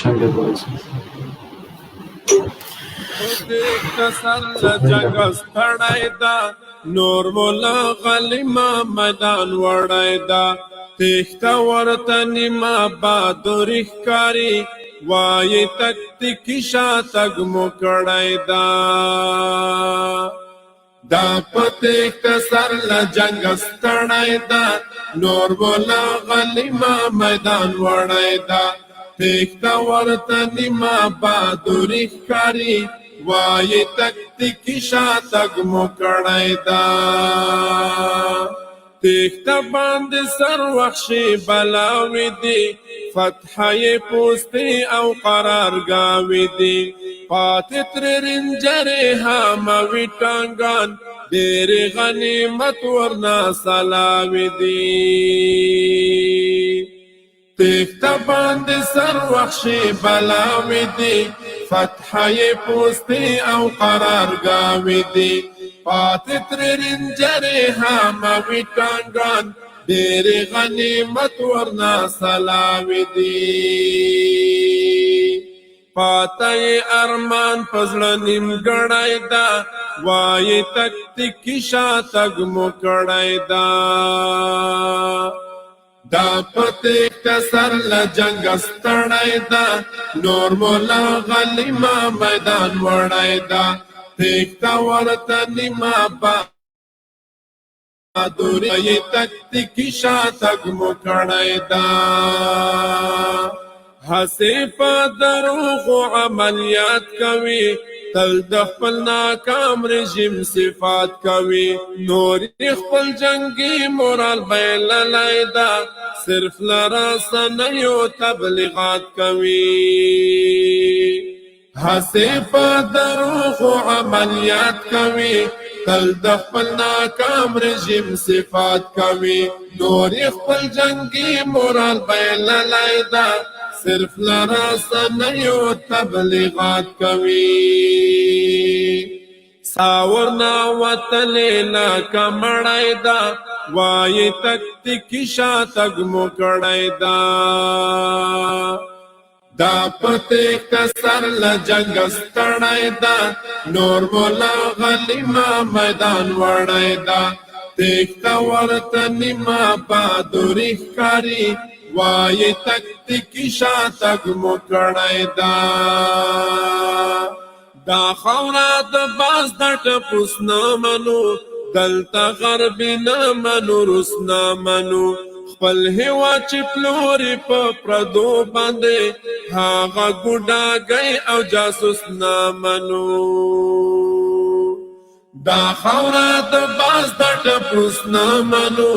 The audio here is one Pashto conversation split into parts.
সঙ্গে করেছে। نور مولا غلیما میدان وړای دا تخته ورته نیمه بهادري ښکاري وایي تکتیکي شاتګ مو کړی دا دا په تخته سر له جنګ ستړی دا نور مولا غلیما میدان وړای دا تخته ورته نیمه بهادري ښکاري وایي تکتیکي شاتګ مو کړی دا تخته باندې سر وحشي بلاوي دي فتحه یې پوستې او قرارګاوي دي پاتې ترې رنجرې حموي ټانګان ډېرې غنیمت ورنه سلاوي دي تخته باندې سر وحشي بلاوي دي فتحه یې پوستې او قرارګاوي دي پاتې ترې رنجرې حموي ټانګان ډېرې غنیمت ورنه سلاوي دي پاته یې ارمان په زړه نیمګړی دا وایي تکتیکي شاتګ مو کړی دا دا پتیخته سر له جنګ ستړی دا نور مولا غلیما میدان وړی دا تیخته ورته نیمه بهادري یې تکتیکي شاتګ مو کړی دا هسې په دروغو عملیات کوي تل د خپل ناکام رژیم صفات کوي نور خپل جنگي مورال بایللی دا صرف لرسنیو تبلیغات کوي هسې په دروغو عملیات کوي تل د خپل ناکام رژیم صفات کوي نور خپل جنگي مورال بایللی دا صرف لرسنیو تبلیغات کوي ساورنا وتلې لکه مړی دا وایي تکتیکي شاتګ مو کړی دا دا پتیخته سر له جنګ ستړی دا نور مولا غلیما میدان وړی دا تیخته ورته نیمه بهادري ښکاري وایي تکتیکي شاتګ مو کړی دا دا خاوره د باز د ټپوس نه منو دلته غربي نه منو روس نه منو خپل هیواد چې پلوري په پردو باندې هغه ګوډاګی او جاسوس نه منو دا خاوره د باز د ټپوس نه منو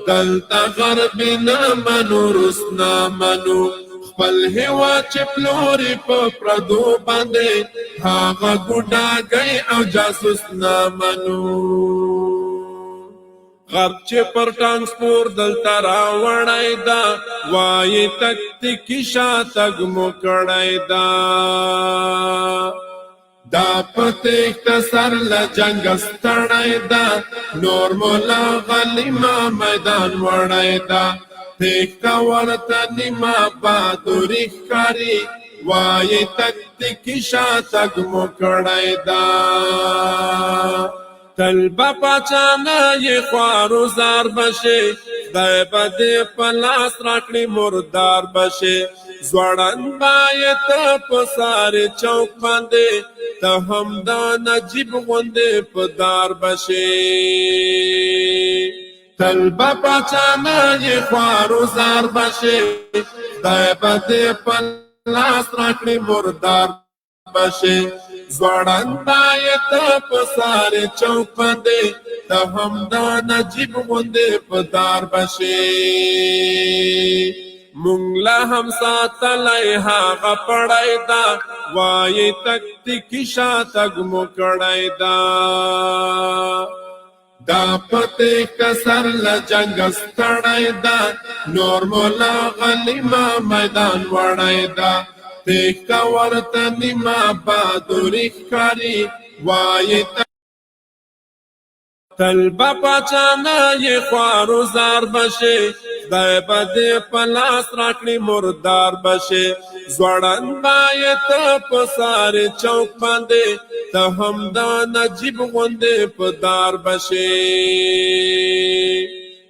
دلته غربي نه منو روس نه منو خپل هیواد چې پلوري په پردو باندې هغه ګوډاګی او جاسوس نه منو غرب چې پر ټرانسپورټ دلته راوړی دا وایي تکتیکي شاتګ مو کړی دا دا پتیخته سر له جنګ ستړی دا نور مولا غلیما میدان وړی دا تیخته ورته نیمه بهادري ښکاري وایي تکتیکي شاتګ مو کړی دا تل به پاچا نه یې خوارو زار بشي خدای به دې په لاس راکړي مردار بشي ځوړند به یې ته په سارې چوک باندې ته هم د نجیب غوندې په دار بشي تل به پاچا نه یې خوارو زار بشي خدای به دې په لاس راکړي مردار بشي ځوړند به یې ته په سارې چوک باندې ته هم د نجیب غوندې په دار بشي مونږ لا هم ساتلی هغه پړی دا وایي تکتیکي شاتګ مو کړی دا دا پتیخته سر له جنګ ستړی دا نور مولا غلیما میدان وړی دا تیخته ورته نیمه بهادري ښکاري وایي تل به پاچا نه یې خوارو زار بشي خدای به دې په لاس راکړي مردار بشي ځوړنده یې ته په سارې چوک باندې ته هم د نجیب غوندې په دار بشي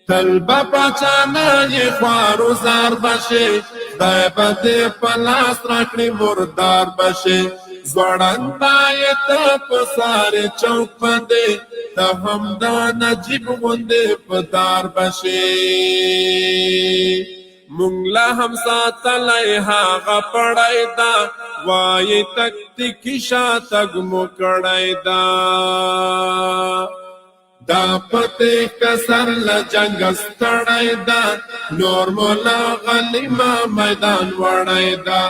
تل به پاچا نه یې خوارو زار بشي خدای به دې په لاس راکړي مردار بشي ځوړنده یې ته په سارې چوک باندې ته هم د نجیب غوندې په دار بشي مونږ لا هم ساتلی هغه پړی ده وایي تکتیکي شاتګ مو کړی ده دا پته کسر له جنګ ستړی ده نور مولا غلیما میدان وړی ده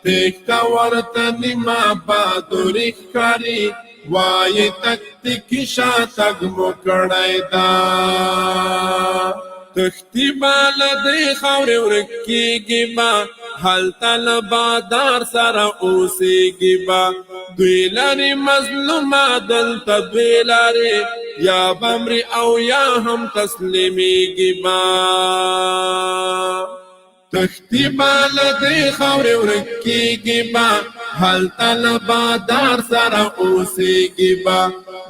تیکتا ورته نیمه بهادري ښکاري وایي تکتیکي شاتګ مو کړی ده تختی بالا دی خاورې ورک کیږي با هلته له بادار سره اوسېږي با دوی لري مظلومه دلته دوی لري یا بمري او یا هم تسلیمیږي با تختی بالا دی خاورې ورک کیږي با هلته له بادار سره اوسېږي با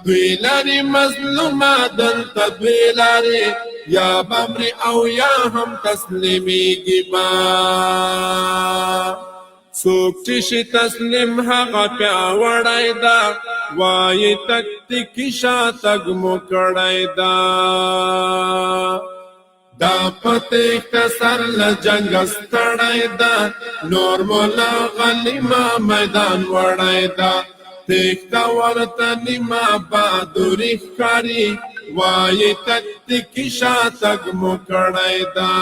دوی لري مظلومه دلته دوی لري یا بمري او یا هم تسلیمیږي با څوک چې شي تسلیم هغه پیاوړی ده وایي تکتیکي شاتګ مو کړی ده دا پته کسر له جنګ ستړی ده نور مولا غلیما میدان وړی ده تیکتا ورته نیمه بهادري ښکاري وایي تکتیکي شاتګ مو کړی ده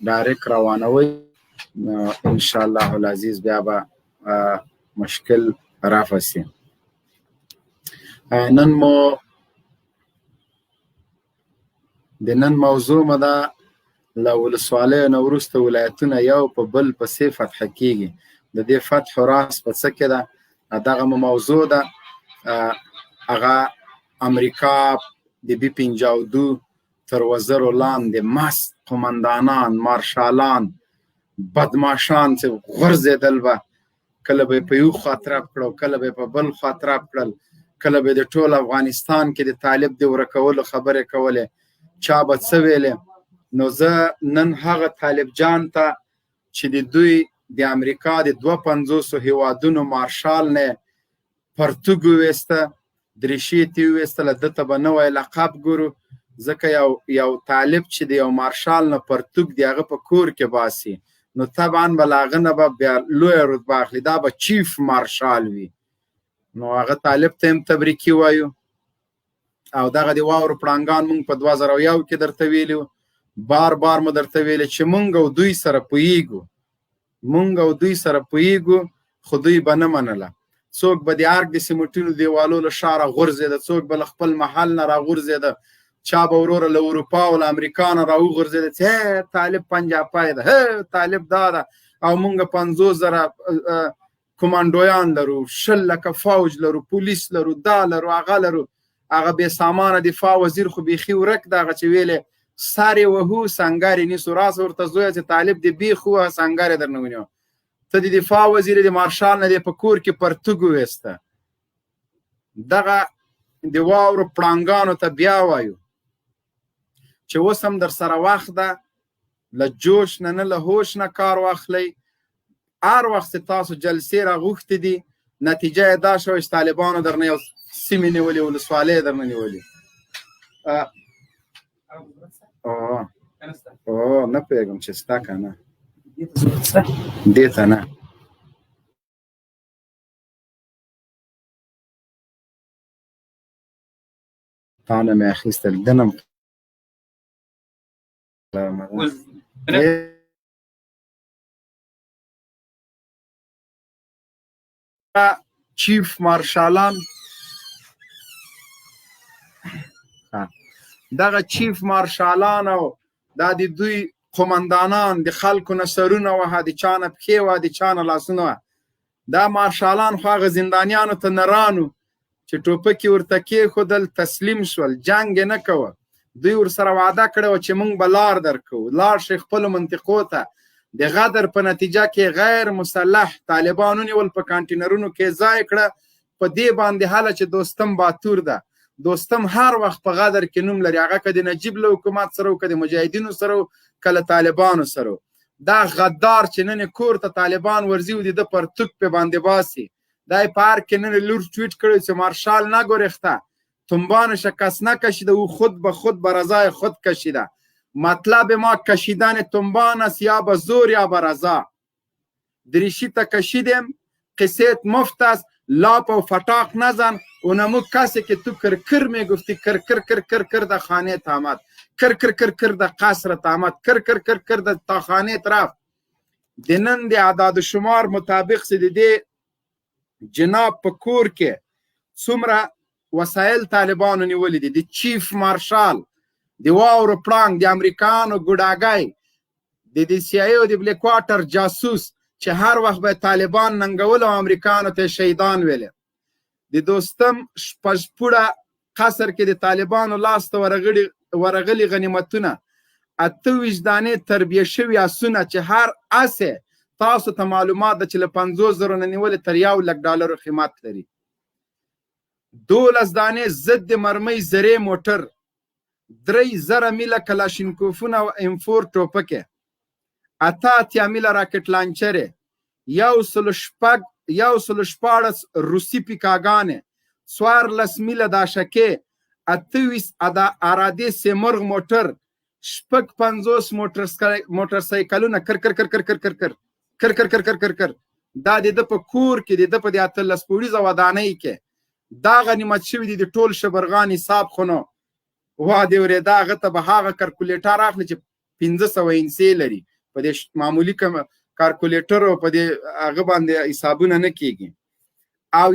ډایرک روانوي ان شاء الله العزیز بیا به مشکل رافسي نن مو د نن موضوع مده له ولسوالیو نه وروسته ولایتونه یو په بل پسې فتح کیږي د دې فتح راس په څه کې ده دغه موضوع ده هغه امریکا د B-52 تر وزرو لاندې مست قمندانان مارشالان بدماشان چې غورځېدل به کله به په یو خوا ترپ کړو کله به په بل خوا ترپ کړل کله به د ټول افغانستان کې د طالب د ورکولو خبرې کولې چا به څه ویلې نو زه نن هغه طالب جان ته چې د دوی د امریکا د 250 هیوادونو مارشال نه پرتګ وویسته دریشي تې وویستله ده ته به نوی لقب ګورو ځکه یو طالب چې د یو مارشال نه پرتګ د هغه په کور کې باسي نو طبعا به له هغه نه به بیا لویه رتبه اخلي دا به چیف مارشال وي نو هغه طالب ته هم تبریکي وایو او دغه د واورو پړانګان مونږ په 2001 کې درته ویلي بار بار مو درته ویلي چې مونږ او دوی سره پوهیږو خو دوی به نه منله څوک به د ارګ د سیمټونو دیوالو له شا راغورځېده څوک به له خپل محل نه راغورځېده چا به وروره له اروپا او له امریکا نه راوغورځېده چې طالب پنجاپی ده طالب دا ده او مونږ 50,000 کمانډویان لرو 10,00,000 فوج لرو پولیس لرو دا لرو هغه لرو هغه بې سامانه دفاع وزیر خو بیخي ورک ده هغه چې ویلې سر یې وهو سنګر یې نیسو راسه ورته زویه چې طالب دې بیخ ووهه سنګر یې درنه ونیوه ته د دفاع وزیر د مارشال نه دې په کور کې پرتګ وویسته دغه د واورو پړانګانو ته بیا وایو چې اوس هم در سره وخت ده له جوش نه نه له هوش نه کار واخلئ هر وخت چې تاسو جلسې راغوښتې دي نتیجه یې دا شوه چې طالبانو درنه یو سیمې نیولې ولسوالۍ یې درنه نیولې نه پوهېږم چې ستا که نه دې ته نه تا نه مې اخیستل ده نه چیف مارشالان دغه چیف مارشالان او دا د دوی قومندانان د خلکو نه سرونه وهه، د چا نه پښې وه، د چا نه لاسونه وه. دا مارشالان خو هغه زندانیانو ته نه رانو چې ټوپکې ورته کېښودل، تسلیم شول، جنګ یې نه کوه. دوی ورسره وعده کړې وه چې موږ به لار درکوو، لاړ شئ خپلو منطقو ته. د غدر په نتیجه کې غیر مسلح طالبان ونیول، په کانټینرونو کې ځای کړه. په دې باندې هله چې دوستم باتور ده، دوستم هر وخت په غدر کې نوم لري، هغه که د نجیب له حکومت سره و، که د مجاهدینو سره و، که له طالبانو سره و. دا غدار چې نن کور ته طالبان ورځي و د ده پرتوک پې باندې باسي. دا یې په هر کې نن لور ټویټ کړی چې مارشال نگریخته، تنبان شکست نکشیده، او خود به خود به رضای خود کشیده. مطلب ما کشیدن تنبان است، یا به زور یا به رضا. دریشی تا کشیدیم، قصیت مفت است، لاپ و فتاق نزن. اونمو کسی که تو کرکر میگفتی، کرکر کرکر کر در خانه آمد، کرکر کرکر در قصر آمد، کرکر کرکر در تا خانه رفت. دنن دی عداد شمار مطابق سیدی جناب په کور کې څومره وسایل طالبانو نیولي دي. د چیف مارشال، د واورو پړانګ، د امریکانو ګوډاګی، د سی آی او د بلیک واټر جاسوس چې هر وخت به طالبان ننګول او امریکانو ته شهیدان ویل. د دوستم شپږپوړه قصر کې د طالبانو لاس ته ورغلي غنیمتونه، 28 دانې تربیه شوي اسونه چې هر اسه تاسو ته معلومات ده چې له 50,000 نه نیولې تر $1,00,000 قیمت لري. 12 دانې ضد مرمۍ زرې موټر، 3,000 میله کلاشینکوفونه او M4 ټوپکې، 88 میله راکټ لانچرې، 116 روسي پیکاګانې، 14 میله داشکې، 28 اراده سیمرغ موټر، 50 موټرسایکلونه کر کر کر کر کر کر کر کر کر کر کر کر کر. دا د ده په کور کې، د ده په 18 پوړیزه ودانۍ کې دا غنیمت شوي دي. د ټول شبرغان حساب خو نو وا دې اورېده، هغه ته به هغه کارکولیټر اخلي چې 500 انسې لري. په دې معمولي کارکولیټر او په دې هغه باندې حسابونه نه کېږي. او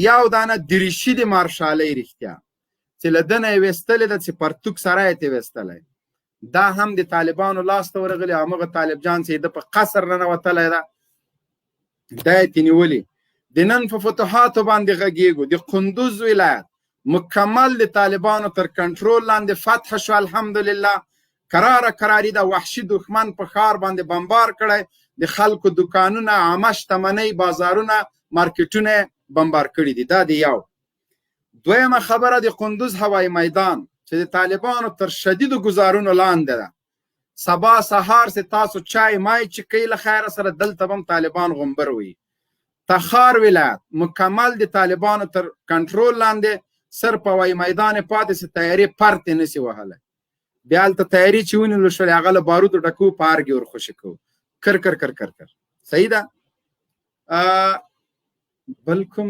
یو دانه دریشي د مارشالۍ رښتیا چې له ده نه یې ویستلې ده، چې پرتوک سره یې ویستلی، دا هم د طالبانو لاس ته ورغلي. همغه طالب جان چې د په قصر ننوتلی ده، دا یې نیولي. د نن په فتوحاتو باندې غږیږو. د قندوز ولایت مکمل د طالبانو تر کنټرول لاندې فتح شو، الحمدلله. کراري ده، وحشي دښمن په ښار باندې بمبار کړی، د خلکو دکانونه، عامه شتمنۍ، بازارونه، مارکیټونه بمبار کړي دي. دا د یو. دویمه خبره د قندوز هوایي میدان چې د طالبانو تر شدیدو ګزارونو لاندې ده. سبا سهار چې تاسو چای مای چکئ له خیره سره، دلته هم طالبان غومبر وي. تخار ولایت مکمل د طالبانو تر کنټرول لاندې، صرف هوایي میدان پاتې چې تیارې پرتې نشي وهلی. بیا هلته تیارې چې ونیول شولې، هغه له بارودو ډکو، په هر کې ورخوشې کوو. کر کر کر کر کر. صحیح ده. بل کوم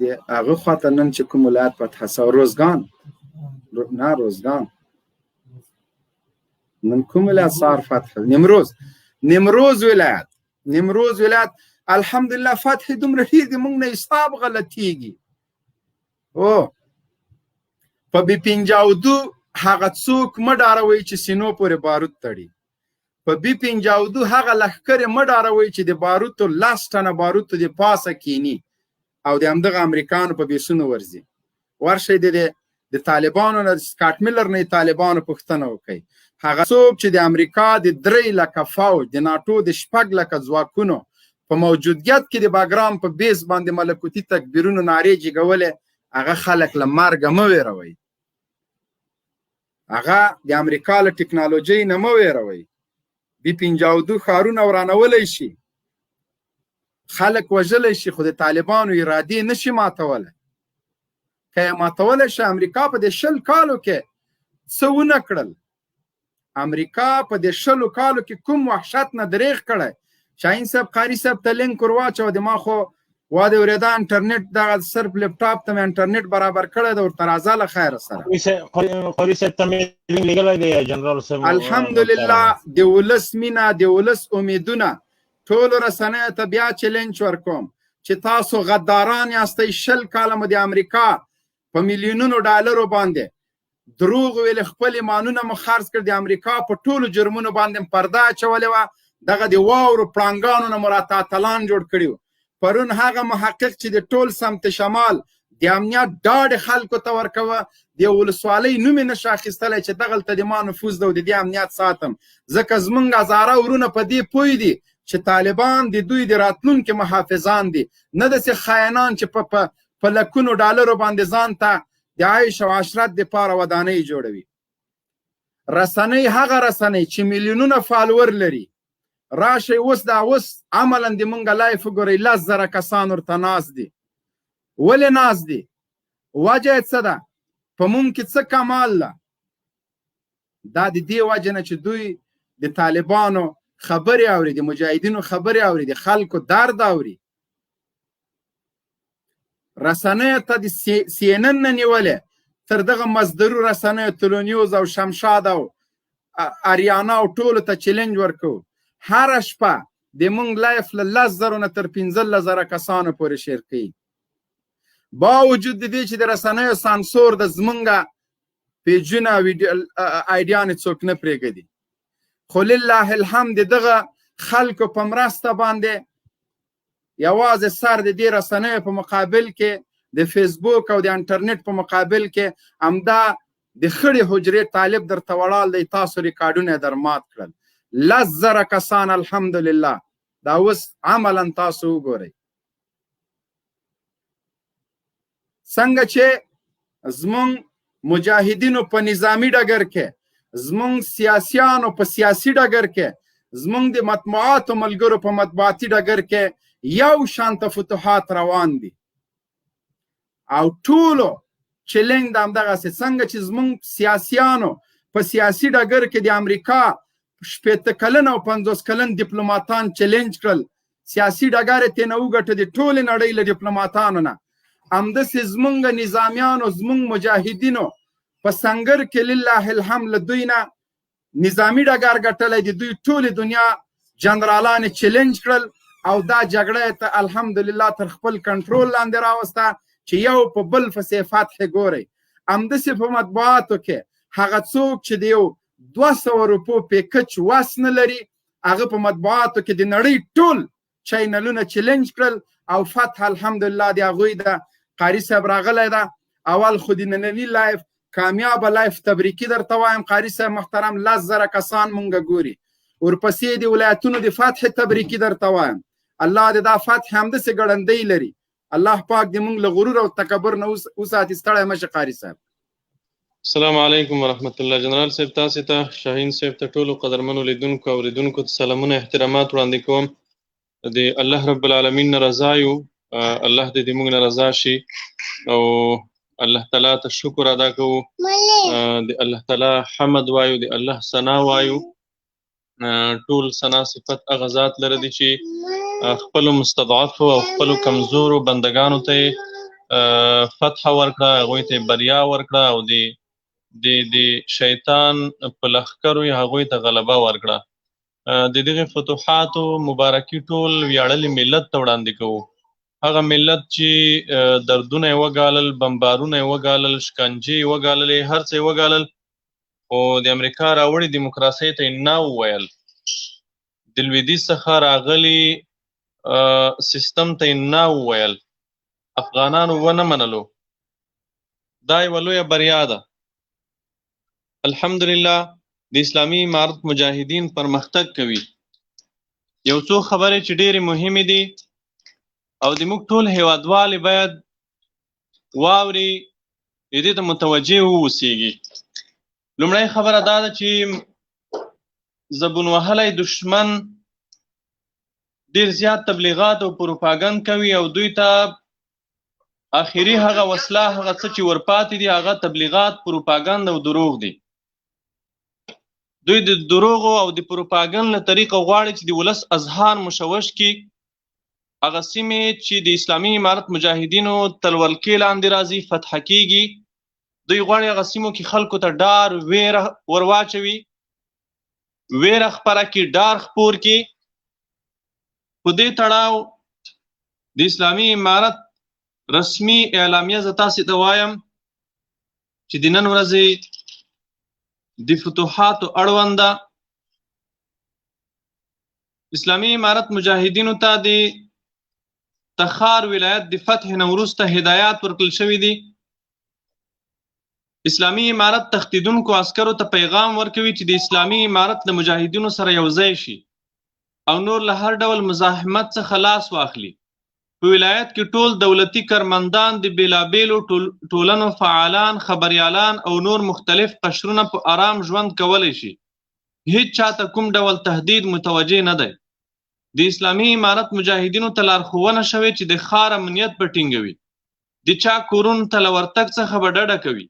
د هغه خواته نن چې کوم ولایت فتح سو، روزګان، نه روزګان، نن کوم ولایت سار فتح؟ نیمروز ولایت الحمدلله فتح دومره ډېر دي، موږ نه حساب غلطیږي. او په B52 هغه څوک مه ډاروئ چې سینو پورې بارود تړي. په B52 هغه لښکرې مه ډاروئ چې د باروتو 10 ټنه باروتو د پاسه کینی او د همدغه امریکانو په بیسونو ورځي. ورشئ د طالبانو نه، سکاټ میلر نه طالبانو پوښتنه وکړئ. هغه څوک چې د امریکا د 3 لکه فوج، د ناټو د 6 لکه ځواکونو په موجودیت کې د باګرام په بیس باندې ملکوتي تکبیرونو نارې جګولې، هغه خلک له مرګه مه ویروئ. هغه د امریکا له ټکنالوژۍ نه مه ویروئ. B52 ښارونه ورانولی شي، خلک وژلی شي، خو د طالبانو ارادې نشي ماتولی. که یې ماتولی شي، امریکا په دې 20 کالو کې څه ونه کړل. امریکا په دې 20 کالو کې کوم وحشت نه دریغ کړی. شاهین صاحب قاری صاحب ته لینک ورواچوه، د ما خو وا دې اورېده انټرنیټ دغه صرف لپټاپ ته مې انټرنیټ برابر کړی ده، ورته راځه له خیره سره. قاری صاحب ته مې لینک لیږلی دی جنرال صاحب. الحمدلله د ولس مینه، د ولس امیدونه، ټولو رسنیو ته بیا چلنج ورکوم چې تاسو غداران یاستئ. 20 کاله مو د امریکا په میلیونونو ډالرو باندې دروغ ویل، خپل ایمانونه مو خرڅ کړ، د امریکا په ټولو جرمونو باندې پرده اچولې وه، دغه د واورو پړانګانو نه مو راته اتلان جوړ کړي وو. پرون هغه محقق چې د ټول سمت شمال د امنیت ډاډ خلکو ته ورکوه، د ولسوالۍ نوم یې نشه اخیستلی چې دغلته د ما نفوذ ده او د دې امنیت ساتم، ځکه زمونږ هزاره ورونه په دې پوه دي چې طالبان د دوی د راتلونکي محافظان دي، نه داسې خاینان چې په لکونو ډالرو باندې ځان ته د عیش او عشرت دپاره ودانۍ جوړوي. رسنۍ هغه رسنۍ چې میلیونونه فالور لري، راشئ اوس عملا د مونږ لایف وګورئ، 10,000 کسان ورته ناست دي. ولې ناست دي؟ وجه یې څه ده؟ په مونږ کې څه کمال ده؟ دا د دې وجه نه چې دوی د طالبانو خبرې اوري، د مجاهدینو خبرې اوري، د خلکو درد اوري. رسنیو ته د CNN نه نیولې تر دغه مصدرو رسنیو تلونیوز او شمشاد او اریانا او ټولو ته چیلنج ورکو، هره شپه د مونږ لایف له 10,000 نه تر 15,000 کسانو پورې شیر کوي. با وجود د دې چې د رسنیو سانسور د زمونږ پیجونه ایډیانې څوک نه پرېږدي، خو لله الحمد دغه خلکو په مرسته باندې یوازې سر د دې رسنیو په مقابل کې د فیسبوک او د انټرنیټ په مقابل کې همدا د خړې حجرې طالب درته وړال دی، تاسو ریکارډونه در مات کړل. 10,000 کسان الحمدلله. دا اوس عملا تاسو وګورئ څنګه چې زمونږ مجاهدینو په نظامی ډګر کې، زمونږ سیاسیانو په سیاسي ډګر کې، زمونږ د مطبوعاتو ملګرو په مطبوعاتي ډګر کې یو شانته فتوحات روان دي. او ټولو چیلنج د همدغسې څنګه چې زمونږ سیاسیانو په سیاسي ډګر کې د امریکا 80 کلن او 50 کلن ډیپلوماتان چیلنج کړل، سیاسي ډګر یې ترېنه وګټه د ټولې نړۍ له ډیپلوماتانو نه، همداسې زمونږ نظامیانو، زمونږ مجاهدینو په سنګر کې لله الحمد له دوی نه نظامي ډګر ګټلی، د دوی ټولې دنیا جنرالان یې چیلنج کړل او دا جګړه ته الحمدلله تر خپل کنټرول لاندې راوسته چې یو په بل پسې فتح ګورئ. همداسې په مطبوعاتو کې هغه څوک چې د یو 200 روپو پیکج وس نه لري، هغه په مطبوعاتو کې د نړۍ ټول چینلونه چیلنج کړل او فتح الحمدلله د هغوی د قاري صاحب راغلی ده. اول خو د ننني لایف کامیابه لایف تبریکي درته وایم، قاري صاحب محترم 10,000 کسان مونږ ګوري، ورپسې د ولایتونو د فتح تبریکي درته وایم. الله دې دا فتح همداسې ګړندی لري، الله پاک دې مونږ له غرور او تکبر نه وساتي. ستړی مشه قاري صاحب. السلام علیکم ورحمت الله. جنرال صاحب تاسو ته، شاهین صاحب ته، ټولو قدرمنو لیدونکو او اوریدونکو ته سلامونه احترامات وړاندې کوم. د الله رب العالمین نه رضا یو، الله دې موږ نه رضا شي او الله تعالی ته شکر ادا کوو، د الله تعالی حمد وایو، د الله ثنا وایو. ټول ثنا صفت هغه ذات لره دي چې خپلو مستضعفو او خپلو کمزورو بندګانو ته فتح ورکړه، هغوی ته بریا ورکړه او د شیطان په لښکرو یې هغوی ته غلبه ورکړه. د دغې فتوحاتو مبارکي ټول ویاړلي ملت ته وړاندې کوو، هغه ملت چې دردونه یې وګالل، بمبارونه یې وګالل، شکنجې یې وګاللې، هر څه یې وګالل، خو د امریکا راوړې دیموکراسۍ ته یې نه وویل، د لویدیځ څخه راغلي سیستم ته یې نه وویل، افغانانو ونه منلو. دا یوه لویه بریا ده. الحمدلله د اسلامي امارت مجاهدین پرمختګ کوي. یو څو خبرې چې ډېرې مهمې دي او د موږ ټول هیوادوالې باید واوري، دې ته متوجه واوسیږي. لومړی خبره دا ده چې زبون وهلی دشمن ډېر زیات تبلیغات او پروپاګند کوي او دوی ته آخري هغه وسله، هغه څه چې ورپاتې دي، هغه تبلیغات، پروپاګند او دروغ دي. دوی د دروغو او د پروپاګند له طریقه غواړي چې د ولس اذهان مشوش کړي. هغه سیمې چې د اسلامي امارت مجاهدینو تلولکې لاندې راځي، فتح کېږي، دوی غواړي هغه سیمو کې خلکو ته ډار ویره ورواچوي، ویره خپره کړي، ډار خپور کړي. په دې تړاو د اسلامي امارت رسمي اعلامیه زه تاسې ته وایم چې د نن ورځې د فتوحاتو اړونده اسلامي امارت مجاهدینو ته د تخار ولایت د فتح نه وروسته هدایات ورکړل شوي دي. اسلامي امارت تښتیدونکو عسکرو ته پیغام ورکوي چې د اسلامي امارت له مجاهدینو سره یوځای شي او نور له هر ډول مزاحمت څخه خلاص واخلي. په ولایت کې ټول دولتي کارمندان د بیلابیلو ټولنو فعالان، خبریالان او نور مختلف قشرونه په آرام ژوند کولی شي. هیڅ چاته کوم ډول تهدید متوجه نه دی. د اسلامي امارت مجاهدینو ته لارښوونه شوې چې د ښار امنیت به ټینګوي، د چا کورونو ته له ورتګ څخه به ډډه کوي،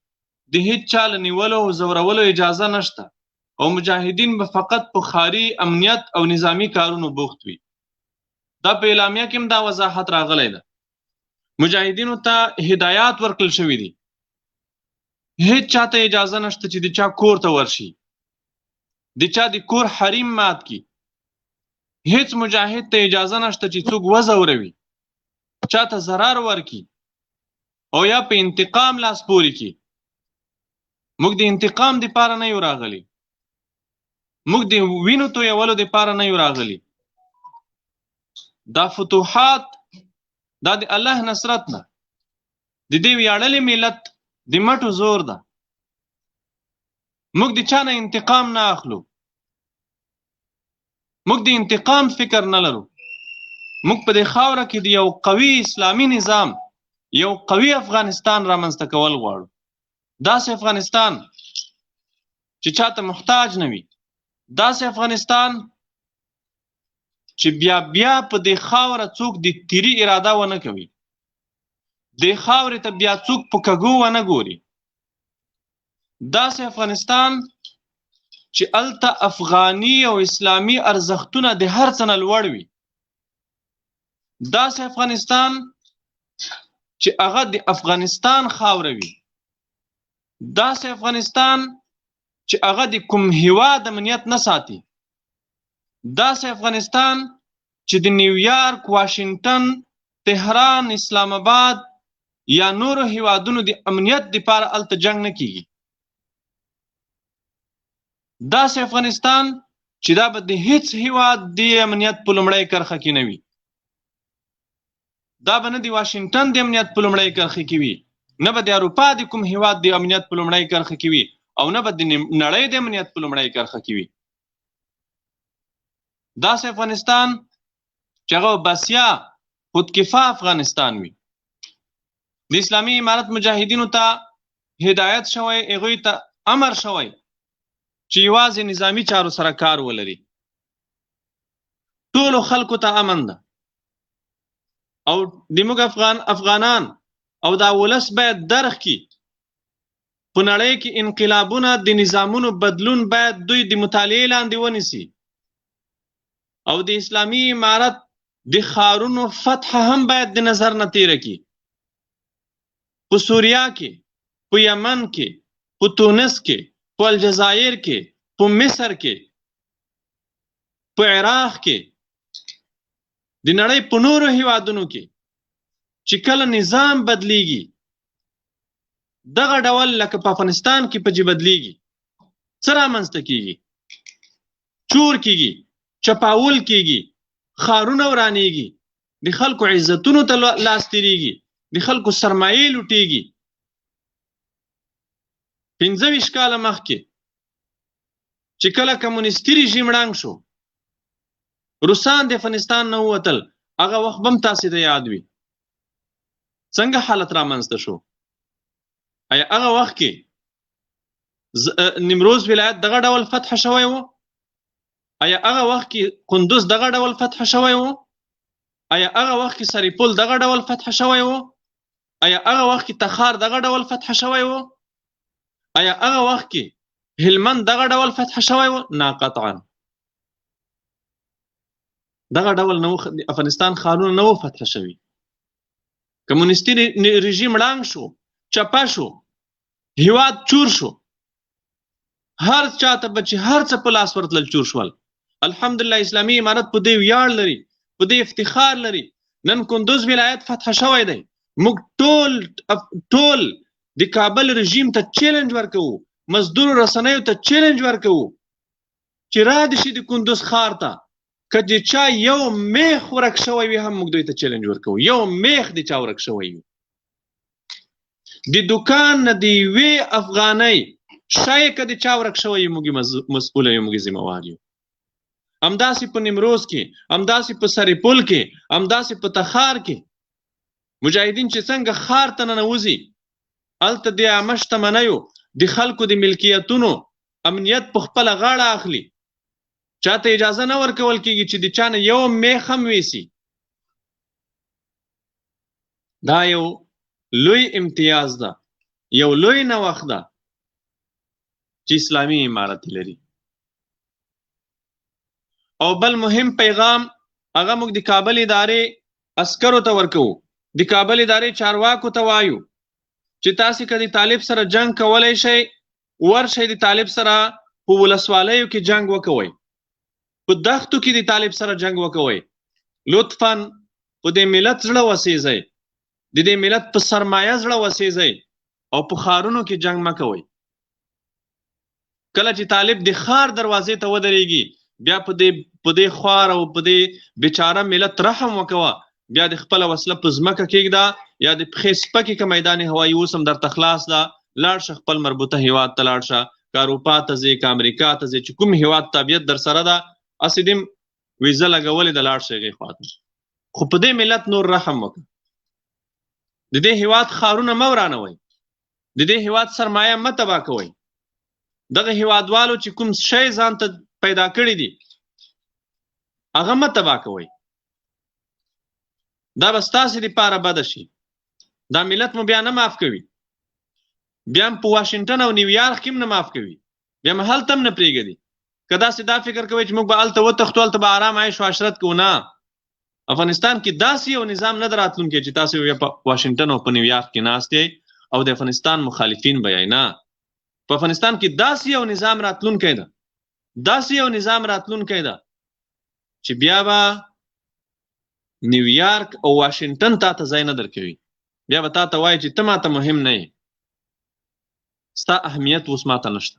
د هیڅ چا له نیولو او زورولو اجازه نشته او مجاهدین به فقط په ښاري امنیت او نظامی کارونو بوخت وي. دا په اعلامیه کې هم دا وضاحت راغلی ده. مجاهدینو ته هدایات ورکړل شوي دي. هیڅ چاته اجازه نشته چې د چا کور ته ورشي، د چا د کور حریم مات کی. هیڅ مجاهد ته اجازه نشته چې څوک وځوروي، چاته ضرر ورکي او یا په انتقام لاس پورې کی. موږ د انتقام د پاره نه یو راغلي، موږ د وینو تویولو د پاره نه یو راغلي. دا فتوحات دا د الله نصرت نه، د دې ویاړلې ملت د مټو زور ده. موږ د چا نه انتقام نه اخلو، موږ د انتقام فکر نه لرو. موږ په دې خاوره کې د یو قوي اسلامي نظام، یو قوي افغانستان رامنځته کول غواړو. داسې افغانستان چې چاته محتاج نه وي، داسې افغانستان چې بیا په دې خاوره څوک د تیری اراده ونه کوي، دې خاورې ته بیا څوک په کږو ونه ګوري. داسې افغانستان چې الته افغاني او اسلامي ارزښتونه د هر څه نه لوړ وي. داسې افغانستان چې هغه د افغانستان خاوره وي. داسې افغانستان چې هغه د کوم هیواد امنیت نه ساتي. داسې افغانستان چې د نیویارک، واشنگټن، تهران، اسلام آباد یا نورو هیوادونو د امنیت لپاره الته جنگ نه کیږي. داسې افغانستان چې دا به د هیڅ هیواد د امنیت په لومړۍ کرښه کې نه وي. دا به نه د واشنگټن د امنیت په لومړۍ کرښه کې وي، نه به د اروپا د کوم هیواد د امنیت په لومړۍ کرښه کې وي، او نه به د نړۍ د امنیت په لومړۍ کرښه کې وي. داسې افغانستان چې هغه بسیا خودکفا افغانستان وي. د اسلامي امارت مجاهدینو ته هدایت شوی، هغوی ته امر شوی چې یوازې نظامی چارو سره کار ولري. ټولو خلکو ته امن ده او د موږ افغانان او دا ولس باید درک کړي. په نړۍ کې انقلابونه، د نظامونو بدلون باید دوی د مطالعې لاندې ونیسي او د اسلامي امارت د ښارونو فتح هم باید د نظر نه تیره کړي. په سوریه کې، په یمن کې، په تونس کې، په الجزایر کې، په مصر کې، په عراق کې، د نړۍ په نورو هیوادونو کې چې کله نظام بدلیږي، دغه ډول لکه په افغانستان کې په بدلیږي، څه رامنځته کیږي؟ چور کیږي، چپاول کیږي، ښارونه ورانیږي، د خلکو عزتونو ته لاس تیریږي، د خلکو سرمایې لوټیږي. 25 کاله مخکې چې کله کمونیستي رژیم ړنګ شو، روسان د افغانستان نه ووتل، هغه وخت به هم تاسې ته یاد وي څنګه حالت رامنځته شو. آیا هغه وخت کې نیمروز ولایت دغه ډول فتح شوی و؟ آیا هغه وخت کې قندوز دغه ډول فتح شوی و؟ آیا هغه وخت کې سریپول دغه ډول فتح شوی و؟ آیا هغه وخت کې تخار دغه ډول فتح شوی و؟ آیا هغه وخت کې هلمند دغه ډول فتح شوی و؟ نه قطعا دغه ډول نو افغانستان ښارونه نه و فتح شوي. کمونیستي رژیم ړنګ شو، چپه شو، هیواد چور شو، هر چاته به چې هر څه په لاس ورتلل چور شول. الحمدلله اسلامي امارت په دې ویاړ لري، په دې افتخار لري. نن کندوز ولایت فتح شوی دی. موږ ټول د کابل رژیم ته چیلنج ورکوو، مزدور رسنیو ته چیلنج ورکوو چې را دې شي د کندوز ښار ته که د چا یو میخ ورک شوی وي هم موږ دوی ته چیلنج ورکوو، یو میخ د چا ورک شوی وي، د دوکان نه د یوې افغانۍ شی که د چا ورک شوی وي موږ مسؤله یو، موږ ذمهوار یو. همداسې په نیمروز کې، همداسې په سرپل کې، همداسې په تخار کې مجاهدین چې څنګه ښار ته ننوځي هلته د عامه شتمنیو د خلکو د ملکیتونو امنیت په خپله غاړه اخلي، چاته اجازه نه ورکول کېږي چې د چا نه یو میخ هم ویسي. دا یو لوی امتیاز ده، یو لوی نوښت ده چې اسلامي امارت لري. او بل مهم پیغام هغه موږ د کابل ادارې عسکرو ته ورکوو، د کابل ادارې چارواکو ته وایو چې تاسې که د طالب سره جنگ کولی شئ ورشئ د طالب سره په ولسوالیو کې جنگ وکوئ، په دښتو کې د طالب سره جنگ وکوئ. لطفاً په دې ملت زړه وسیزئ، د دې ملت په سرمایه زړه وسیزئ او په ښارونو کې جنگ مه کوئ. کله چې طالب د ښار دروازې ته ودرېږي بیا په دې خوار او په دې بیچاره ملت رحم وکوه، بیا د خپله وسله په ځمکه کېږده یا د پښې سپکې که میدان هوایي اوس هم درته خلاص ده، لاړ شه خپل مربوطه هیواد ته لاړ شه، که اروپا ته ځې که امریکا ته ځې چې کوم هیواد تابعیت در سره ده هسې دې ویزه لګولې ده لاړ شه هغې خواته. خو په دې ملت نور رحم وکړه، د دې هیواد ښارونه مه ورانوئ، د دې هیواد سرمایه مه تباه کوئ، دغه هیوادوالو چې کوم شی ځان ته پیدا کړي دي هغه مه تباه کوئ. دا به ستاسې دپاره بده شي، دا ملت مو بیا نه معاف کوي، بیا هم په واشنګټن او نیویارک کې هم نه معاف کوي، بیا هم هلته هم نه پرېږدي. که داسې دا فکر کوئ چې موږ به هلته وتښتو هلته به آرام عیش و عشرت کوو، نه، افغانستان کې داسې یو نظام نه ده راتلونکی چې تاسې بیا په واشنګټن او په نیویارک کې ناست یئ او د افغانستان مخالفین به یئ. نه، په افغانستان کې داسې یو نظام راتلونکی ده، داسې یو نظام راتلونکی ده چې بیا به نیویارک او واشنګټن تا ته ځای نه درکوي، بیا به تا ته وایي چې ته ما ته مهم نه یې، ستا اهمیت اوس ما ته نشته.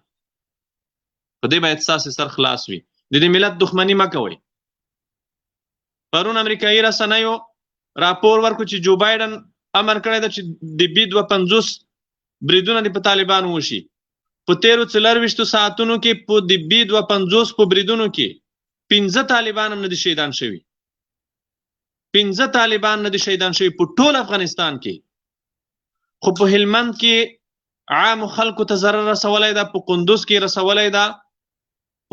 په دې باید ستاسې سر خلاص وي، د دې ملت دښمني مه کوئ. پرون امریکایي رسنیو راپور ورکړو چې جو بایډن امر کړی ده چې د B-52 بریدونه دې په طالبانو وشي. په تیرو 24 ساعتونو کې په د B-52 په بریدونو کې 15 طالبان هم نه دي شهیدان شوي، 15 طالبان نه دي شهیدان شوي په ټول افغانستان کې. خو په هلمند کې عامو خلکو ته ضرر رسولی ده، په قندوز کې رسولی ده،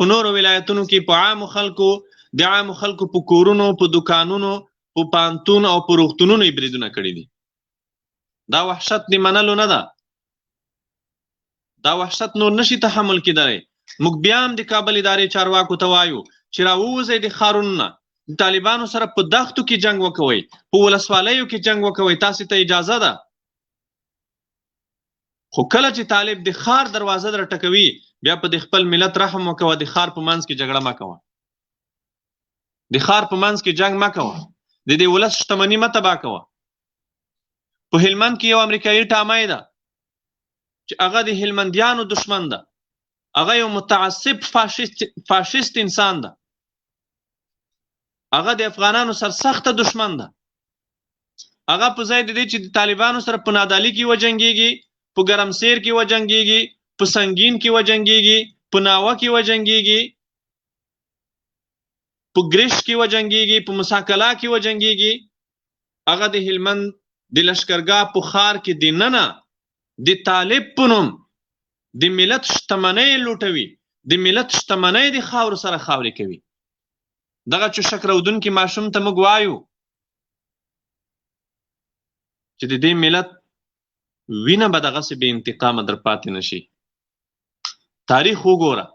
په نورو ولایتونو کې په عامو خلکو د عامو خلکو په کورونو، په دکانونو، په پانتون او په روغتونونو یې بریدونه کړي دي. دا وحشت د منلو نه ده، دا وحشت نور نشي تحمل کېدلی. موږ بیا هم د کابل ادارې چارواکو ته وایو چې راووځئ د ښارونو نه، د طالبانو سره په دښتو کې جنګ وکوئ، په ولسوالیو کې جنګ وکوئ، تاسې ته اجازه ده. خو کله چې طالب د ښار دروازه در ټکوي بیا په د خپل ملت رحم وکوه، د ښار په منځ کې جګړه مه کوه، د ښار په منځ کې جنګ مه کوه، د دې ولس شتمني مه تباه کوه. په هلمند کې یو امریکایي ټامی ده چې هغه د هلمندیانو دشمن ده، هغه یو متعصب فاشیست انسان ده، هغه د افغانانو سرسخته دشمن ده. هغه په ځای د دې چې د طالبانو سره په نادالي کې وجنګېږي، په ګرمسیر کې وجنګېږي، په سنگین کې وجنګېږي، په ناوه کې وجنګېږي، په ګریش کې وجنګېږي، په مساکلا کې وجنګېږي، هغه د هلمند د لشکرګاه په ښار کې دننه د طالب په نوم د ملت شتمنۍ لوټوي، د ملت شتمنۍ د خاورو سره خاورې کوي. دغه چوشک رودونکي ماشوم ته موږ وایو چې د دې ملت وینه به دغسې بې انتقامه در پاتې نشي. تاریخ وګوره،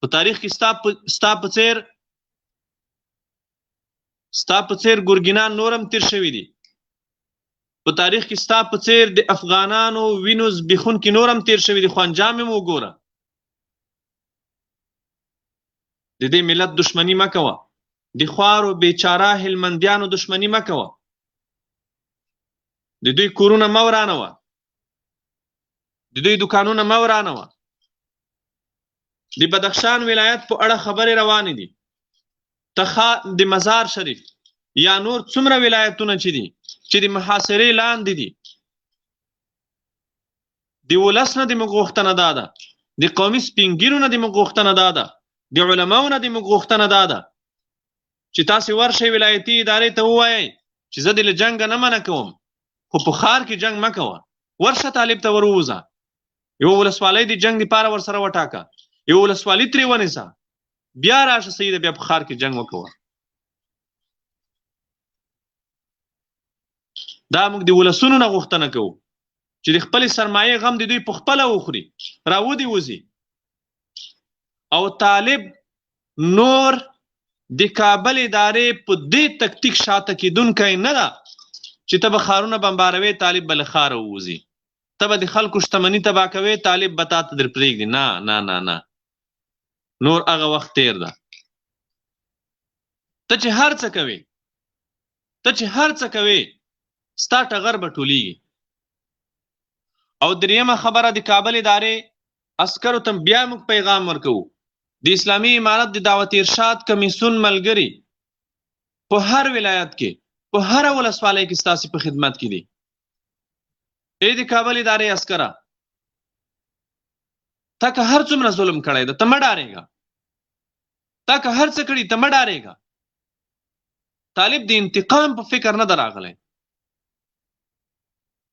په تاریخ کې ستا په څیر ګورګینان نور هم تیر شوي دي، په تاریخ کې ستا په څیر د افغانانو وینو زبېښونکي نور هم تیر شوي دي، خو انجام یې وګوره. د دې ملت دشمني مه کوه، د خوارو بیچاره هلمندیانو دشمني مه کوه، د دوی کورونه مه ورانوه، د دوی دکانونه مه ورانوه. د بدخشان ولایت په اړه خبرې روانې دي. د مزار شریف یا نور څومره ولایتونه چې دي چې د محاصرې لاندې دي، د ولس نه د موږ غوښتنه دا ده، د قومي سپین ږیرو نه د موږ غوښتنه دا ده، د علماو نه د موږ غوښتنه دا ده چې تاسې ورشئ ولایتي ادارې ته ووایئ چې زه د له جنګه نه منع کوم، خو په ښار کې جنګ مه کوه. ورشه طالب ته ور ووځه، یوه ولسوالۍ د جنګ دپاره ورسره وټاکه، یوه ولسوالي ترې ونیسه، بیا راشه سیده بیا په ښار کې جنګ وکوه. دا موږ د ولسونو نه غوښتنه کوو چې د خپلې سرمایې غم د دوی په خپله وخوري، راودې وځي. او طالب نور د کابل ادارې په دې تکتیک شاته کېدونکی نه ده چې ته به ښارونه بمباروې، طالب به له ښاره ووځي، ته به د خلکو شتمني تباه کوې، طالب به تا ته در پرېږدي. نه نه نه نه، نور هغه وخت تیر ده. ته چې هر څه کوې، ته چې هر څه کوې، ستا ټغر به ټولیږي. او دریمه خبره، د کابل ادارې عسکرو ته بیا موږ پیغام ورکوو، د اسلامي امارت د دعوت ارشاد کمیسیون ملګري په هر ولایت کې، په هر ولسوالۍ کې ستاسې په خدمت کې دي. ای د کابل ادارې عسکره، تا که هر څومره ظلم کړی ده ته مه ډارېږه، تا که هر څه کړي ته مه ډارېږه. طالب د انتقام په فکر نه ده راغلی،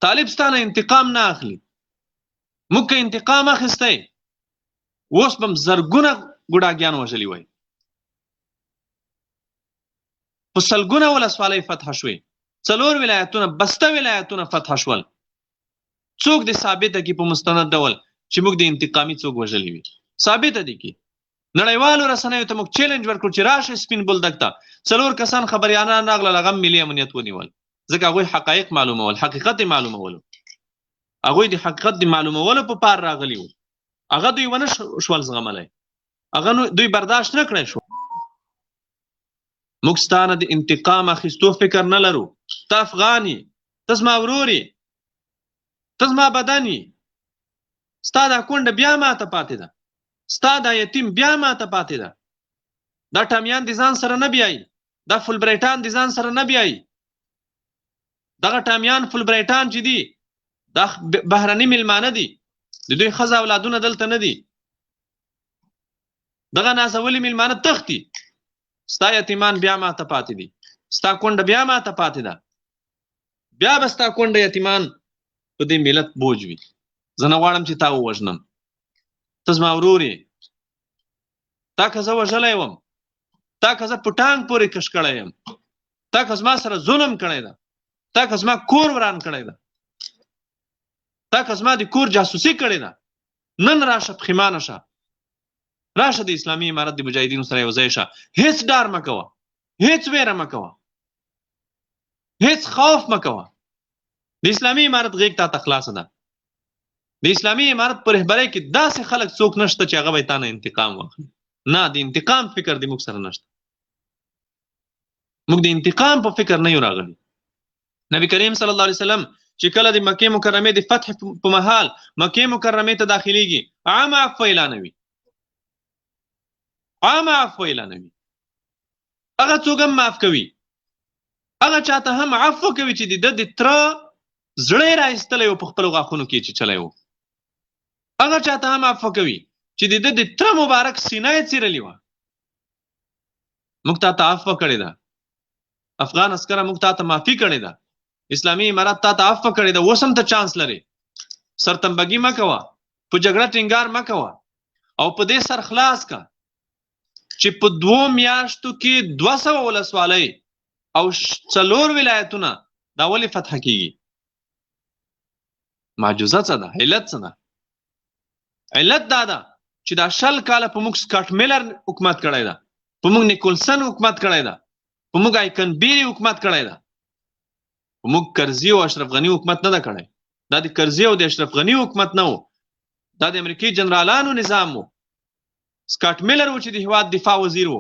طالب ستا نه انتقام نه اخلي. موږ که انتقام اخیستی اوس به م زرګونه ګوډاګیان وژلي وای، په سلګونه ولسوالۍ فتح شوې، 4 ولایتونه بسته ولایتونه فتح شول. څوک دې ثابته کړي په مستند ډول چې موږ د انتقامي څوک وژلي وي؟ ثابته دي کړي. نړیوالو رسنیو ته موږ چیلنج ورکړو چې راشه سپین بولدک ته 4 کسان خبریالان راغلل، هغه ملي امنیت ونیول، ځکه هغوی حقایق معلومول، حقیقت معلومولو، هغوی د حقیقت د معلومولو په پار راغلي وو. هغه دوی ونه شول زغملی، هغه دوی برداشت نه کړی شو. موږ ستا نه د انتقام اخیستو فکر نه لرو. ته افغان یې، ته زما ورور یې، ته زما بدن یې، ستا دا کونډه بیا ماته پاتې ده، ستا دا یتیم بیا ماته پاتې ده. دا ټامیان د ځان سره نه بیایي، دا فولبریټان د ځان سره نه بیایي. دغه ټامیان فولبریټان چې دي دا بهرني میلمانه دي، د دوی ښځه اولادونه دلته نه دي. دغه نازولي میلمانه تښتي، ستا یتیمان بیا ماته پاتې دي، ستا کونډه بیا ماته پاتې ده، بیا به ستا کونډه یتیمان په دې ملت بوج وي. زه نه غواړم چې تا ووژنم، ته زما ورور یې، تا که زه وژلی وم، تا که زه په ټانک پورې کش کړی یم، تا که زما سره ظلم کړی ده، تا که زما کور وران کړی ده، تا که زما د کور جاسوسي کړې ده، نن راشه پښیمانه شه، راشه د اسلامي امارت د مجاهدینو سره یو ځای شه. هیڅ ډار مه کوه، هیڅ ویره مه کوه، هیڅ خوف مه کوه. د اسلامي امارت غیږ تا ته خلاصه ده. د اسلامي امارت په رهبرۍ کې داسې خلک څوک نشته چې هغه به تا نه انتقام واخلي. نه، د انتقام فکر د موږ سره نشته. موږ د انتقام په فکر نه یو راغلي. نبی کریم صلی الله علیه وسلم چې کله د مکې مکرمې د فتح په مهال مکې مکرمې ته داخليږي، عام عفو اعلانوي، عام عفو اعلانوي. هغه څوک هم معاف کوي، هغه چاته هم عفو کوي چې د تره زړه را ایستلی و په خپلو غاښونو کې چې چلی و، هغه چاته هم عفو کوي چې د تره مبارک سینه یې څیرلې وه. موږ تا ته عفو کړې ده، افغان عسکره موږ تا ته معافي کړې ده، اسلامي امارت تا ته عفو کړې ده. اوس هم ته چانس لرې، سرتنبګي مه کوه، په جګړه ټینګار مه کوه، او په دې سر خلاص کا چې په 2 میاشتو کې 200 ولسوالۍ او 4 ولایتونه دا ولې فتح کیږي؟ معجزه څه ده؟ علت څه ده؟ علت دا ده چې دا 20 کاله په موږ سکاټ میلر حکومت کړی ده، په موږ نیکولسن حکومت کړی ده، په موږ آیکن بیری حکومت کړی ده، په موږ کرزي او اشرف غني حکومت نه ده کړی. دا د کرزي او د اشرف غني حکومت نه و، دا د امریکای جنرالانو نظام و. سکاټ میلر و چې د هیواد دفاع وزیر و،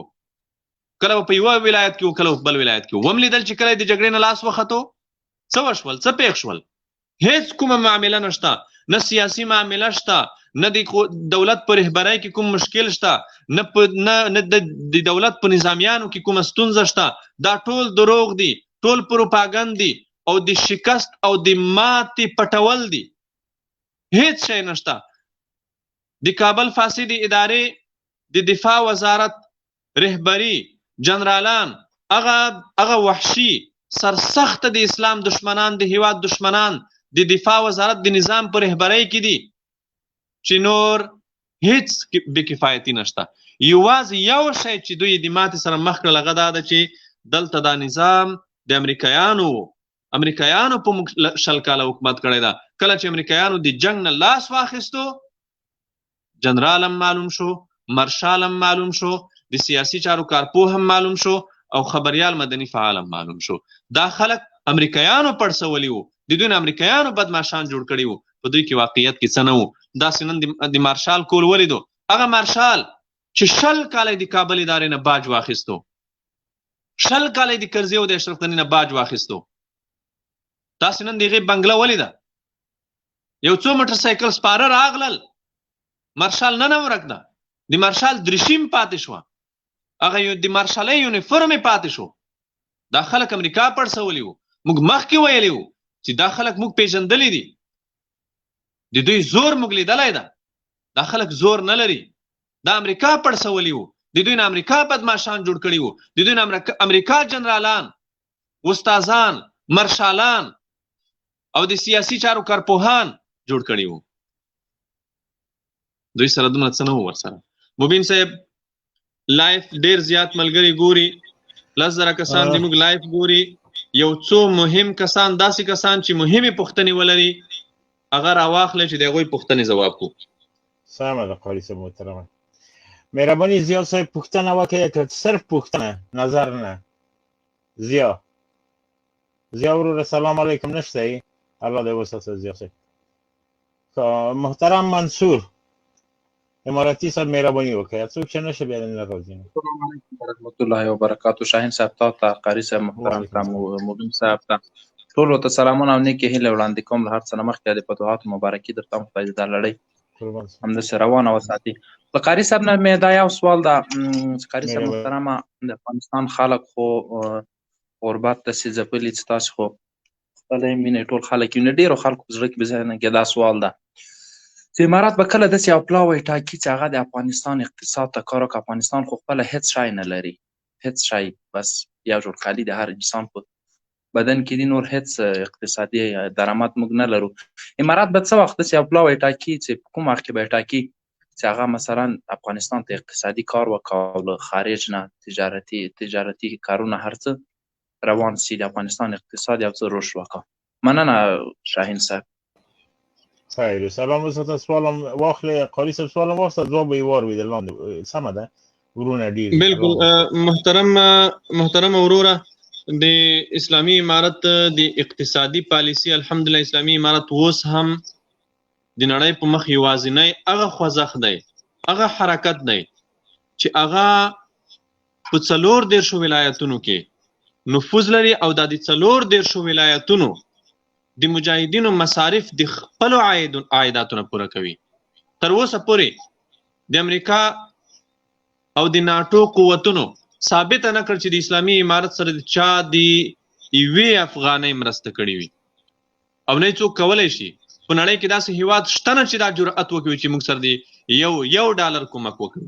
کله په یو ولایت کې و کله په بل ولایت کې و. وم لیدل چې کله د جګړې نه لاس وختو څه وشول، څه پیښ شول. هیڅ کومه معامله نشته، نه سیاسي معامله شته، نه د دولت په رهبرۍ کې کوم مشکل شته، نه د دولت په نظامیانو کې کومه ستونزه شته. دا ټول دروغ دي، ټول پروپاګند دي او د شکست او د ماتې پټول دي. هیڅ شی نشته. د کابل فاسدي ادارې د دفاع وزارت رهبری جنرالان هغه وحشي سرسخت د اسلام دشمنان، د هیواد دشمنان د دفاع وزارت د نظام پر رهبری کې دي چې نور هیڅ بې کفایتي نشته. یوازې یو شی چې دوی د ماتې سره مخ کړل هغه دا ده چې دلته دا نظام د امریکایانو په موږ 20 کاله حکومت کړی ده. کله چې امریکایانو د جنگ نه لاس واخیستو، جنرال هم معلوم شو، مرشال هم معلوم شو، د سیاسي چارو کارپوه هم معلوم شو او خبريال مدني فعال هم معلوم شو. دا خلک امریکایانو پړسولي وو، د دوی امریکایانو بدمعشان جوړ کړي وو، په دوی کې واقعیت کې څه نه وو. داسې نن د مارشال کول ولیدو، هغه مارشال چې 20 کاله د کابل ادارې نه باج واخیستو، 20 کاله د کرزي او د اشرف غني نه باج واخیستو. داسې نن دغه بنگله ولیده، یو څو موټر سایکل سپاره راغلل، مارشال نه ورک ده، د مارشال درشیم پاتې شو، هغه یو د مارشالۍ یونیفورم پاتې شو. دا خلک امریکا پړسولي وو. موږ مخکې ویلي وو چې دا خلک موږ پیژندلی دي، د دوی زور موږ لیدلی ده. دا خلک زور نه لري، دا امریکا پړسولي وو، د دوی نه امریکا بدمعشان جوړ کړي وو، د دوی نه امریکا جنرالان، استادان، مرشالان او د سیاسي چارو کارپوهان جوړ کړي وو. دوی سره دومره څه نه وو ورسره. مبین صاحب لایف ډیر زیات ملګری ګوري، 10,000 کسان د موږ لایف ګوري. یو څو مهم کسان، داسې کسان چې مهمه پوښتنې ولري، هغه راواخلي چې دغه پوښتنې جواب کو. سلام علیکم قاری صاحب محترم. مهرباني زیاد صاحب پوښتنه وکړئ، که صرف پوښتنه نظر نه. زیا ورور سلام علیکم نشته ای؟ الله دې وساتي زیا صاحب. محترم منصور اماراتی صاحب مهرباني وکړئ، څوک چې نشه بیا نه راځي. السلام علیکم ورحمۃ اللہ وبرکاتہ. شاهین صاحب ته، قاری صاحب محترم ته، مبین صاحب ته، ټول ته سلامونه او نیکې هیلې وړاندې کوم. له هر څه نه مخکې د فتوحاتو مبارکي درته خدای دې دا لړۍ همداسې روانه وساتي. د قاری صاحب نه مې دا یو سوال ده. قاری صاحب محترمه، د افغانستان خلک خو غربت داسې ځپلي چې تاسو خو خپله مینې ټول خلک یو، ډېرو خلکو په زړه کې په ذهن کې دا سوال ده چې امارات به کله داسې یو پلاوی ټاکي چې هغه د افغانستان اقتصاد ته کار وکړي. افغانستان خو خپله هېڅ شی نه لري، هېڅ شی، بس یو جوړ کالي د هر انسان په بدن کې دي، نور هېڅ اقتصادي درآمد موږ نه لرو. امارات به څه وخت داسې یو پلاوی ټاکي چې په کوم وخت کې به یې ټاکي چې هغه مثلا افغانستان ته اقتصادي کار وکړي او له خارج نه تجارتي کارونه هر څه روان سي، د افغانستان اقتصاد یو څه رشد وکړي. مننه شاهین صاحب. خیر، سلام وساته. سوالم واخلې قاری صاحب، سوالم واسطه جواب یې ور ویل لاندې سمه ده ورونه ډیر. بالکل محترم وروره، د اسلامی امارت د اقتصادي پالیسی الحمدلله اسلامی امارت اوس هم د نړۍ په مخ یوازینی هغه خوځښت دی، هغه حرکت دی چې هغه په 14 ولایتونو کې نفوذ لري او د 14 ولایتونو د مجاهدینو مصارف د خپل عایداتونه پوره کوي. تر اوسه پورې د امریکا او د ناتو قوتونو ثابت نه کړ چې د اسلامي امارت سره د چا د یوې افغانۍ مرسته کړې وي، او نه څوک کولای شي په نړۍ کې داسې هیواد شته چې دا جرأت وکړي چې موږ سره د یو ډالر کومک وکړي.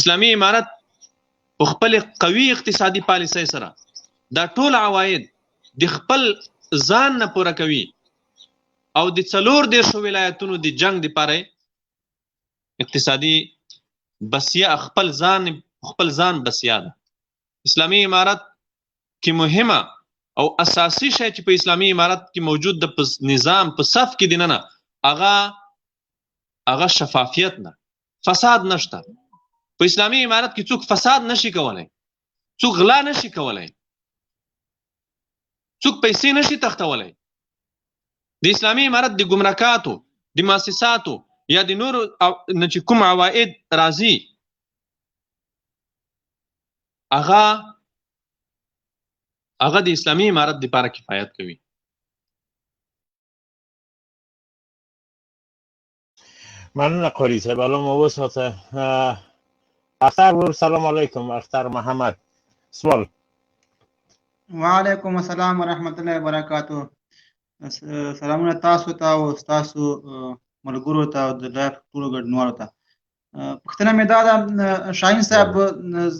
اسلامي امارت په خپل قوي اقتصادي پالیسۍ سره دا ټول عواید د خپل ځان نه پوره کوي او د 14 ولایتونو د جنگ لپاره اقتصادي بسیا خپل ځان بسیا ده. اسلامي امارت کې مهمه او اساسي شی چې په اسلامي امارت کې موجود د نظام په صف کې دی نه هغه شفافیت نه، فساد نشته. په اسلامي امارت کې څوک فساد نشي کولای، څوک غلا نشي کولای، څوک پیسې نشي تختولای. د اسلامي امارت د ګمرکاتو، د مؤسساتو یا د نورو نه چې کوم عواید راځي هغه د اسلامي امارت لپاره کفایت کوي. مننه قاری صاحب. الله مو وساته. اختر ورور سلام علیکم. اختر محمد سوال. وعلیکم السلام ورحمت الله وبرکاتو. سلامونه تاسو ته او تاسو ملګرو ته او د لایف ټولو ګډونوالو ته. پوښتنه مې دا ده شاهین صاحب،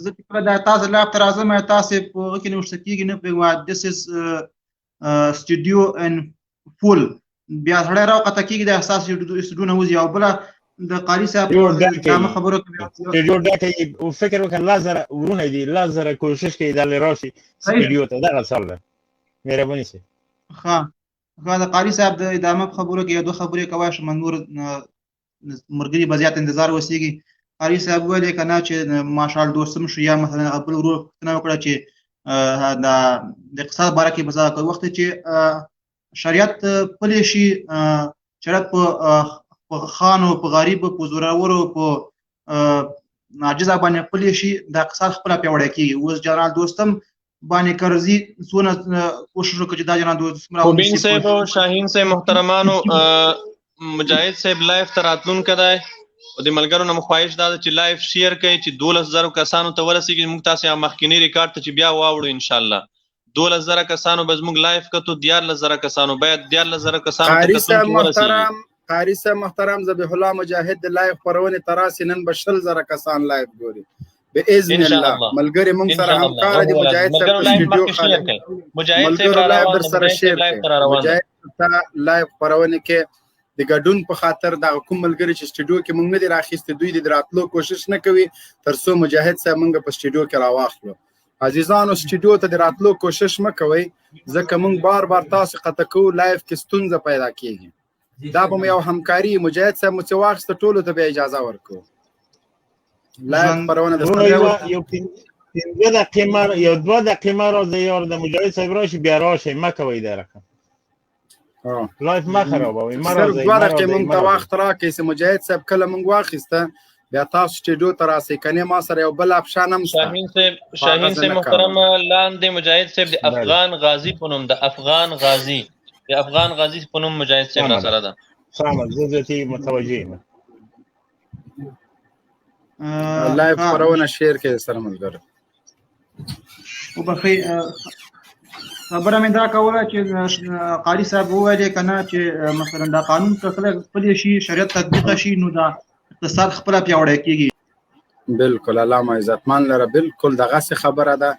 زه فکر دا تاسو لایف ته راځم، تاسو په هغه کې نوښت کېږي نه پوهېږم دس از سټوډیو ان فول، بیا سړی راوقته کېږي د احساس سټوډیو نه وځي. او بله د قاري صاحب دامه خبرو سټوډیو ډاټا او فکر وکړه لازر ورونه دي، لازر کوشش کوي د راشي سټوډیو ته. دغه سوال ده، مهرباني سي. ښه د قاري صاحب د ادامه خبرو کې یو دوه خبرې کوای شم، نور مرګري به زیات انتظار وسیږي. قاري صاحب ویل کنه چې ماشال دوستم شو یا مثلا خپل ورور پوښتنه وکړه چې د اقتصاد باره کې بزا کوي وخت چې شریعت پلی شي، شریعت په خانو په غریب په زورورو په عاجز باندې پلی شي، د اقتصاد خپل پیوړی کیږي. اوس جنرال دوستم باندې کرزي څونه کوشش وکړي چې دا جنرال دوستم مبین صاحب او شاهین صاحب محترمانو، مجاهد صاحب لایف تراتلون کدای او د ملګرو نه خواهش دا چې لایف شیر کړئ چې 12000 کسانو ته ورسیږي. موږ تاسو مخکینی ریکارډ ته چې بیا واوړو ان شاء الله 12000 کسانو بس موږ لایف کتو 14000 کسانو باید 14000 کسانو ته ورسیږي. قاری صاحب محترم ذبیح الله مجاهد لایف خبرونه تراسي نن به 10000 کسان لایف ګوري باذن الله. ملګری موږ سره همکار دي مجاهد صاحب سټوډیو خالي مجاهد صاحب را روان سره شیر مجاهد لایف خبرونه کې د ګډون په خاطر د کوم ملګری چې سټوډیو کې موږ نه دي راخېسته دوی د راتلو کوشش نه کوي ترڅو مجاهد صاحب موږ په سټوډیو کې راواخلو. عزیزانو سټوډیو ته د راتلو کوشش مکوئ ځکه موږ بار بار تاسو قطع کوو، لایف کې ستونزه پیدا کیږي. دا به یو همکاري مجاهد صاحب مو چې واخیسته ټولو ته به اجازه ورکړو. لایف خبرونه د یو 2 دقیقې مرا د یار د مجاهد صاحب راشي بیا راشي مکوئ دا رقم لایف ما خرابوي. مرا زه ورکه مونږ ته وخت راکې چې مجاهد صاحب کله مونږ واخیسته بیا تاسو سټوډیو ته راسئ، کنه ما سره یو بل افشان هم شاهین صاحب محترم لاندې مجاهد صاحب د افغان غازی پونم د افغان غازی پونم مجاهد صاحب را سره ده. سلام زه متوجه یم. لایف خبرونه شیر کې سره ملګری وبخي خبره مې دا کوله چې قاری صاحب وویل کنه چې مثلا دا قانون کله خپل شي شریعت تطبیق شي نو دا اقتصاد خپل پیاوړی کیږي. بالکل علامه عزتمن لره بالکل دغه څه خبره ده.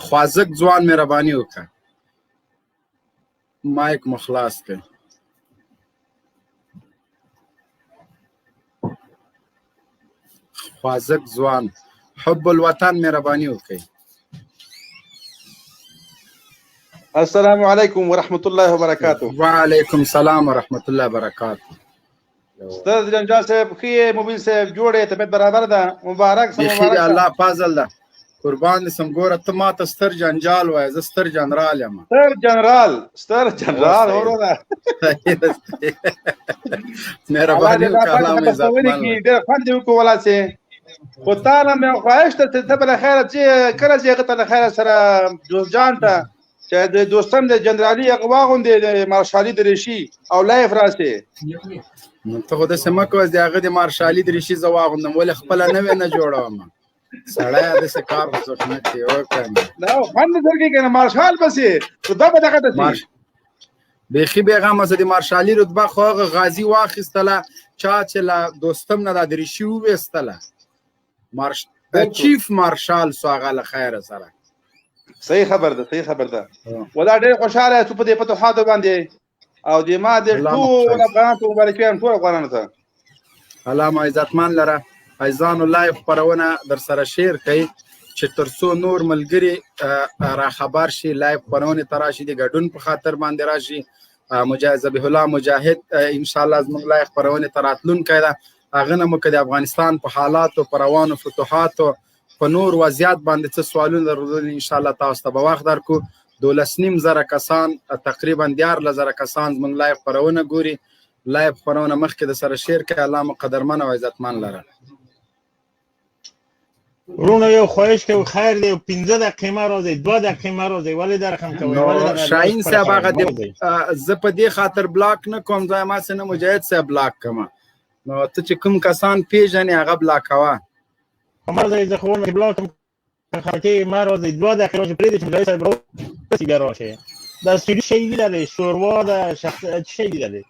خوازک ځوان مهرباني وکړه مایک مخلاص کړ. خوازک ځوان حب الوطن مهرباني وکړئ. السلام علیکم ورحمۃ اللہ وبرکاتہ. وعلیکم السلام ورحمۃ اللہ وبرکاتہ. استاد جنجال صاحب خیر موبیل صاحب جوړه طبیعت برابر ده مبارک سم مبارک الله فضل ده قربان سم ګوره ته ما ته ستر جنجال وای ز ستر جنرال یم. ستر جنرال وروره مهرباني وکړه مې زما ډېر خوند یو کولا سي خو تا نه مې خواهش ته بل خیر چې کله چې غته خیر سره دوست جان ته چې د دوستم د جنرالي اقوا غوندې د مارشالي درشي او لایف راسي نو ته خو د سمکو د هغه د مارشالي درشي زواغوندم ول خپل نه جوړوم سړی د سکار وڅ نه دی وکړم نو باندې درګه کنه مارشال بسې دا به دغه د بخي بیغمه د مارشالي رتبه خو غازی واخیستله چا چې لا دوستم نه د درشي وستله چیف مارشال سواغه خیر سره. صحیح خبر ده ولا ډېر خوشاله ته په دې فتوحات باندې او د ما د ټول افغان ته مبارکي ټول افغانانو ته. علامه عزتمن لره ایزان لایف خبرونه در سره شیر کړئ چې ترڅو نور ملګری را خبر شي. لایف خبرونه تراشي د ګډون په خاطر باندې راشي. مجاهد ذبیح الله مجاهد ان شاء الله زموږ لایف خبرونه تراتلون کړه هغه نه مکه د افغانستان په حالات او روانو فتوحات په نور وضعیت باندې څه سوالونه درلودل ان شاء الله تاسو ته به وخت درکو. 12.5 کسان تقریبا 14,000 کسان زموږ لایف خبرونه ګوري. لایف خبرونه مخکې د سره شیر کړه علامه قدرمن او عزتمن لره. ورونو یو خواهش کوي خیر دی 15 دقیقې مه راځئ 2 دقیقې مه راځئ ولې دا رقم کوئ نو شاهین صاحب هغه زه په دې خاطر بلاک نه کوم ځای ما څه نه مجاهد صاحب بلاک کوم نو ته چې کوم کسان پیژنې هغه بلاکوه همه ځای زه خو وایم چې بلاک کوم خلکې مه راځئ 2 دقیقې راشئ پرېږدئ چې مجاهد صاحب راسي بیا راشئ دا سټوډیو شی دي لري شوروا ده شی دي لري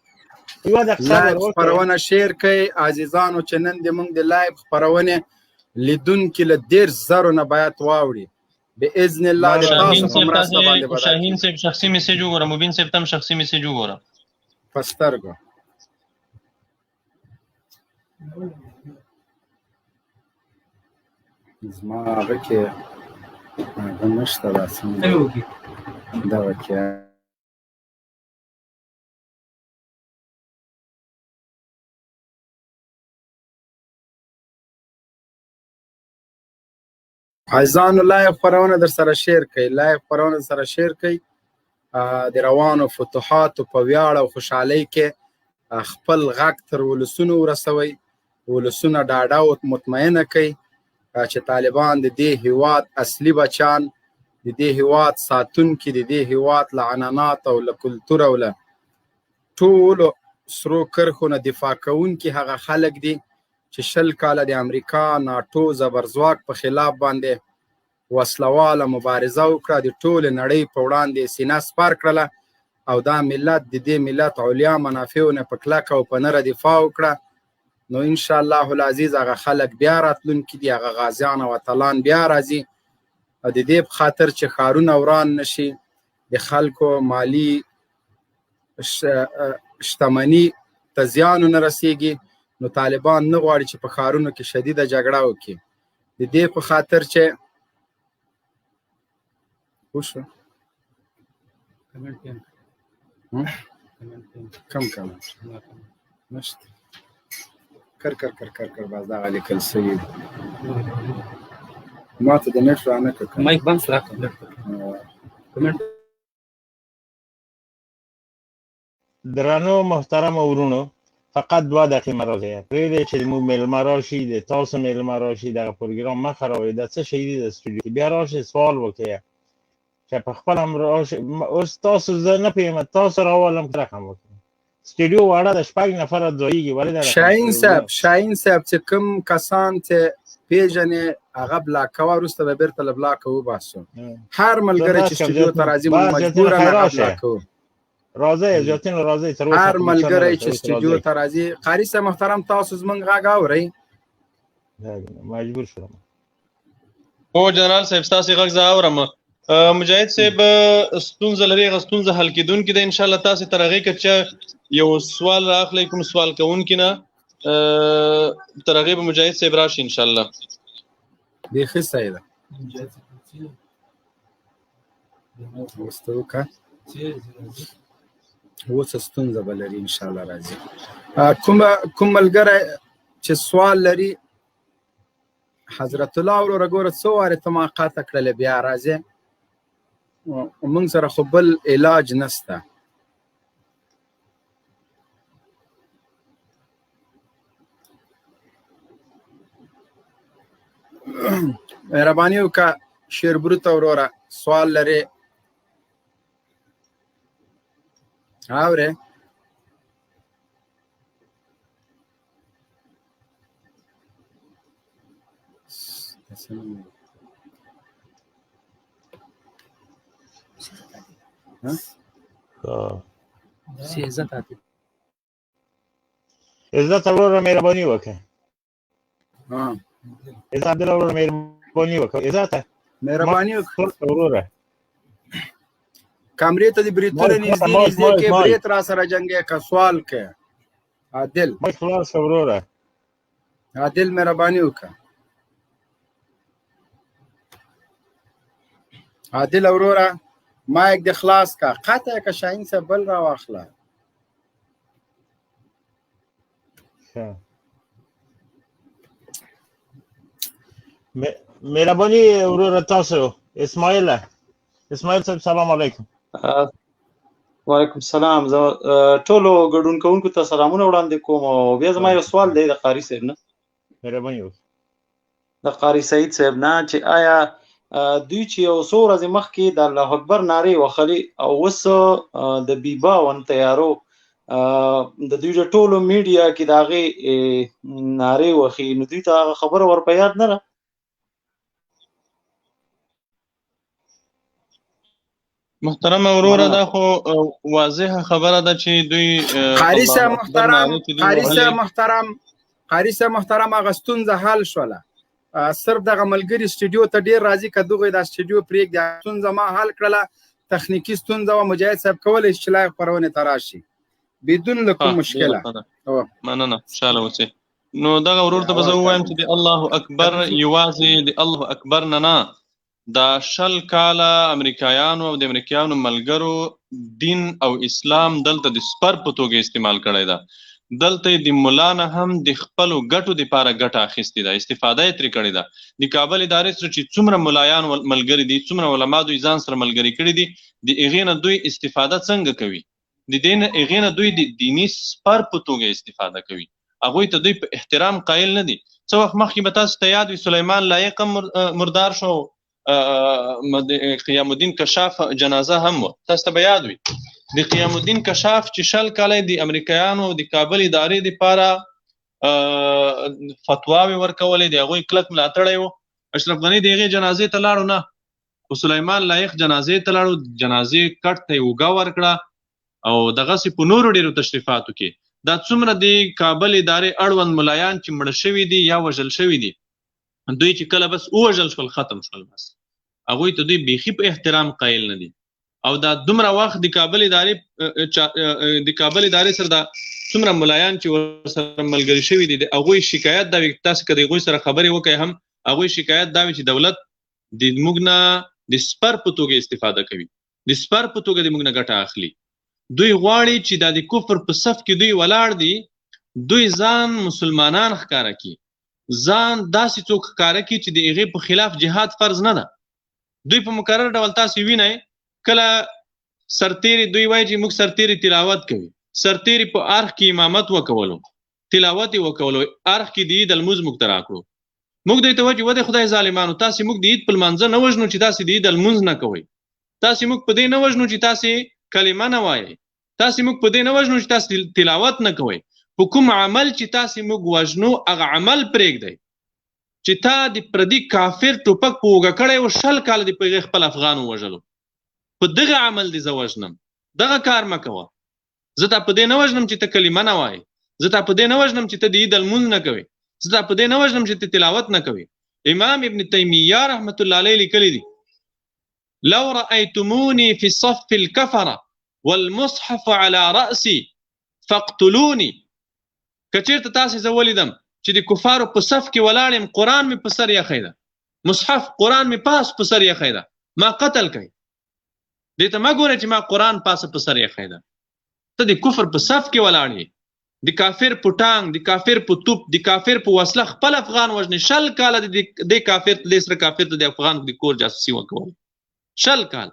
یوه دقیقه خپرونه شیر کوي عزیزانو چې نن د موږ د لایو خپرونې لیدونکي له 10,000 نه باید واوړي باذن الله د تاسو په مرسته باندې بدل شاهین صاحب شخصي میسج وګوره مبین صاحب تم شخصي میسج وګوره پسترګو زما هغه کې هغه نشته دا څنګه دا وکړه عزیزانو لایو خپرونه در سره شیر کوي لایو خپرونه در سره شیر کوي د روانو فتوحاتو په ویاړ او خوشحالۍ کې خپل غږ تر ولسونو ورسوي ولسونه ډاډه او مطمئنه کوي چې طالبان د دې هیواد اصلي بچان د دې هیواد ساتونکي د دې هیواد له عنعنات او له کلتور او له ټولو سرو کرښو نه دفاع کوونکي هغه خلک دي چې 20 کاله د امریکا ناټو زبرځواک په خلاف باندې وسلواله مبارزه وکړه د ټولې نړۍ په وړاندې سینه سپر کړله او دا ملت د دې ملت علیا منافعو نه په کلکه او په نره دفاع وکړه نو انشاءالله العزیز هغه خلک بیا راتلونکي دي هغه غازیان او اتلان بیا راځي او د دې په خاطر چې ښارونه وران نشي د خلکو مالی شتمني ته زیان ونه رسیږي نو طالبان نه غواړي چې په ښارونو کې شدیده جګړه وکړي د دې په خاطر چې وشو کم نشته کر باز دغه لیکل سوي ما ته د نېټ رانه کړ مایک بند سره درنو محترم ورونو فقط 2 دقیقې مرازه پرېږدئ چې موږ میلمه راشي د تاسو میلمه راشي دغه پروګرام مه خرابوئ دا څه شی دي د سټوډیو بیا راشئ سوال وکړئ چې په خپل هم راشئ اوس تاسو زه نه پوهېږم تاسو راولم که رقم وکړئ سټوډیو واړه د 6 نفره ځایېږي ولې دا شاهین صاحب چې کوم کسان چې پیژنې هغه بلاک کوه وروسته به بېرته له بلاکه وباسو هر ملګری چې سټوډیو ته راځي موږ مجبوره هغه بلاک کوو راځئ زیاتین راځئ تر اوسه هر ملګری چې سټوډیو ته راځي قاري صاحب محترم تاسو زموږ غږ اورئ مجبور شوم او جنرال صاحب تاسو غږ زه اورم مجاهد صاحب ستونزه لري هغه ستونزه حل کیدونکې ده ان شاء الله تاسو تر هغې که یو سوال راخلی کوم سوال کوونکي نه تر هغې به مجاهد صاحب راشي ان شاء الله بیخي صحیح ده وروسته وکړه اوس ستونزه به لري ان شاء الله راځي کوم ملګری چې سوال لري حضرت الله وروره ګوره څو وارې ته ما قاطع کړلې بیا راځې موږ سره خو بل علاج نشته مهرباني وکړه شیربروته وروره سوال لري اورې عزت وروره مهرباني وکړه عزت عبدالله وروره مهرباني وکړه عزت مهرباني وکړه وروره کمرې ته د بریتونه نږدې کې بریت را سره جنګې که سوال کې عادل مایک خلاص وروره عادل مهرباني وکړه عادل وروره مایک د خلاص کا قطع که شاهین صاحب بل را واخله مهرباني وروره تاسو اسماعیل صاحب سلام علیکم وعلیکم السلام زه ټولو ګډون کوونکو ته سلامونه وړاندې کوم او بیا زما یو سوال دی د قاري صاحب نه مهرباني د قاری سعید صاحب نه چې آیا دوی چې یو څو ورځې مخکې د الله اکبر نارې وهلې او اوس د بیبا ون تیارو د دوی د ټولو میډیا کې د هغې نارې وهي، نو دوی ته هغه خبره ور په یاد نه ده؟ محترم وروره دا خو واضحه خبره ده چې دوی قاری صاحب محترم هغه ستونزه حل شوله، صرف دغه ملګري سټوډیو ته ډیر راځي که دغه د سټوډیو پرېږدي، ستونزه ما حل کړله، تخنیکی ستونزه و، مجاهد صاحب کولی شي چې لایو خپرونې ته راشي بدون له کوم مشکله. مننه، خوشحاله اوسئ. نو دغه ورور ته به زه ووایم چې د الله اکبر یوازې د الله اکبر نه دا 20 کاله امریکایانو او د امریکایانو ملګرو دین او اسلام دلته د سپر په توګه استعمال کړی ده، دلته د مولا نه هم د خپلو ګټو دپاره ګټه اخیستې ده، استفاده یې ترې کړې ده. د کابل ادارې سره چې څومره ملایان ملګري دي، څومره علما دوی ځان سره ملګري کړي دي، د هغې نه دوی استفاده څنګه کوي؟ د هغې نه دوی د دیني سپر په توګه استفاده کوي، هغوی ته دوی په احترام قایل نه دي. څه وخت مخکې به تاسو ته یاد وي سلیمان لایق مردار شو، قیام الدین کشاف جنازه هم و، تاسو ته به یاد وي. د قیام الدین کشاف چې 20 کاله د امریکایانو د کابل ادارې دپاره فتواوې ورکولې، د هغوی کلک ملاتړی و. اشرف غني د هغې جنازې ته لاړو نه، خو سلیمان لایق جنازې ته لاړو، جنازې کټ ته یې اوږه ورکړه او دغسې په نورو ډېرو تشریفاتو کې دا څومره د کابل ادارې اړوند ملایان چې مړه شوي دي یا وژل شوي دي، دوی چې کله بس ووژل شول ختم شول، بس هغوی ته دوی بیخي په احترام قایل نه دي. او دا دومره وخت د کابل ادارې سره دا څومره ملایان چې ورسره ملګري شوي دي، د هغوی شکایت دا وي، تاسو که د هغوی سره خبرې وکئ هم هغوی شکایت دا وي چې دولت د موږ نه د سپر په توګه استفاده کوي، د سپر په توګه د موږ نه ګټه اخلي. دوی غواړي چې دا د کفر په صف کې دوی ولاړ دي، دوی ځان مسلمانان ښکاره کړي، ځان داسې څوک ښکاره کړي چې د هغې په خلاف جهاد فرض نه ده. دوی په مکرر ډول تاسو وینئ کله سرتیري دوی وایي چې موږ سرتیري تلاوت کوي، سرتیري په ارخ کې امامت وکولو، تلاوت یې وکولو، ارخ کې د عید الموز موږ ته راکړو. موږ دوی ته وایو چې ودې خدای ظالمانو، تاسې موږ د عید په لمانځه نه وژنو چې تاسې د عید المونځ نه کوئ، تاسې موږ په دې نه وژنو چې تاسې کلمه نه وایئ، تاسې موږ په دې نه وژنو چې تاسې تلاوت نه کوئ. په کوم عمل چې تاسې موږ وژنو هغه عمل پرېږدئ چې تا د پردي کافر ټوپک په اوږه کړی و، 20 کاله دې په هغې خپل افغان ووژلو، په دغه عمل دې زه وژنم، دغه کار مه کوه. زه تا په دې نه وژنم چې ته کلمه نه وایې، زه تا په دې نه وژنم چې ته د عید المونځ نه کوې، زه تا په دې نه وژنم چې ته تلاوت نه کوې. امام ابن تیمیه رحمت الله علیه لیکلی دي لو رأیتمونی فی صف الکفره والمصحف على رأسی فاقتلونی، که چېرته تاسې زه ولیدم چې د کفارو په صف کې ولاړ یم، قرآن مې په سر یخی ده، مصحف قرآن مې پاس په سر یخی ده، ما قتل کوي. دې ته مه ګوره چې ما قرآن پاسه په سر یخی ده، ته د کفر په صف کې ولاړ یې، د کافر په ټانګ، د کافر په توپ، د کافر په وسله خپل افغان وژنې. 20 کاله د کافر د سره کافر ته د افغان د کور جاسوسي وکول، 20 کال،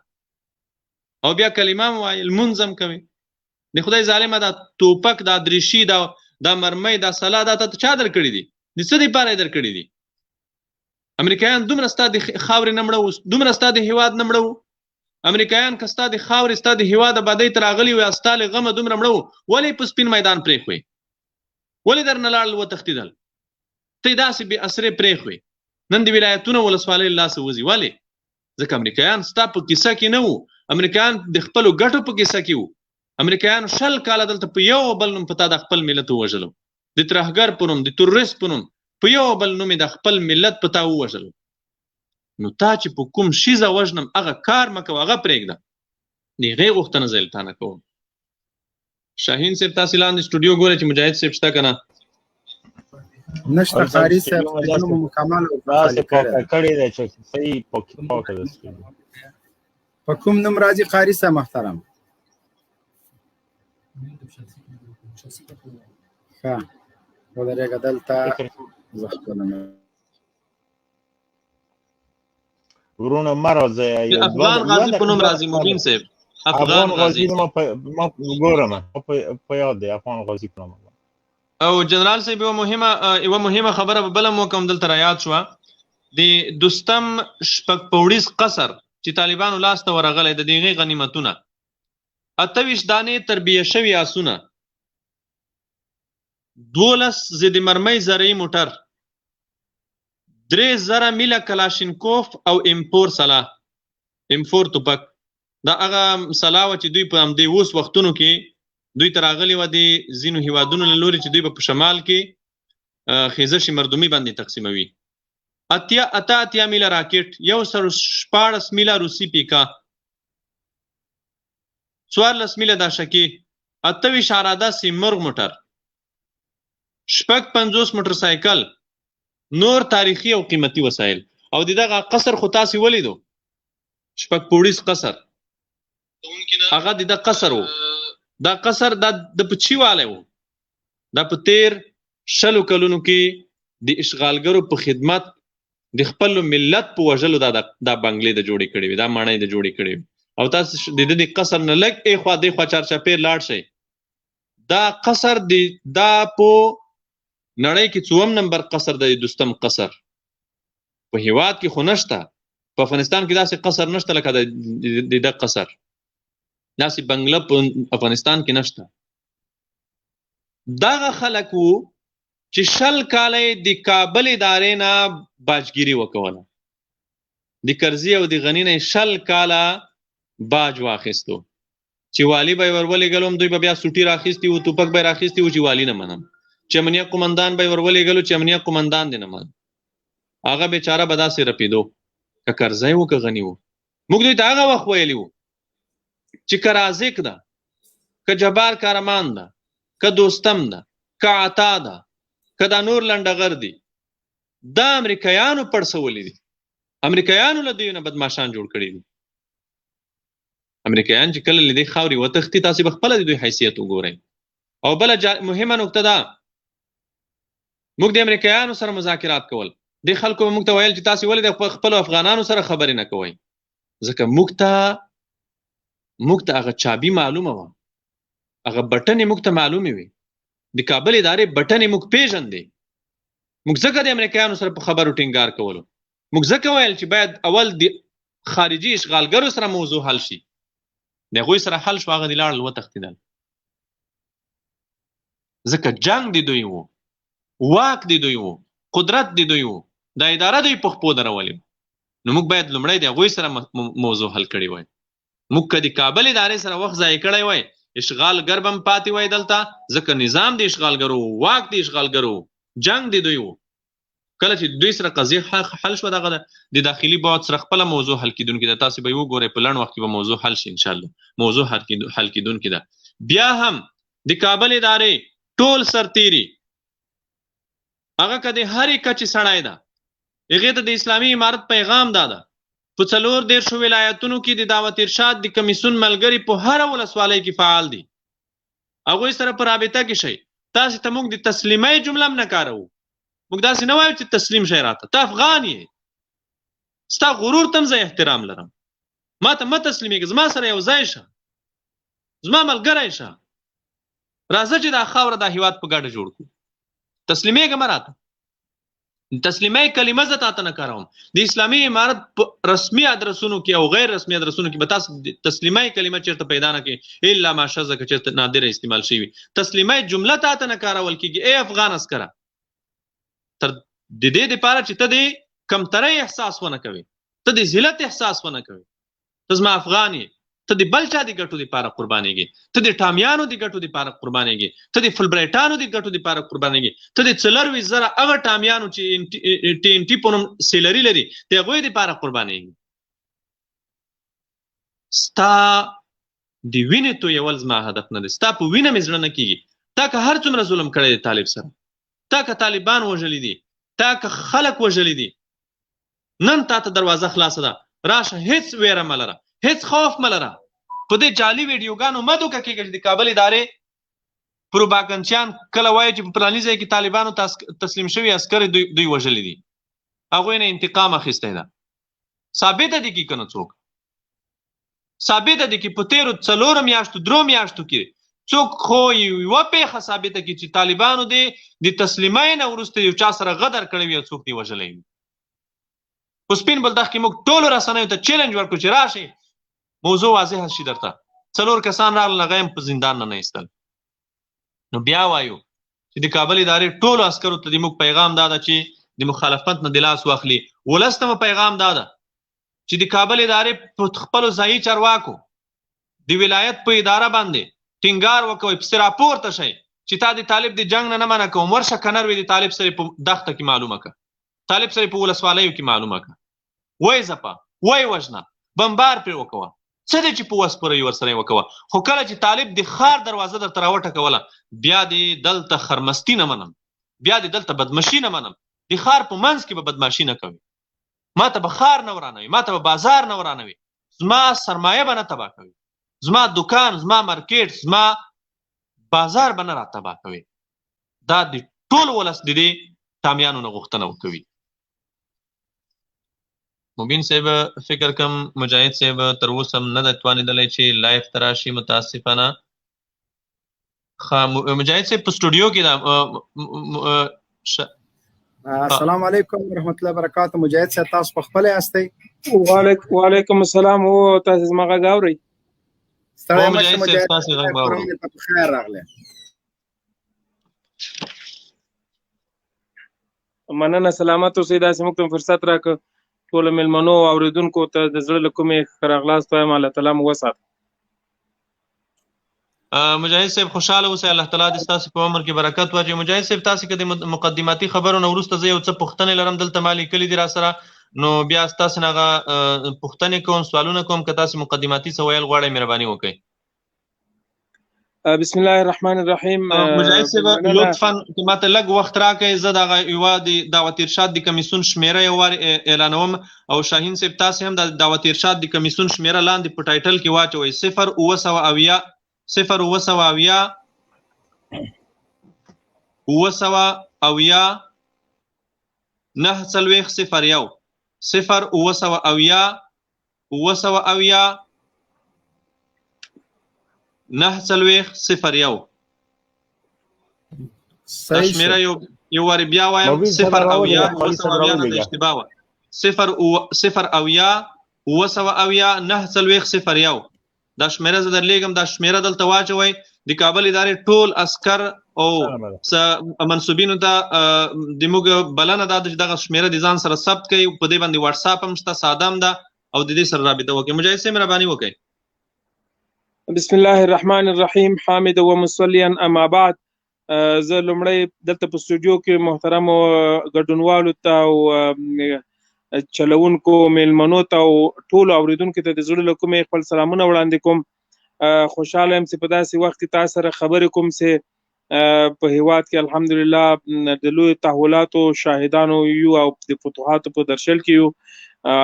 او بیا کلمه وایي، لمونځ هم کوي. د خدای ظالمه دا توپک، دا دریشي، دا مرمۍ، دا سلا، دا ته چا درکړي دي؟ د څه دپاره یې درکړي دي؟ امریکایان دومره ستا د خاورې نه مړه، دومره ستا د هېواد نه مړه. امریکایان که ستا د خاورې، ستا د هېواد آبادۍ ته راغلي وي، ستا له غمه دومره مړه، ولې په سپین میدان پرېښوئ؟ ولې درنه لاړل وتښتېدل؟ ته یې داسې بې اسرې پرېښوئ، نن د ولایتونو ولسوالۍ له لاسه وځي. ولې؟ ځکه امریکایان ستا په کیسه کې نه وو، امریکایان د خپلو ګټو په کیسه کې وو. امریکایانو 20 کاله دلته په یو بل نوم په تا د خپل ملت ووژلو، د ترهګر په نوم، د تروریست په نوم، په یو بل نوم د خپل ملت په تا ووژلو. نو تا چې په کوم شیزه وژنم هغه کار مه کوه، هغه پرېږده. د هغې غوښتنه زه له تا نه کوم. شاهین صاحب تاسې لاندې سټوډیو ګورئ چې مجاهد صاحب شته که نه؟ نشته، قاري صاحب مکمل کړی دی چې صحیح پاکه ده. په کوم نوم راځي قاري صاحب محترم؟ ښه ودرېږه دلته، زه خپله ورونه مه راځئ. افغان غازي په نوم راځي مبین صاحب، افغان غازي ما ګورم په یاد دی، افغان غازي په نوم. او جنرال صاحب یوه مهمه خبره به بله هم وکړم، دلته را یاد شوه د دوستم شپږ پوړیز قصر چې طالبانو لاس ته ورغلی د دغې غنیمتونه 28 دانې تربیه شوي آسونه 12 ضد مرمۍ زرعي موټر 3000 میله کلاشینکوف او امپور سلاح امپور توپک دا هغه سلاح وه چې دوی په همدې اوس وختونو کې دوی ته راغلي وه د ځینو هیوادونو له لوري چې دوی به په شمال کې خیزشي مردمي باندې تقسیموي 88 میله راکټ 114 میله روسي پیکا 14 میله داشکي 28 اراده سیمرغ موټر 50 موټر سایکل نور تاریخي او قیمتي وسایل او دغه قصر خو تاسو ولیدو شپږ پوړیز قصر هغه د قصر وو دا قصر د پچیواله وو دا په 13 کلونو کې د اشغالګرو په خدمت د خپل ملت په وژلو دا بنگلې د جوړې کړې وي دا ماڼۍ د جوړې کړې وي او تاسو د دې قصر نه لږ ایخوا دیخوا چارچاپیر لاړ شئ دا قصر دا په نړۍ کې 4 نمبر قصر د دوستم قصر په هیواد کې خو نشته په افغانستان کې داسې قصر نشته لکه د قصر داسې بنگله په افغانستان کې نشته دغه خلک وو چې 20 کاله د کابل ادارې نه باجګیري وکوله د کرزي او د غني نه 20 کاله باج واخیستو چې والی به ورولېږلو دوی به بیا سوټي راخیستي وو توپک به راخیستي وو چې والی نه منم چې امنیه قومندان به ورولېږلو چې امنیه قومندان دی نه منم هغه بیچاره به داسې رپېدو که کرزی وو که غني وو موږ دوی ته هغه وخت ویلي وو چې که رازق ده که جبار کارمان ده که دوستم ده که عطا ده که دا نور لنډغر دي دا امریکایانو پړسولي دي امریکایانو له دوی نه بدماشان جوړ کړي دي امریکایان چې کله له دې خاورې وتښتي تاسې به خپله د دوی حیثیت وګورئ او بله مهمه نکته ده موږ د امریکایانو سره مذاکرات کول دې خلکو به موږ ته ویل چې تاسې ولې د خپلو افغانانو سره خبرې نه کوئ ځکه موږ ته هغه چابي معلومه وه هغه بټنې موږ ته معلومې وي د کابل ادارې بټنې موږ پیژندې موږ ځکه د امریکایانو سره په خبرو ټینګار کولو موږ ځکه ویل چې باید اول د خارجي اشغالګرو سره موضوع حل شي د هغوی سره حل شو هغه د لاړل وتښتېدل ځکه جنګ د دوی وو واک د دوی وو قدرت د دوی وو دا اداره دوی په خپو درولې نو موږ باید لومړی د هغوی سره موضوع حل کړی وای موږ که د کابل ادارې سره وخت ضایع کړی وای اشغالګر به هم پاتې وای دلته ځکه نظام د اشغالګرو واک د اشغالګرو جنگ د دوی وو کله چې دوی سره قضیه حل شوه دغه د داخلي بعد سره خپله موضوع حل کیدونکې ده تاسې به یې وګورئ په لنډ وخت کې به موضوع حل شي انشاءالله موضوع حل کیدونکې ده بیا هم د کابل ادارې ټول سرتیري هغه که د هرې کچې سړی ده هغې ته د اسلامي امارت پیغام دا ده په 14 ولایتونو کې د دعوت ارشاد د کمیسیون ملګري په هره ولسوالۍ کې فعال دي هغوی سره په رابطه کې شئ تاسې ته موږ د تسلیمۍ جمله هم نه کاروو موږ داسې نه وایو چې تسلیم شئ راته ته افغان یې ستا غرور ته هم زه احترام لرم ما ته مه تسلیمېږه زما سره یو ځای شه زما ملګری شه راځه چې دا خاوره دا هیواد په ګډه جوړ کړو تسلیمېږه مه راته تسلیمۍ کلمه زه تاته نه کاروم د اسلامي امارت په رسمي ادرسونو کې او غیر رسمي ادرسونو کې به تاسو تسلیمۍ کلمه چېرته پیدا نه کړئ الا ماشاء الله که چېرته نادره استعمال شوي تسلیمۍ جمله تاته نه کارول کېږي ای افغان عسکره تر د دې دپاره چې ته د کمترۍ احساس ونه کوې ته د ذلت احساس ونه کوې ته زما افغان یې ته د بل چا د ګټو دپاره قربانېږې ته د ټامیانو د ګټو دپاره قربانېږې ته د فلبرایټانو د ګټو دپاره قربانېږې ته د 24,000 هغه ټامیانو چې TNT په نوم سیلري لري د هغوی دپاره قربانېږي ستا د وینې تویول زما هدف نه دی ستا په وینه مې زړه نه کېږي تا که هر څومره ظلم کړی دی طالب سره تا که طالبان وژلي دي تا که خلک وژلي دي نن تا ته دروازه خلاصه ده راشه هیڅ ویره مه لره هیڅ خوف مه لره په دې جعلي ویډیوګانو مه دوکه کېږه چې د کابل ادارې پروپاګنچیان کله وایي چې په فلاني ځای کې طالبانو تسلیم شوي عسکر دوی وژلي دي هغوی نه انتقام اخیستی ده ثابته دي که نه څوک ثابته دي چې په تېرو 4 میاشتو 3 میاشتو کې څوک خو یوه پیښه ثابته کړي چې طالبانو د تسلیمۍ نه وروسته یو چا سره غدر کړی وي او څوک دې وژلی وي په سپین بولدک کې موږ ټولو رسنیو ته چیلنج ورکړو چې راشي موضوع واضح شي درته 4 کسان راغلل هغه هم په زندان نه ایستل. نو بیا وایو چې د کابل ادارې ټولو عسکرو ته د موږ پیغام دا ده چې د مخالفت نه د لاس واخلي. ولس ته پیغام دا ده چې د کابل ادارې په خپلو ځایي چارواکو د ولایت په اداره باندې ټینګار وکوئ، پسې راپورته شئ چې تا د طالب د جنګ نه منع کوم، ورشه کنر وي د طالب سره په دښته کې معلومه که، طالب سره په ولسوالیو کې معلومه که، وای ځپه وای وژنه بمبار پرې وکوه، څه دی چې په وس پوره یې ورسره وکوه. خو کله چې طالب د ښار دروازه درته راوټکوله بیا دې دلته خرمستي نه منم، بیا دې دلته بدمشي نه منم. د ښار په منځ کې به بدماشي نه کوي، ما ته به ښار نه ورانوي، ما ته به بازار نه ورانوي، زما سرمایه به نه تباه کوي، زما دکان، زما مارکیټ، زما بازار به نه را تباه کوي. دا د ټول ولس د دې تامیانو نه غوښتنه وکوي. مبین صاحب فکر کم مجاهد صاحب تر اوسه هم نه ده توانېدلی چې لایف ته راشي متاسفانه. مجاهد صاحب په سټوډیو کې ده. السلام علیکم ورحمت الله وبرکاته. مجاهد صاحب تاسو په خپل یاستئ؟ وعلیکم السلام. او تاسو زما غږ اورئ؟ ستړی مشه مجاهد صاحب، خیر راغلی. مننه، سلامت اوسئ. داسې موږ ته فرصت راکړه ټولو مېلمنو او اورېدونکو ته د زړه له کومې ښه راغلاست وایم. الله تعالی مو وساته. مجاهد صاحب خوشاله اوسئ، الله تعالی دې ستاسو په عمر کې برکت واچوي. مجاهد صاحب تاسو که د مقدماتي خبرو نه وروسته زه یو څه پوښتنې لرم دلته ما لیکلي دي را سره، نو بیا ستاسو نه هغه پوښتنې کوم، سوالونه کوم. که تاسو مقدماتي څه ویل غواړئ مهرباني وکړئ. بسم الله الرحمن الرحیم. مجاهد صاحب لطفا که ماته لږ وخت راکړئ، زه دغه یوه د دعوت ارشاد د کمیسیون شمیره یو وار اعلانوم، او شاهین صاحب تاسې هم د دعوت ارشاد د کمیسیون شمیره لاندې په ټایټل کې واچوئ 0970 0970 940 0970 دا شمیره یو وارې بیا وایم 0 د اشتباه وه 0 دا شمیره زه درلیږم. دا شمیره دلته واچوئ. د کابل ادارې ټول عسکر او منصوبینو ته د موږ بلنه دا ده چې دغه شمیره د ځان سره ثبت کړئ. په دې باندې واټساپ هم شته، ساده هم ده، او د دې سره رابطه وکړئ. مجاهد صاحب مهرباني وکړئ. بسم الله الرحمن الرحیم. حامد و مصلیا اما بعد. زه لومړی دلته په سټوډیو کې محترمو ګډونوالو ته او چلوونکو میلمنو ته او ټولو اورېدونکو ته د زړه له کومې خپل سلامونه وړاندې کوم. خوشحاله یم چې په داسې وخت کې تاسو سره خبرې کوم چې په هیواد کې الحمدلله د لوی تحولاتو شاهدانو یو او د فتوحاتو په درشل کې یو.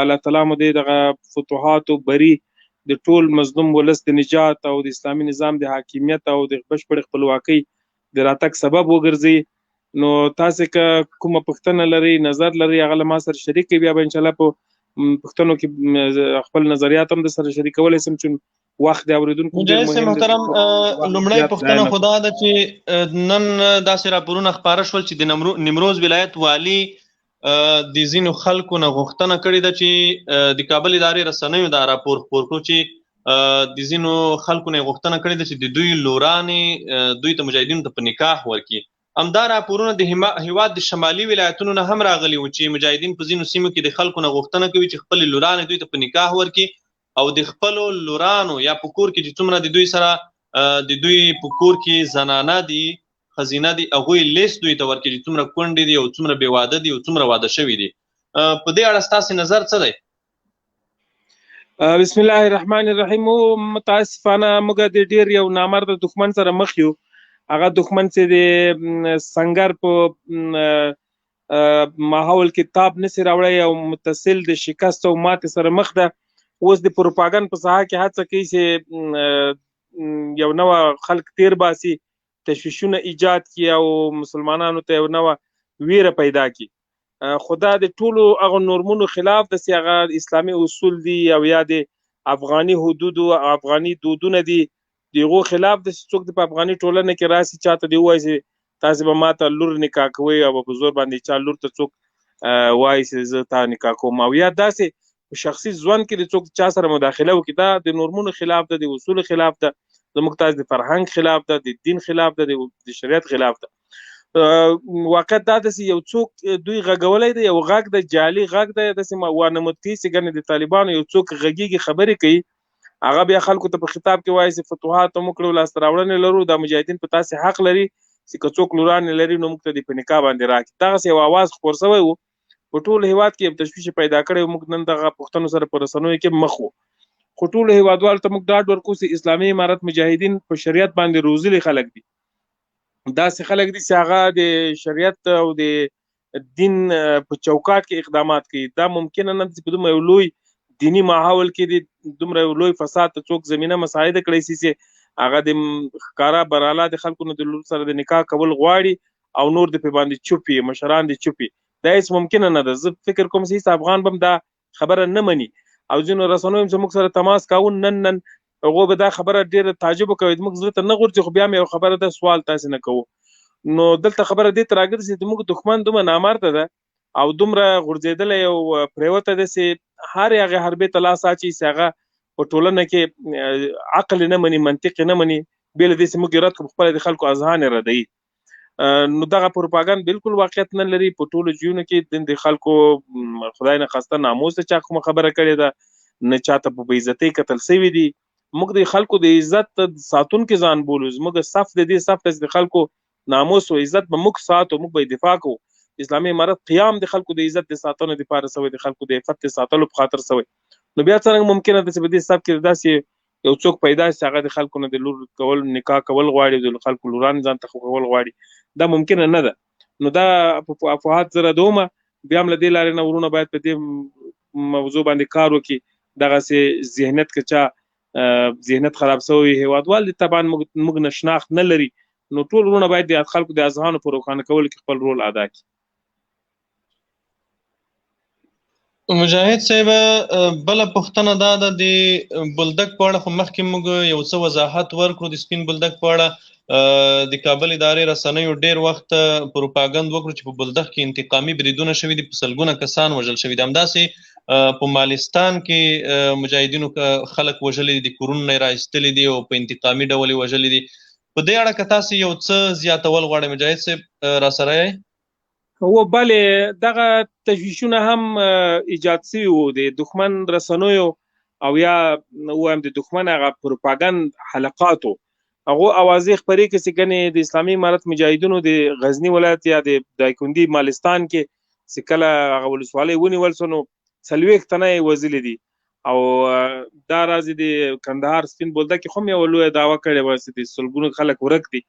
الله تعالی مو دې دغه فتوحاتو بری د ټول مظلوم ولس د نجات او د اسلامي نظام د حاکمیت او د بشپړ خپلواکۍ د راتګ سبب وګرځي. نو تاسو که کومه پوښتنه لرئ، نظر لرئ، هغه له ما سره شریک کړئ. بیا به انشاءالله په پوښتنو کې خپل نظریات هم در سره شریکولی شم چې وخت د اورېدونکو مجاهد صاحب محترم، لومړی پوښتنه خو دا ده چې نن داسې راپورونه خپاره شول چې د نیمروز ولایت والي د ځینو خلکو نه غوښتنه کړې ده چې د کابل ادارې رسنیو دا راپور خپور کړو چې د ځینو خلکو نه غوښتنه کړې ده چې د دوی لورانې دوی ته مجاهدینو ته په نکاح ورکړي. همدا راپورونه د هیواد د شمالي ولایتونو نه هم راغلي وو چې مجاهدین په ځینو سیمو کې د خلکو نه غوښتنه کوي چې خپلې لورانې دوی ته په نکاح ورکړي، او د خپلو لورانو یا په کور کې چې څومره د دوی سره د دوی په کور کې زنانه دي، ښځینه دي، هغوی لیست دوی ته ورکړي چې څومره کونډې دي او څومره بې واده دي او څومره واده شوي دي. په دې اړه ستاسې نظر څه دی؟ بسم الله الرحمن الرحیم. متاسفانه موږ د ډېر یو نامرده دښمن سره مخ یو. هغه دښمن چې د سنگر په ماحول کې تاب نسي راوړی او متصل د شکست او ماتې سره مخ ده. اوس د پروپاګند په ساحه کې هڅه کوي چې یو نوه خلک تیر باسي، تشویشونه ایجاد کړي او مسلمانانو ته یو نوه ویره پیدا کړي. خو دا د ټولو هغو نورمونو خلاف ده چې هغه اسلامي اصول دي او یا د افغاني حدودو افغاني دودونه دي، د هغو خلاف ده چې څوک د په افغاني ټولنه کې راسي چاته دې ووایي چې تاسې به ما ته لور نکاح کوئ او په زور باندې چا لور ته څوک وایي چې زه تا نکاح کوم او یا داسې په شخصي ژوند کې د څوک چا سره مداخله وکړي دا د نورمونو خلاف ده، د اصولو خلاف ده، زموږ تاسو د فرهنګ خلاف ده، د دین خلاف ده، د شریعت خلاف ده. واقعیت دا ده چې یو څوک دوی غږولی دی، یو غږ د جعلي غږ دی، داسې وانمود کوي چې ګنې د طالبانو یو څوک غږیږي خبرې کوي، هغه بیا خلکو ته په خطاب کې وایي چې فتوحات موږ کړو، لاسته راوړنې لرو، دا مجاهدین په تاسې حق لري چې که څوک لورانې لري نو موږ ته دې په نکاح باندې راکړي. دغسې یو اواز خپور شوی و په ټول هېواد کې، یو تشویش پیدا کړی و. موږ نن دغه پوښتنو سره په رسنیو کې مخ وو، خو ټولو هېوادوالو ته موږ ډاډ ورکوو چې اسلامي امارت مجاهدین په شریعت باندې روزلي خلک دي، داسې خلک دي چې هغه د شریعت او د دین په چوکاټ کې اقدامات کوي. دا ممکنه نه ده چې په دومره یو لوی دینی ماحول کې دومره یو لوی فساد ته څوک زمینه مساعده کړی شي چې هغه د ښکاره براله د خلکو نه د لور سره د نکاح کول غواړي او نور د پې باندې چوپ وي، مشران د چوپ وي. دا هېڅ ممکنه نه ده. زه فکر کوم چې هېڅ افغان به هم دا خبره نه مني او ځینو رسنیو هم زموږ سره تماس کاون نن هغوی به دا خبره ډېره تعجب کوي، زموږ زړه ته نه غورځي، خو بیا هم یو خبره ده سوال تاسې نه کوو. نو دلته خبره دې ته راګرځي چې زموږ دښمن دومره نامرده ده او دومره غورځېدلی او پرېوته ده چې هر هغې حربې ته لاس اچوي چې هغه په ټولنه کې عقل نه مني، منطق نه مني، بې له دې چې موږ یې رد کړو خپله د خلکو اذهان یې ردوي. نو دغه پروپاګند بالکل واقعیت نه لري. په ټولو ځایونو کې د خلکو خدای نه خواسته ناموس ته چا کومه خبره کړې ده، نه چاته په بې عزتۍ کتل سوي دي. موږ د خلکو د عزت ساتونکي ځان بولو، زموږ صف د دې صف ته د خلکو ناموس او عزت به موږ ساتو، موږ به یې دفاع کوو. اسلامي امارت قیام د خلکو د عزت د ساتنې دپاره سوی، د خلکو د عفت د ساتلو په خاطر سوی. نو بیا څرنګه ممکنه ده چې په دې صف کې داسې یو څوک پیدا شي چې هغه د خلکو نه د لور کول نکاح کول غواړي، د خلکو لوران ځان ته کول غواړي، دا ممکنه نه ده. نو دا په افواهات زه ردومه. بیا هم له دې لارې نه ورونه باید په دې موضوع باندې کار وکړي. دغسې ذهنیت که چا ذهنیت خراب شوی هېوادوال دي، طبعا موږ نه شناخت نه لري، نو ټول ورونه باید د خلکو د اذهانو په روښانه کولو کې خپل رول ادا کړي. مجاهد صاحب بله پوښتنه دا ده د بولدک په اړه، خو مخکې موږ یو څه وضاحت ورکړو د سپین بولدک په اړه. د کابل ادارې رسنیو ډېر وخت پروپاګند وکړو چې په بولدک کې انتقامي بریدونه شوي دي، په سلګونه کسان وژل شوي دي. همداسې په مالستان کې مجاهدینو خلک وژلي دي، کورونه یې راایستلي دي او په انتقامي ډول یې وژلي دي. په دې اړه که تاسې یو څه زیاتول غواړئ مجاهد صاحب راسره یې؟ و بلې دغه تشویشونه هم ایجاد شوي وو د دښمن رسنیو او یا ووایم د دښمن هغه پروپاګند حلقاتو، هغو اوازې خپرې کړې چې ګنې د اسلامي امارت مجاهدینو د غزني ولایت یا د دایکنډي مالستان کې چې کله هغه ولسوالۍ ونیول سو نو 40 تنه یې وژلي دي. او دا راځي د کندهار سپین بولدک کې هم یوه لویه دعوه کړې وه چې د سلګونو خلک ورک دي،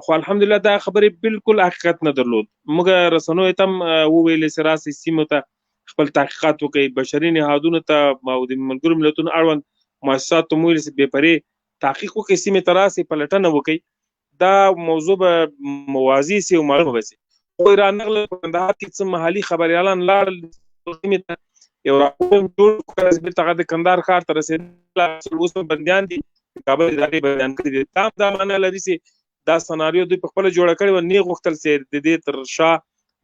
خو الحمدلله دا خبرې بالکل حقیقت نه درلود. موږ رسنیو ته هم وویلې چې راسئ سیمو ته خپل تحقیقات وکړئ، بشري نهادونو ته او د ملګرو ملتونو اړوند مؤسساتو ته مو ویلې چې بې پرې تحقیق وکړئ، سیمې ته راسئ، پلټنه وکړئ، دا موضوع به موازي سي او معلومه به سي. خو رانغله په کندهار کې څه محلي خبریالان لاړل سیمې ته، یو راپور جوړ کړی چې بېرته هغه د کندهار ښار ته رسېدل، اوس بندیان دي، کابل ادارې بندیان کړي دي. دا معنا لري چې دا سناریو دوی په خپله جوړه کړې وه، نه غوښتل چې د دې تر شا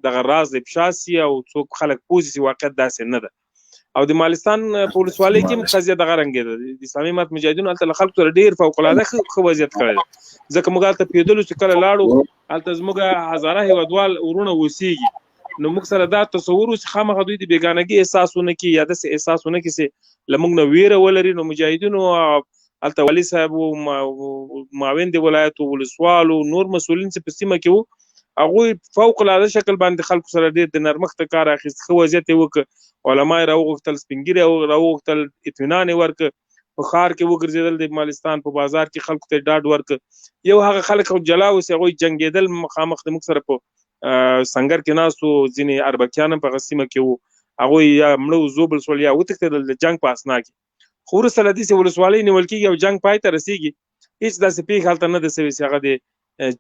دغه راز افشا سي او څوک خلک پوه سي چې واقعیت داسې نه ده. او د مالستان په ولسوالۍ کې هم قضیه دغه رنګې ده. د اسلامي امارت مجاهدینو هلته له خلکو سره ډېر فوقالعاده ښه وضعیت کړی دی، ځکه موږ هلته پوهېدلو چې کله لاړو هلته زموږ هزاره هېوادوال ورونه اوسېږي، نو موږ سره دا تصور و چې خامخا دوی د بېګانګي احساس ونه کړي یا داسې احساس ونه کړي چې له موږ نه ویره ولري. نو مجاهدینو هلته والي صاحب و، معاون د ولایت و، ولسوال و، نور مسؤلین چې په سیمه کې وو، هغوی فوق العاده شکل باندې خلکو سره ډېر د نرمښته کار اخیست، ښه وضعیت یې وکړ، علما یې راوغوښتل، سپین ږیري یې راوغوښتل، اطمینان یې ورکړ، په ښار کې وګرځېدل، د مالستان په بازار کې خلکو ته یې ډاډ ورکړ. یو هغه خلک جلا اوس هغوی جنګېدل، مخامخ د موږ سره په سنګر کې ناست وو، ځینې اربکیان هم په هغه سیمه کې وو، هغوی یا مړه زوبل شول یا وتښتېدل د جنګ په اثنا کې. خو وروسته له دې چې ولسوالۍ نیول کېږي او جنګ پای ته رسېږي، هېڅ داسې پېښه هلته نه ده سوې چې هغه د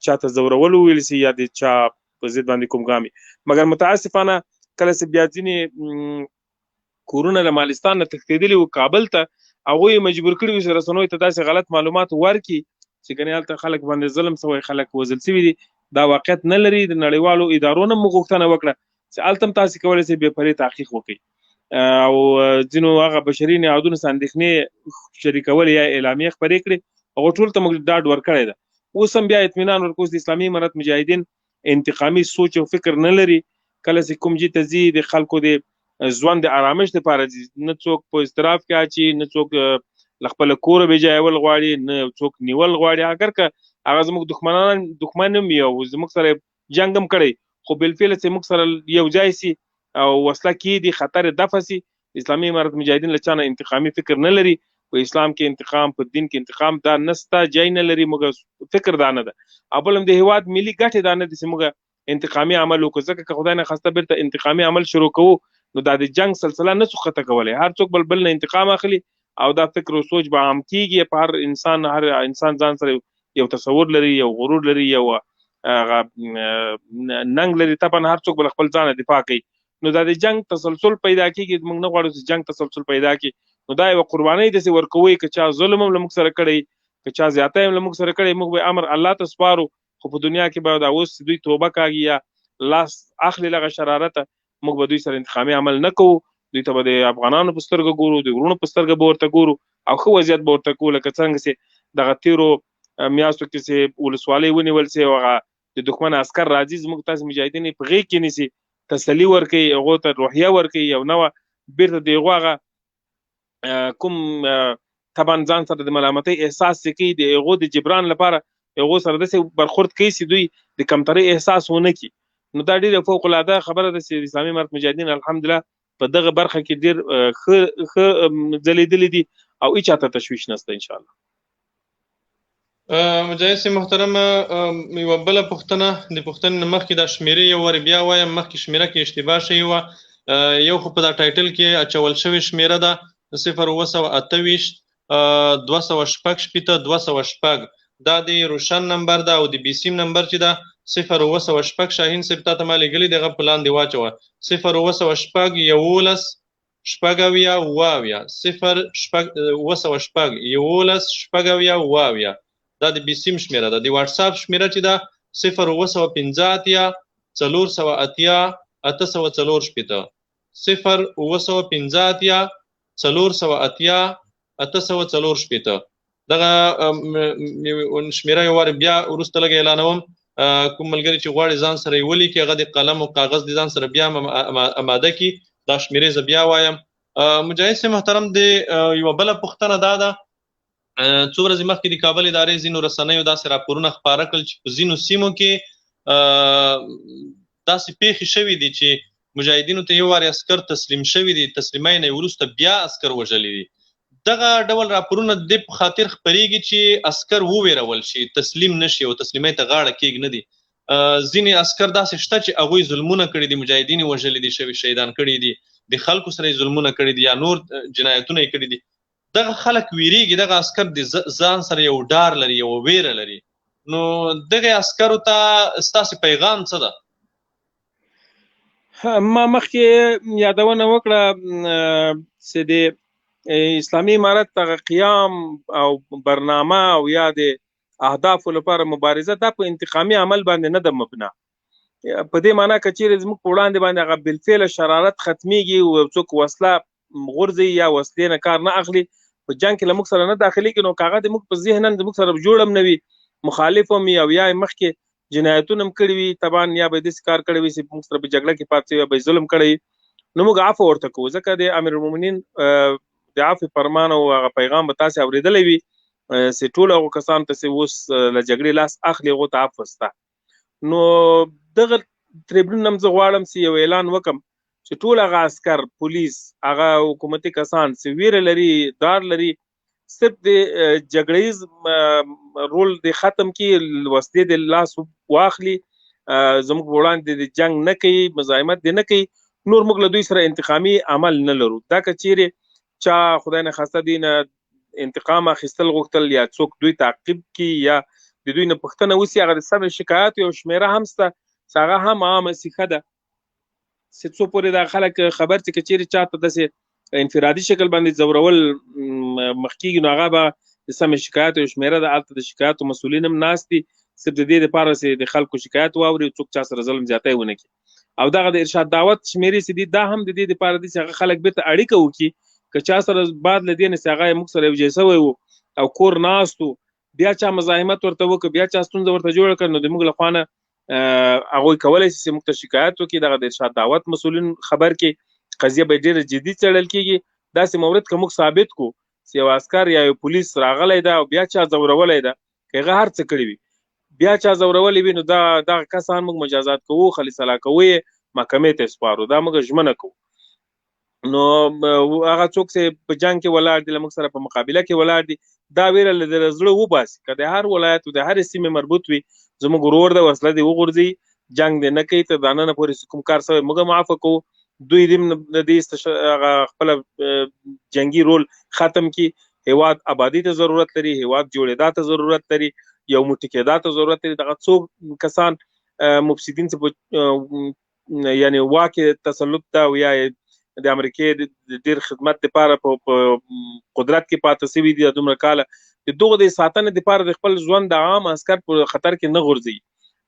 چا ته ځورول وویل سي یا د چا په ضد باندې کوم ګام وي. مګر متاسفانه کله چې بیا ځینې کورونه له مالستان نه تښتېدلي وو کابل ته، هغوی یې مجبور کړي وو چې رسنیو ته داسې غلط معلومات ورکړي چې ګنې هلته خلک باندې ظلم سوی، خلک وژل سوي دي. دا واقعیت نه لري. د نړیوالو ادارو نه موږ غوښتنه وکړه چې هلته هم تاسې کولی شئ بې پرې تحقیق وکړئ او ځینو هغه بشري نهادونو څخه اندېښنې شریکول یا اعلامیې خپرې کړې هغو ټولو ته موږ ډاډ ورکړی ده. اوس هم بیا اطمینان ورکوو چې د اسلامي امارت مجاهدین انتقامي سوچ او فکر نه لري. کله چې کوم ځای ته ځي د خلکو د ژوند د آرامش دپاره ځي، نه څوک په اضطراب کې اچي، نه څوک له خپله کوره بېجایول غواړي، نه څوک نیول غواړي. اگر که هغه زموږ دښمن هم وي او زموږ سره جنګ هم کړی، خو بالفعل چې موږ سره یو ځای سي او وسله کېږدي، خطر دفع سي، اسلامي امارت مجاهدین له چا نه انتقامي فکر نه لري. په اسلام کې انتقام، په دین کې انتقام دا نسته، جای نه لري. موږ فکر دا نه ده. او بل هم د هېواد ملي ګټې دا نه دي چې موږ انتقامي عمل وکړو، ځکه که خدای نخواسته بیرته انتقامي عمل شروع کوو نو دا د جنګ سلسله نه څو ختمه کولی. هر څوک بل نه انتقام اخلي او دا فکر او سوچ به عام کېږي. په هر انسان ځان سره یو تصور لري، یو غرور لري، یو ننګ لري. طبعا هر څوک به خپل ځان دفاع کوي. نو دا د جنګ تسلسل پیدا کېږي. موږ نه غواړو چې جنګ تسلسل پیدا کړي. نو دا یوه قربانۍ داسې ورکوئ، که چا ظلم هم له موږ سره کړی، که چا زیاتی هم له موږ سره کړی، موږ به امر الله ته سپارو. خو په دنیا کې به دا اوس دوی توبه کاږي یا لاس اخلي لغه شرارته، موږ به دوی سره انتقامي عمل نه کوو. دوی ته به د افغانانو په سترګه ګورو، د وروڼو په سترګه به ورته ګورو او ښه وضعیت به ورته کوو. لکه څنګه چې دغه تېرو میاشتو کې چې ولسوالۍ ونیول سي او هغه د دښمن عسکر راځي، زموږ تاسې مجاهدین یې په غېږ کې نیسي، تسلي ورکوي، هغو ته روحیه ورکوي، یو نوه بېرته د هغو هغه کوم طبعا ځان سره د ملامتۍ احساس چې کوي، د هغو د جبران لپاره هغو سره داسې برخورد کوي چې دوی د کمترۍ احساس ونه کړي. نو دا ډېره فوق العاده خبره ده چې د اسلامي امارت مجاهدین الحمدلله په دغه برخه کې ډېر ښه ځلېدلي دي او هېچا ته تشویش نشته انشاءالله. مجاهد صاحب محترمه، یوه بله پوښتنه د پوښتنې نه مخکې دا شمېرې یو وارې بیا وایم. مخکې شمېره کې اشتباه شوې وه. یو خو په دا ټایټل کې اچول شوې شمېره ده 0928 206 206. دا د روشن نمبر ده او د بیسیم نمبر چې ده 0906. شاهین صاحب تا ته ما لیږلي دغه په لاندې واچوه 0906 11 شپږ اویا 0906 11 شپږ اویا. دا د بیسیم شمېره ده. د واټساپ شمېره چې ده 0915 480 840 0915 480 840. دغه شمېره یو وارې بیا وروسته لږ اعلانوم. کوم ملګري چې غواړي ځان سره یې ولیکي، هغه د قلم او کاغذ د ځان سره بیا اماده کړي. دا شمېرې زه بیا وایم. مجاهد صاحب محترم، د یوه بله پوښتنه دا ده، څو ورځې مخکې د کابل ادارې ځینو رسنیو داسې راپورونه خپاره کړل چې په ځینو سیمو کې داسې پیښې شوي دي چې مجاهدینو ته یو وارې عسکر تسلیم شوي دي، تسلیمۍ نه وروسته بیا عسکر وژلي دي. دغه ډول راپورونه د دې په خاطر خپرېږي چې عسکر وویرول شي، تسلیم نشي او تسلیمۍ ته غاړه کېږدي. ځینې عسکر داسې شته چې هغوی ظلمونه کړي دي، مجاهدین یې وژلي دي، شهیدان کړي دي، د خلکو سره یې ظلمونه کړي دي یا نور جنایتونه یې کړي دي. دغه خلک ویریږي، دغه عسکر د ځان سره یو ډار لري، یو ویره لري. نو دغه عسکرو ته ستاسې پیغام څه ده؟ ما مخکې یادونه وکړه چې د اسلامي امارت دغه قیام او برنامه او یا د اهدافو لپاره مبارزه دا په انتقامي عمل باندې نه ده مبنا. په دې معنی که چیرې زموږ په وړاندې باندې هغه بالفعل شرارت ختمیږي او څوک وسله غورځي یا وسلې نه کار نه اخلي، په جنګ کې له موږ سره نه داخلېږي، نو که هغه د موږ په ذهن زموږ سره جوړ هم نه وي، مخالف هم وي او یا یې مخکې جنایتونه هم کړي وي، طبعا یا به یې داسې کار کړی وي چې موږ سره په جګړه کې پاتې وي یا به یې ظلم کړی وي، نو موږ عفو ورته کوو. ځکه د امیر المؤمنین د عفو فرمان او هغه پیغام به تاسې اورېدلی وي چې ټولو هغو کسانو ته چې اوس له جګړې لاس اخلي هغو ته عفو شته. نو دغه تریبیون هم زه غواړم چې یو اعلان وکړم چې ټول هغه عسکر، پولیس، هغه حکومتي کسان چې ویره لري، ډار لري، صرف د جګړیز رول د ختم کړي، وسلې د لاس واخلي، زموږ په وړاندې د جنګ نه کوي، مزاحمت دې نه کوي، نور موږ له دوی سره انتقامي عمل نه لرو. دا که چیرې چا خدای نخواسته دوی نه انتقام اخیستل غوښتل یا څوک دوی تعقیب کړي یا د دوی نه پوښتنه وسي، هغه د سمې شکایاتو یو شمېره هم شته چې هغه هم عامه سیخه ده چې څو پورې دا خلک خبر چې که چیرې چاته داسې انفرادي شکل باندې ځورول مخ کېږي، نو هغه به د سمې شکایاتو یو شمېره ده. هلته د شکایاتو مسؤلین هم ناست دي، صرف د دې دپاره چې د خلکو شکایت واوري، څوک چا سره ظلم زیاتی ونه کړي. او دغه د ارشاد دعوت شمیرې چې دي دا هم د دې دپاره دي چې هغه خلک بېرته اړیکه وکړي که چا سره بعد له دې نه چې هغه موږ سره یوځای سوی و او کور ناست و بیا چا مزاحمت ورته وکړه بیا چا ستونزه ورته جوړه کړه نو د موږ له خوا نه هغوی کولی شي چې موږ ته شکایت وکړي دغه د ارشاد دعوت مسؤلین خبر کړي قضیه به ډېره جدي څېړل کېږي داسې مورد که موږ ثابت کړو چې یو عسکر یا یو پولیس راغلی ده او بیا چا ځورولی ده که هغه هر څه کړي وي بیا چا ځورولی وي نو دغه کسان موږ مجازات کوو خلي سلا کوو یې محکمې ته سپارو دا موږ ژمنه کوو نو هغه څوک چې په جنګ کې ولاړ دي له موږ سره په مقابله کې ولاړ دي دا ویره له د زړه وباسي که د هر ولایت او د هرې سیمې مربوط وي زموږ ورور ده وسله دې وغورځي جنګ دې نه کوي تر دا ننه پورې کوم کار سوی موږ معافه کوو دوی د دې خپله جنګي رول ختم کړي هیواد آبادي ته ضرورت لري هیواد جوړېدا ته ضرورت لري یو موټی کېدا ته ضرورت لري دغه څو کسان مفسدین چې یعنی واک تسلط ته او یا د امریکې د ډېر خدمت دپاره په قدرت کې پاته سوي دي دومره کاله د دغو د ساتنې دپاره د خپل ژوند د عام عسکر په خطر کې نه غورځوي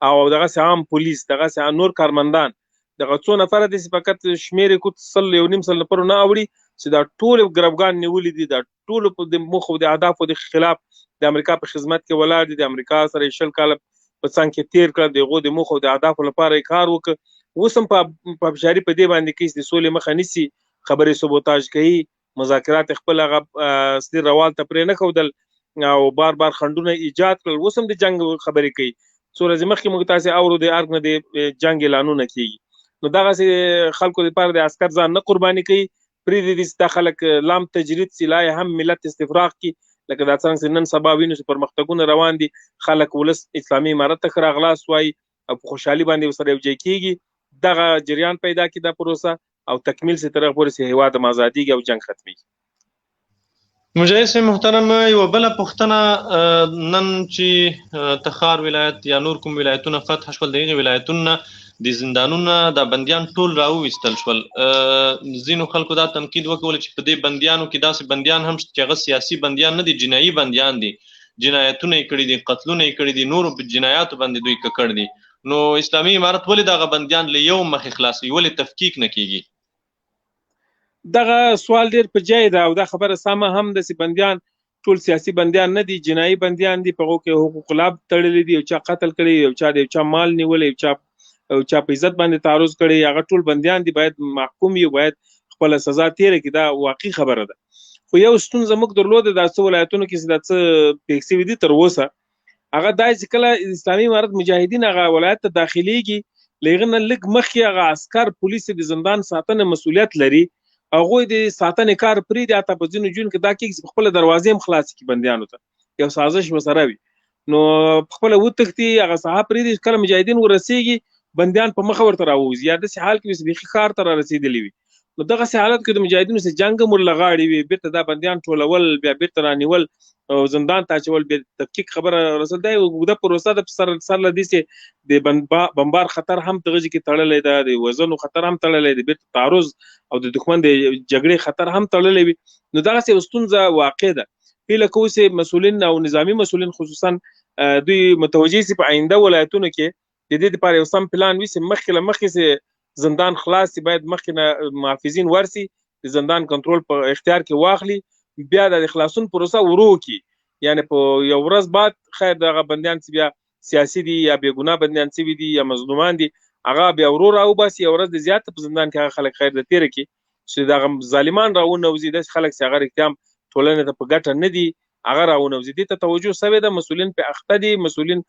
او دغسې عام پولیس دغسې نور کارمندان دغه څو نفره دي چې فقط شمېرې کو 100 نفرو نه اوړي چې دا ټول ګروګان نیولي دي دا ټول د موخو د اهدافو د خلاف د امریکا په خدمت کې ولاړ دي د امریکا سره 20 کاله په څنګ کې تېر کړه د هغو د موخو د اهدافو لپاره یې کار وکړه اوس هم په ابشاري په دې باندې کوي چې د سولې مخه نیسي خبرې سبوتاژ کوي مذاکرات خپل هغه سلیر روال ته پرې نه ښودل او بار بار خنډونه ایجاد کړل اوس هم د جنګ خبرې کوي څو ورځې مخکې موږ تاسې اورو د ارګ نه د جنګ اعلانونه کېږي نو دغسې خلکو دپاره د عسکر ځان نه قرباني کوي پرېږدي دي چې دا خلک لام تجرید سي لا هم ملت استفراغ کړي لکه دا څرنګه چې نن سبا وینو چې پرمختګونه روان دي خلک ولس اسلامي امارت ته ښه راغلاست وایي او په خوشحالي باندې ورسره یوځای کېږي دغه جریان پیدا کړي دا پروسه او تکمیل سي تر هغه پورې چې هېواد هم ازادېږي او جنګ ختمېږي مجاهد صاحب محترم یوه بله پوښتنه نن چې تخار ولایت یا نور کوم ولایتونه فتح شول د هغې ولایتونو نه د زندانونه د بندیان ټول راوویستل شول ځینو خلکو دا تنقید وکول چې په دې بندیانو کې داسې بندیان هم شته چې هغه سیاسي بندیان نه دي جنایي بندیان دي جنایتونه یې کړي دي قتلونه یې کړي دي نورو په جنایاتو باندې دوی ککړ دي نو اسلامي امارت ولې دغه بندیان له یو مخې خلاصوي ولې تفکیک نه کیږي دغه سوال ډېر په جای ده او دا خبره سمه هم ده چې بندیان ټول سیاسي بندیان نه دي جنایي بندیان دي په هغو کې حقوق العبد تړلي دي یو چا قتل کړی یو چا د یو چا مال نیولی یو چا په عزت باندې تعرض کړی هغه ټول بندیان دي باید محکوم وي باید خپله سزا تېره کړي دا واقعي خبره ده خو یو ستونزه موږ درلوده دا څه ولایتونو کې چې دا څه پېښ سوي دي تر اوسه هغه دا چې کله اسلامي امارت مجاهدین هغه ولایت ته داخلیږي له هغه نه لږ مخکې هغه عسکر پولیس د زندان ساتنه مسؤلیت لري هغوی د ساتنې کار پرېږدي حتی په ځینو جون کې دا کېږي چې په خپله دروازې هم خلاصې کړي بندیانو ته یو سازش ورسره وي نو په خپله وتښتي هغه ساحه پرېږدي کله مجاهدین ورسېږي بندیان په مخه ورته راووځي یا داسې حال کې وي چې بیخي ښار ته رارسېدلي وي نو دغسې حالت کې د مجاهدینو سره جنګ هم ورله غاړې وي بېرته دا بندیان ټولول بیا بېرته رانیول او زندان ته اچول بیا تفکیک خبره رسول دا یوه اوږده پروسه ده سر له دې چې د بمبار خطر هم دغه کې تړلی ده د وژنو خطر هم تړلی دی بېرته تعرض او د دښمن د جګړې خطر هم تړلی وي نو دغسې یوه ستونزه واقع ده هیله کوو چې مسؤلین او نظامي مسؤلین خصوصا دوی متوجه سي په آینده ولایتونو کې د دې دپاره یو سم پلان وي چې مخکې له مخکې چې زندان خلاص سي باید مخکې نه محافظین ورسي د زندان کنټرول په اختیار کې واخلي بیا د خلاصون پروسه ورو کړي یعنی په یو ورځ بعد خیر دغه بندیان چې بیا سیاسي دي یا بېګناه بندیان سوي دي یا مظلومان دي هغه بیا ورو راوباسي یو ورځ د زیاته په زندان کې هغه خلک خیر د تېره کړي چې دغه ظالمان راونوځي داسې خلک چې هغه رښتیا هم ټولنې ته په ګټه نه دي هغه راونوځي دې ته توجه سوې ده مسؤلین پې اخته دي مسؤلین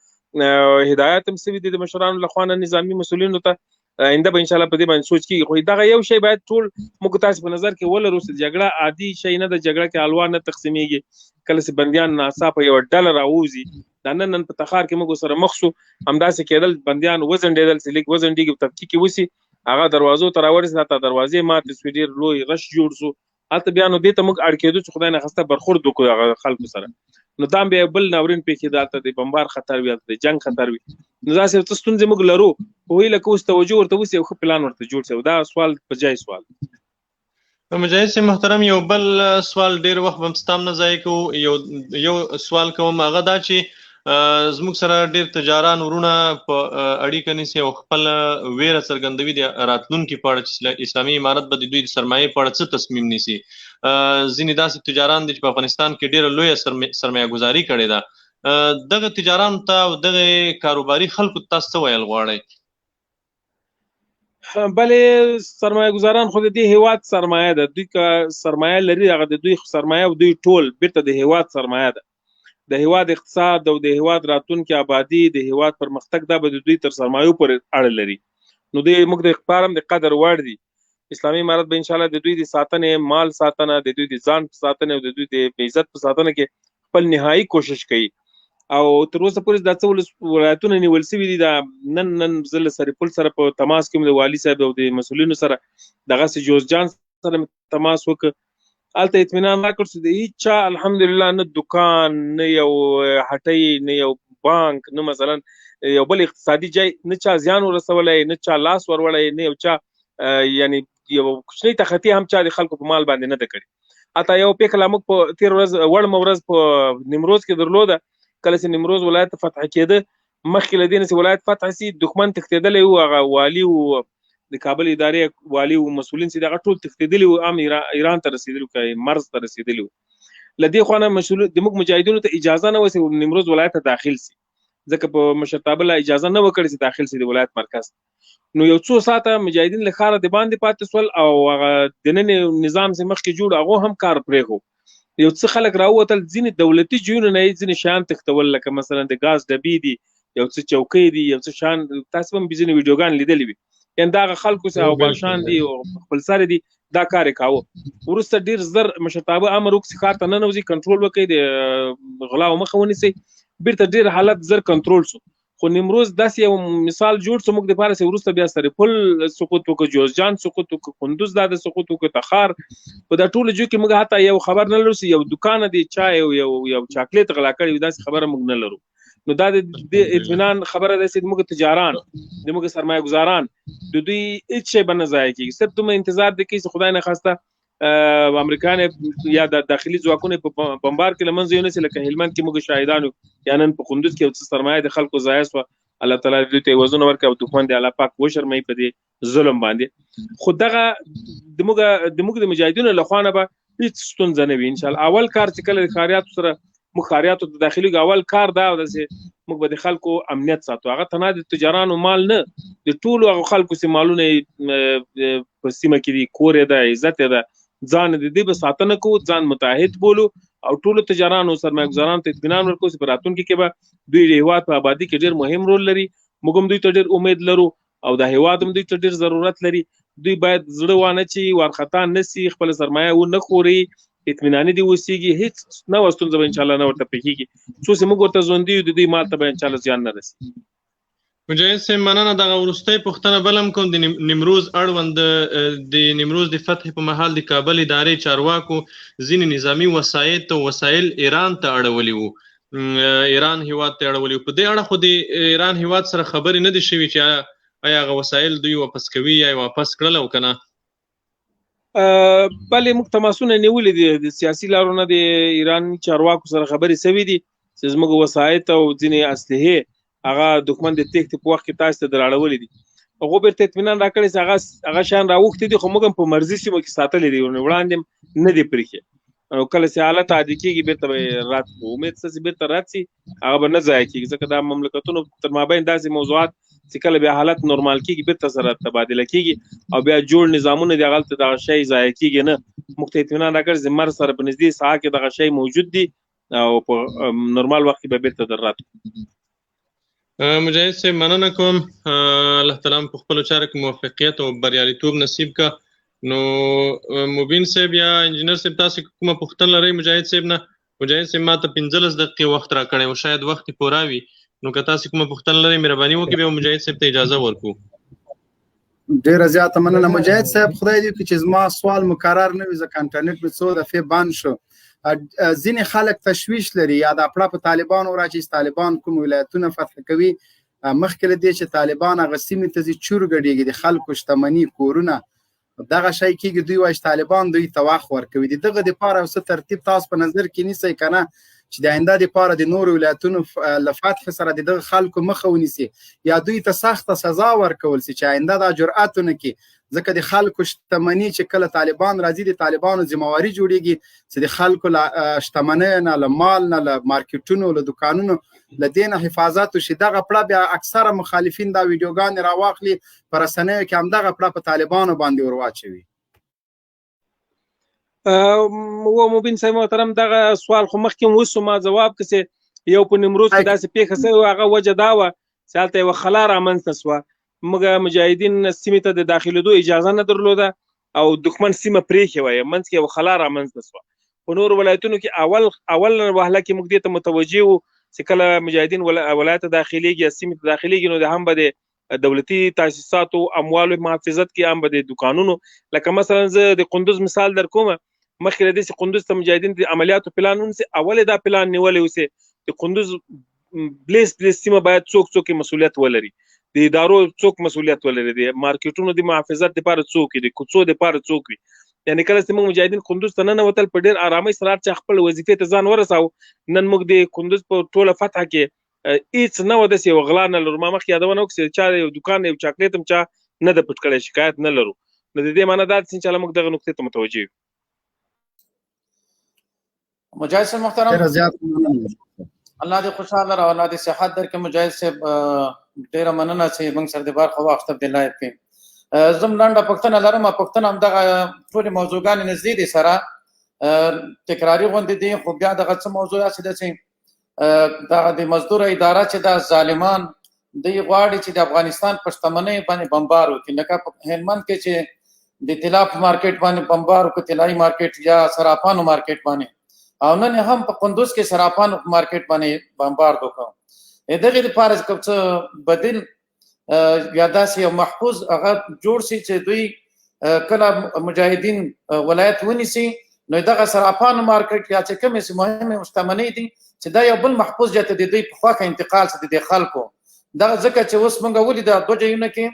هدایت هم سوي دي د مشرانو له خوا نه نظامي مسؤلینو ته آینده به انشاءالله په دې باندې سوچ کېږي خو دغه یو شی باید ټول موږ تاسې په نظر کې ولرو چې جګړه عادي شی نه ده جګړه کې الوا نه تقسیمېږي کله چې بندیان ناڅاپه یوه ډله راووځي دا نن په تخار کې موږ سره مخ شو همداسې کېدل بندیان وځنډېدل چې لږ وځنډېږي په تفکیک کې وسي هغه دروازو ته راورسېد حتی دروازې ماتې سوې ډېر لوی رش جوړ شو هلته بیا نو دې ته موږ اړ کېدو چې خدای ناخواسته برخورد وکړو هغه خلکو سره نو دا بیا بل ناورین پېښېده هلته د بمبار خطر وي هلته د جنګ خطر وي نو داسې څه ستونزې موږ لرو خو هیله کوو چې توجه ورته وسي یو ښه پلان ورته جوړ شي دا سوال په جای سوال مجاهد صاحب محترم یو بل سوال ډېر وخت به هم ستا هم نه ضایع کوو یو سوال کوم هغه دا چې زموږ سره ډېر تجاران ورونه په اړیکه نیسي او خپل ویره څرګندوي د راتلونکي په اړه چې اسلامي امارت به د دوی د سرمایې په اړه څه تصمیم نیسي. ځینې داسې تجاران دي چې په افغانستان کې ډېره لویه سرمایه ګزاري کړې ده. دغه تجارانو ته او دغه کاروباري خلکو ته تاسو څه ویل غواړئ؟ بلې سرمایه گزاران خو د دې هیواد سرمایه ده. دوی که سرمایه لري هغه د دوی سرمایه او دوی ټول بیرته د هیواد سرمایه ده. د هیواد اقتصاد او د هیواد راتلونکي آبادی د هیواد پرمختګ دا به د دوی تر سرمایو پورې اړه لري. نو موږ د اقبارم د قدر وړ دي. اسلامي امارت به انشاءالله د دوی د ساتنې مال ساتنه، د دوی د ځان په ساتنه او د دوی د عزت په ساتنه کې خپل نهایي کوشش کوي. او تر اوسه پورې دا څه ولایتونه نیول شوي دي. دا نن زه له سرپل سره په تماس کې د والي صاحب او د مسؤلینو سره دغسې جوزجان سره تماس وکړ. هلته اطمینان راکړ چې د هیڅ چا الحمدلله نه دکان، نه یو هټۍ، نه یو بانک، نه مثلا یو بل اقتصادي جای نه چا زیان ورسولی، نه چا لاس وروړی، نه یو چا یعنی یو کوچنۍ تخطي هم چا د خلکو په مال باندې نه ده کړې. حتی یو پیښه لا موږ په تېره ورځ وړمه ورځ په نیمروز کې درلوده. کله چې نیمروز ولایت فتح کېده، مخکې له دې نه چې ولایت فتح سي دښمن تښتېدلی و. هغه والي و، د کابل ادارې والي او مسؤلین چې دغه ټول تښتېدلي وو، هم ایران ته رسېدلي وو، مرز ته رسېدلي وو. له دې خوا نه د موږ مجاهدینو ته اجازه نه وه چې نیمروز ولایت ته داخل سي، ځکه په مشرتابه لا اجازه نه وکړي چې داخل سي د ولایت مرکز. نو یو څو ساعته مجاهدین له ښاره د باندې پاتې سول او هغه دننه نظام چې مخکې جوړ هغه هم کار پرېښود. یو څه خلک راووتل، ځینې دولتي جویونو نه یې ځینې شیان تښتول، لکه مثلا د ګاز ډبې دي، یو څه چوکۍ دي، یو څه شیان تاسو هم ځینې ویډیوګان لیدلي وي. یعنې دغه خلکو چې اوباشان دي او خپل سر دي دا کار یې کاوه. وروسته ډېر زر مشرتابه امر وکړي چې ښار ته ننوځي، کنټرول وکړي، د غلاو مخه ونیسي. بیرته ډېر حالت زر کنټرول شو. خو نیمروز داسې یو مثال جوړ څه موږ دپاره چې وروسته بیا سرپل سقوط وکړو، جوزجان سقوط وکړو، کندوز دا د سقوط وکړو، تخار. په دا ټولو ځایو کې موږ حتی یو خبر نه لرو چې یو دوکانه دی چای او یو چاکلیټ غلا کړی وي، داسې خبره موږ نه لرو. نو دا د اطمینان خبره ده چې موږ تجاران، د موږ سرمایه گزاران د دوی هیڅ شی به نه ضایع کېږي. صرف دومره انتظار دی کوي چې خدای نخواسته امریکایان یا د داخلي ځواکونه په بمبار کې له منځه یونیسي. لکه هلمند کې موږ شاهدان یو، یا نن په کندوز کې یو څه سرمایه د خلکو ضایع شوه. الله تعالی دوی ته عوضونه ورکړي او دښمن دې الله پاک وشرموي په دې ظلم باندې. خو دغه د موږ د مجاهدینو له خوا نه به هېڅ ستونزه نه وي انشاءالله. اول کار چې کله د ښاریاتو سره موږ ښاریاتو ته داخلي اول کار دا ده چې موږ به د خلکو امنیت ساتو. هغه تنها د تجارانو مال نه، د ټولو هغه خلکو چې مالونه په سیمه کې دي، کور یې ده، عزت یې ده، ځان د دې به ساتنه کوو، ځان متحد بولو او ټولو تجارانو سرمایه گزارانو ته اطمینان ورکوو چې په راتلونکي کې به دوی د هیواد په آبادي کې ډېر مهم رول لري. موږ هم دوی ته ډېر امید لرو او د هیواد هم دوی ته ډېر ضرورت لري. دوی باید زړه وانه چې وارخطا نه سي، خپله سرمایه ونه خوري، اطمیناني دې اوسېږي، هېڅ نه ستونزه به انشاءالله نه ورته پېښېږي. څو چې موږ ورته ژوندي یو د دوی مال ته به انشاءالله زیان نه رسي. مجاهد صاحب مننه. دغه وروستۍ پوښتنه بل هم کوم د نیمروز اړوند د نیمروز د فتح په مهال د کابل ادارې چارواکو ځینې نظامي وسایل ایران ته اړولي وو، ایران هیواد ته اړولي وو. په دې اړه خو د ایران هیواد سره خبرې نه دي شوي چې آیا هغه وسایل دوی واپس کوي یا واپس کړل او که نه؟ بلې موږ تماسونه نیولي دي، د سیاسي لارو نه د ایران چارواکو سره خبرې شوي دي چې زموږ وسایط او ځینې اسلحې هغه دښمن د تېښتې په وخت کې تاسو ته در اړولي دي. هغو بیرته اطمینان راکړی چې هغه شیان راوښتي دي، خو موږ هم په مرضي سیمو کې ساتلي دي، وړاندې نه دي پرېښي. او کله چې حالت عادي کېږي بیرته به رات کړو. امید شته چې بیرته رات شي، هغه به نه ضایع کېږي، ځکه دا مملکتونو تر مابین داسې موضوعات چې کله بیا حالت نورمال کېږي بیرته سره تبادله کېږي او بیا جوړ نظامونه دي، هغلته دغه شی ضایع کېږي نه. موږ ته اطمینان راکړی چې مرز سره په نږدې ساحه کې دغه شی موجود دي او په نورمال وخت کې به بیرته در رات کړو. مجاهد صاحب مننه کوم. الله تعالی په خپلو چارو کې موفقیت او بریالیتوب نصیب کا. نو مبین صاحب یا انجینر صاحب تاسو کومه پوښتنه لرئ مجاهد صاحب نه؟ مجاهد صاحب ما ته 15 دقیقې وخت راکړی و، شاید وخت یې پوره وي. نو که تاسو کومه پوښتنه لرئ مهرباني وکړئ، بیا مجاهد صاحب ته اجازه ورکړو. ډېره زیاته مننه مجاهد صاحب. خدای دې وکړي چې زما سوال مکرر نه وي، ځکه انټرنیټ مې څو دفعې بند شو. ځینې خلک تشویش لري یا د پړه په طالبانو راځي چې طالبان کوم ولایتونه فتح کوي، مخکې له دې چې طالبان هغه سیمې ته ځي چور ګډېږي، د خلکو شتمني، کورونه، دغه شی کېږي. دوی وایي چې طالبان دوی ته وخت ورکوي. د دغه دپاره یو څه ترتیب تاسو په نظر کې نیسئ که نه، چې د آینده دپاره د نورو ولایتونو له فتح سره د دغه خلکو مخه ونیسي یا دوی ته سخته سزا ورکول سي چې آینده دا جرأت ونه کړي. ځکه د خلکو شتمني چې کله طالبان راځي د طالبانو ذمواري جوړیږي چې د خلکو له شتمنۍ نه له مال نه له مارکیټونو له دوکانونو له دې نه حفاظت وشي. دغه پړه بیا اکثره مخالفین دا ویډیوګانې راواخلي په رسنیو کې همدغه پړه په طالبانو باندې ور واچوي. و مبین صاحب محترم دغه سوال خو مخکې وسو ما جواب کسې یو په نیمروز کې داسې پیښه سوې هغه وجه دا وه چې هلته یوه خلا رامنځته سوه موږ مجاهدین سیمې ته د داخلېدو اجازه نه درلوده او دښمن سیمه پرېښې وه منځ کې یوه خلا رامنځته سوه. په نورو ولایتونو کې اول وهله کې موږ دې ته متوجه وو چې کله مجاهدین ولایت ته داخلېږي یا سیمې ته داخلېږي نو د هم به د دولتي تاسیساتو اموالو محافظت کې هم به د دوکانونو لکه مثلا زه د قندوز مثال در کوم مخکې له دې چې قندوز ته مجاهدین د عملیاتو پلان ونیسي اول دا پلان نیولی اوسې د قندوز بلیس سیمه باید څوک مسؤلیت ولري د ادارو څوک مسؤلیت ولري د مارکیټونو د محافظت دپاره څوک وي د کوڅو دپاره څوک وي. یعنې کله چې موږ مجاهدین قندوز ته ننوتل په ډېر ارامۍ سره هر چا خپل وظیفې ته ځان ورساو. نن موږ د قندوز په ټوله فتحه کې هېڅ نه وه داسې یوه غلا نه لرو. ما مخکې یادونه وکړه چې چا یو دوکان یو چاکلیټ هم چا نه ده پټ کړی شکایت نه لرو. نو د دې معنی دا ده چې انشاءالله موږ دغه نقطې ته متوجه یو. مجاهد صاحب محترم الله دې خوشحاله را الله دې صحت درکړي. مجاهد صاحب ډېره مننه چې موږ سره د برخه واخیسته په دې لایف کې. زه هم لنډه پوښتنه لرم. پوښتنه همدغه ټولې موضوعګانې نږدې دي سره تکراري غوندې دي خو بیا دغه څه موضوع داسې ده چې دغه د مزدوره اداره چې دا ظالمان دوی غواړي چې د افغانستان په شتمنۍ باندې بمبار وکړي. لکه په هلمند کې چې د طلا په مارکیټ باندې بمبار وکړي طلایي مارکیټ یا صرافانو مارکیټ باندې او نن هم په قندوز کې صرافانو مارکیټ باندې بمبارد وکړو. دغې دپاره څه بدیل یا داسې یو محفوظ هغه جوړ سي چې دوی کله مجاهدین ولایت ونیسي نو دغه صرافانو مارکیټ یا چې کومې مهمې شتمنۍ دي چې دا یو بل محفوظ ځای ته د دوی په خوښه انتقال سي د خلکو. دغه ځکه چې اوس موږ ولیده دوه ځایونه کې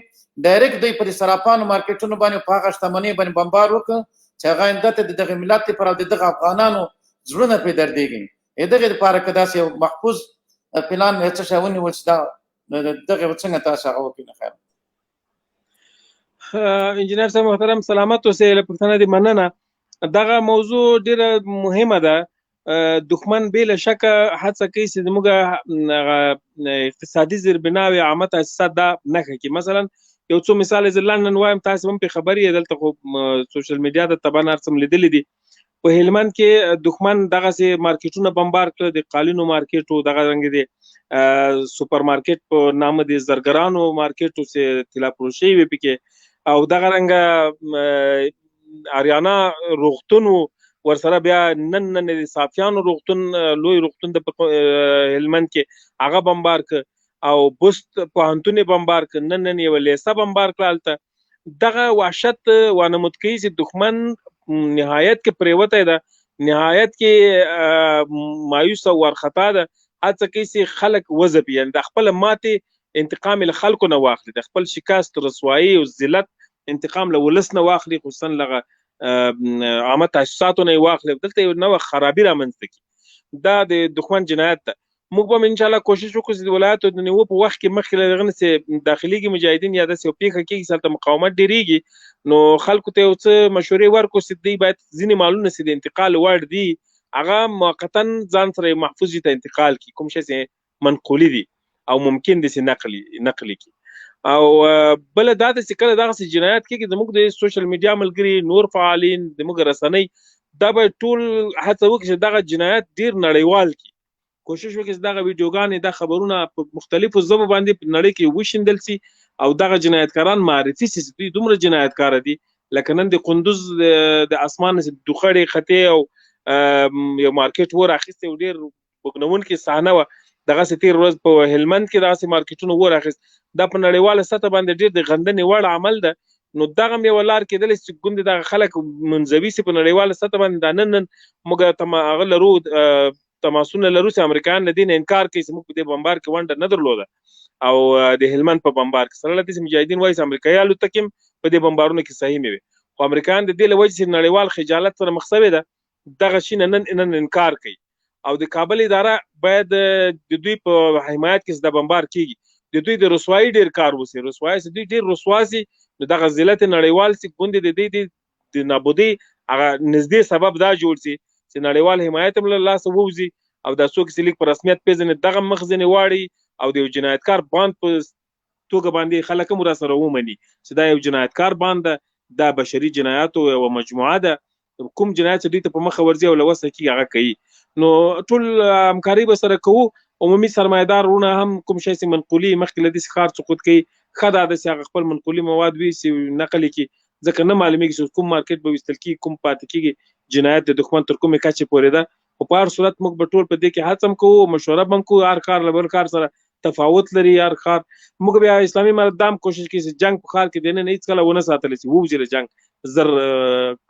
ډایرکټ دوی په صرافانو مارکیټونو باندې په هغه شتمنۍ باندې بمبار وکړ چې هغه آینده ته د دغه ملت لپاره او د دغه افغانانو زړونه پرې دردېږي. دغې دپاره که داسې یو محفوظ پلان څه شی ونیول چې دا دغه څنګه تاسو هغه وکړي. خیر انجینر صاحب محترم سلامت اوسئ. له پوښتنه دې مننه. دغه موضوع ډېره مهمه ده. دښمن بې له شکه هڅه کوي چې زموږ اقتصادي زیربناوې عامه تاسیسات دا نښه کړي. مثلا یو څو مثال زه لنډن وایم تاسو هم پرې خبر یې دلته خو سوشل میډیا د طبعا هر څه م لیدلي دي. په هلمند کې دښمن دغسې مارکیټونه بمبار کړل د قالینو مارکیټ و دغه رنګې د سوپر مارکیټ په نامه د زرګرانو مارکیټ و چې طلا فروشي وي پکې او دغه رنګه اریانا روغتون و ورسره بیا نن د صافیانو روغتون لوی روغتون د هلمند کې هغه بمبار کړ او بست پوهنتون یې بمبار کړ. نن یوه لیسه بمبار کړه هلته. دغه وحشت وانمود کوي چې دښمن نهایت کې پریوتی ده نهایت کې مایوس او وارخطا ده. هڅه کوي چې خلک وځپي یعنې د خپله ماتې انتقام له خلکو نه واخلي د خپل شکست رسوایي او ذلت انتقام له ولس نه واخلي خصوصا لغه عامه تاسیساتو نه یې واخلي دلته یو نوه خرابي رامنځته کړي. دا د دښمن جنایت ده. موږ به هم انشاءالله کوشش وکړو چې د ولایاتو د نیوو په وخت کې مخکې له هغه نه چې داخلېږي مجاهدین یا داسې یو پیښه کېږي چې هلته مقاومت ډېرېږي نو خلکو ته یو څه مشورې ورکړو چې دوی باید ځینې مالونه چې د انتقال وړ دي هغه موقتا ځان سره محفوظ ته انتقال کړي کوم شی چې منقولي دي او ممکن دي چې نقل کړي. او بله دا ده چې کله دغسې جنایت کېږي زموږ د سوشل میډیا ملګري نور فعالین زموږ رسنۍ دا باید ټول هڅه وکړي چې دغه جنایت ډېر نړیوال کړي. کوشش وکړي چې دغه ویډیوګانې دا خبرونه په مختلفو ژبو باندې په نړۍ کې وشیندل سي او دغه جنایتکاران معرفي سي چې دوی دومره جنایتکاره دي لکه نن د قندوز د اسمان نه دوخړې خطې او یو مارکیټ ور اخیستی او ډېر بوږنونکې صحنه وه دغسې تېر ورځ په هلمند کې دغسې مارکیټونه ور اخیست. دا په نړیواله سطح باندې ډېر د غندنې وړ عمل ده. نو دغه هم یوه لار کېدلی چې ګوندې دغه خلک منزوي سي په نړیواله سطح باندې دا نن موږ هغه لرو تماسونه لرو چې امریکایان له دې نه انکار کوي چې موږ په دې بمبار کې ونډه نه درلوده او د هلمند په بمبار کې سره له دې چې مجاهدین وایي چې امریکایي الوتکې هم په دې بمبارونو کې صحیح مې وي خو امریکایان د دې له وجې چې نړیوال خجالت سره مخ شوې ده دغه شي نه نن انکار کوي او د کابل اداره باید د دوی په حمایت کې د بمبار کیږي د دوی د رسوایی ډیر کار وسی رسوایی سي دوی ډیر رسواسي نو دغه ذلت نړیوال سي ګوند د دې د نابودي هغه نږدې سبب دا جوړ سي چې نړیوال حمایت هم له لاسه ووځي او دا څوک چې لیک په رسمیت پیژني دغه مخزنې واړي او د یو جنایتکار باند په توګه باندې خلک هم راسره ومني چې دا یو جنایتکار باند دا بشري جنایاتو یوه مجموعه ده کوم جنایت چې دوی ته په مخه ورځي او له وسه کېږي هغه کوي نو ټول همکاري به سره کوو عمومي سرمایهدار وروڼه هم کوم شی چې منقولي مخکې له دې ښار سقوط کوي ښه دا ده چې هغه خپل منقولي مواد ویسي نقل یې کړي ځکه نه معلومیږي چې کوم مارکیټ به ویستل کېږي کوم پاتې کېږي جنایت د دښمن تر کومې کچې پورې ده خو په هر صورت موږ به ټول په دې کې هڅه هم کوو مشوره به هم کوو هر کار له بل کار سره تفاوت لري هر کار موږ بیا اسلامي امارت دا هم کوشش کوي چې جنګ په ښار کې دننه هېڅکله ونه ساتلی شي ووځي له جنګ زر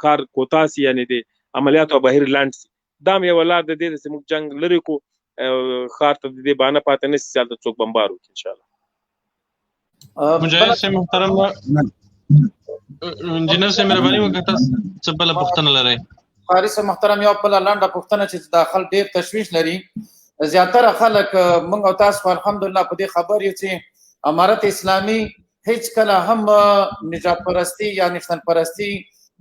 کار کوتا سي یعنې د عملیاتو بهیر لاند سي دا هم یوه لار د دې ده چې موږ جنګ لرې کړو ښار ته د دې بهانه پاتې نه سي چې هلته څوک بمبار وکړي انشاءالله مجاهد صاحب محترم انجینر صاحب مهرباني وکړه تاسو څه بله پوښتنه لرئ قاري صاحب محترم یو بله لنډه پوښتنه چې داخل ډېر تشویش لري زیاتره خلک موږ او تاسو الحمدلله په دې خبر یو چې امارت اسلامي هیڅ کله هم نجات پرستی یا نښان پرستی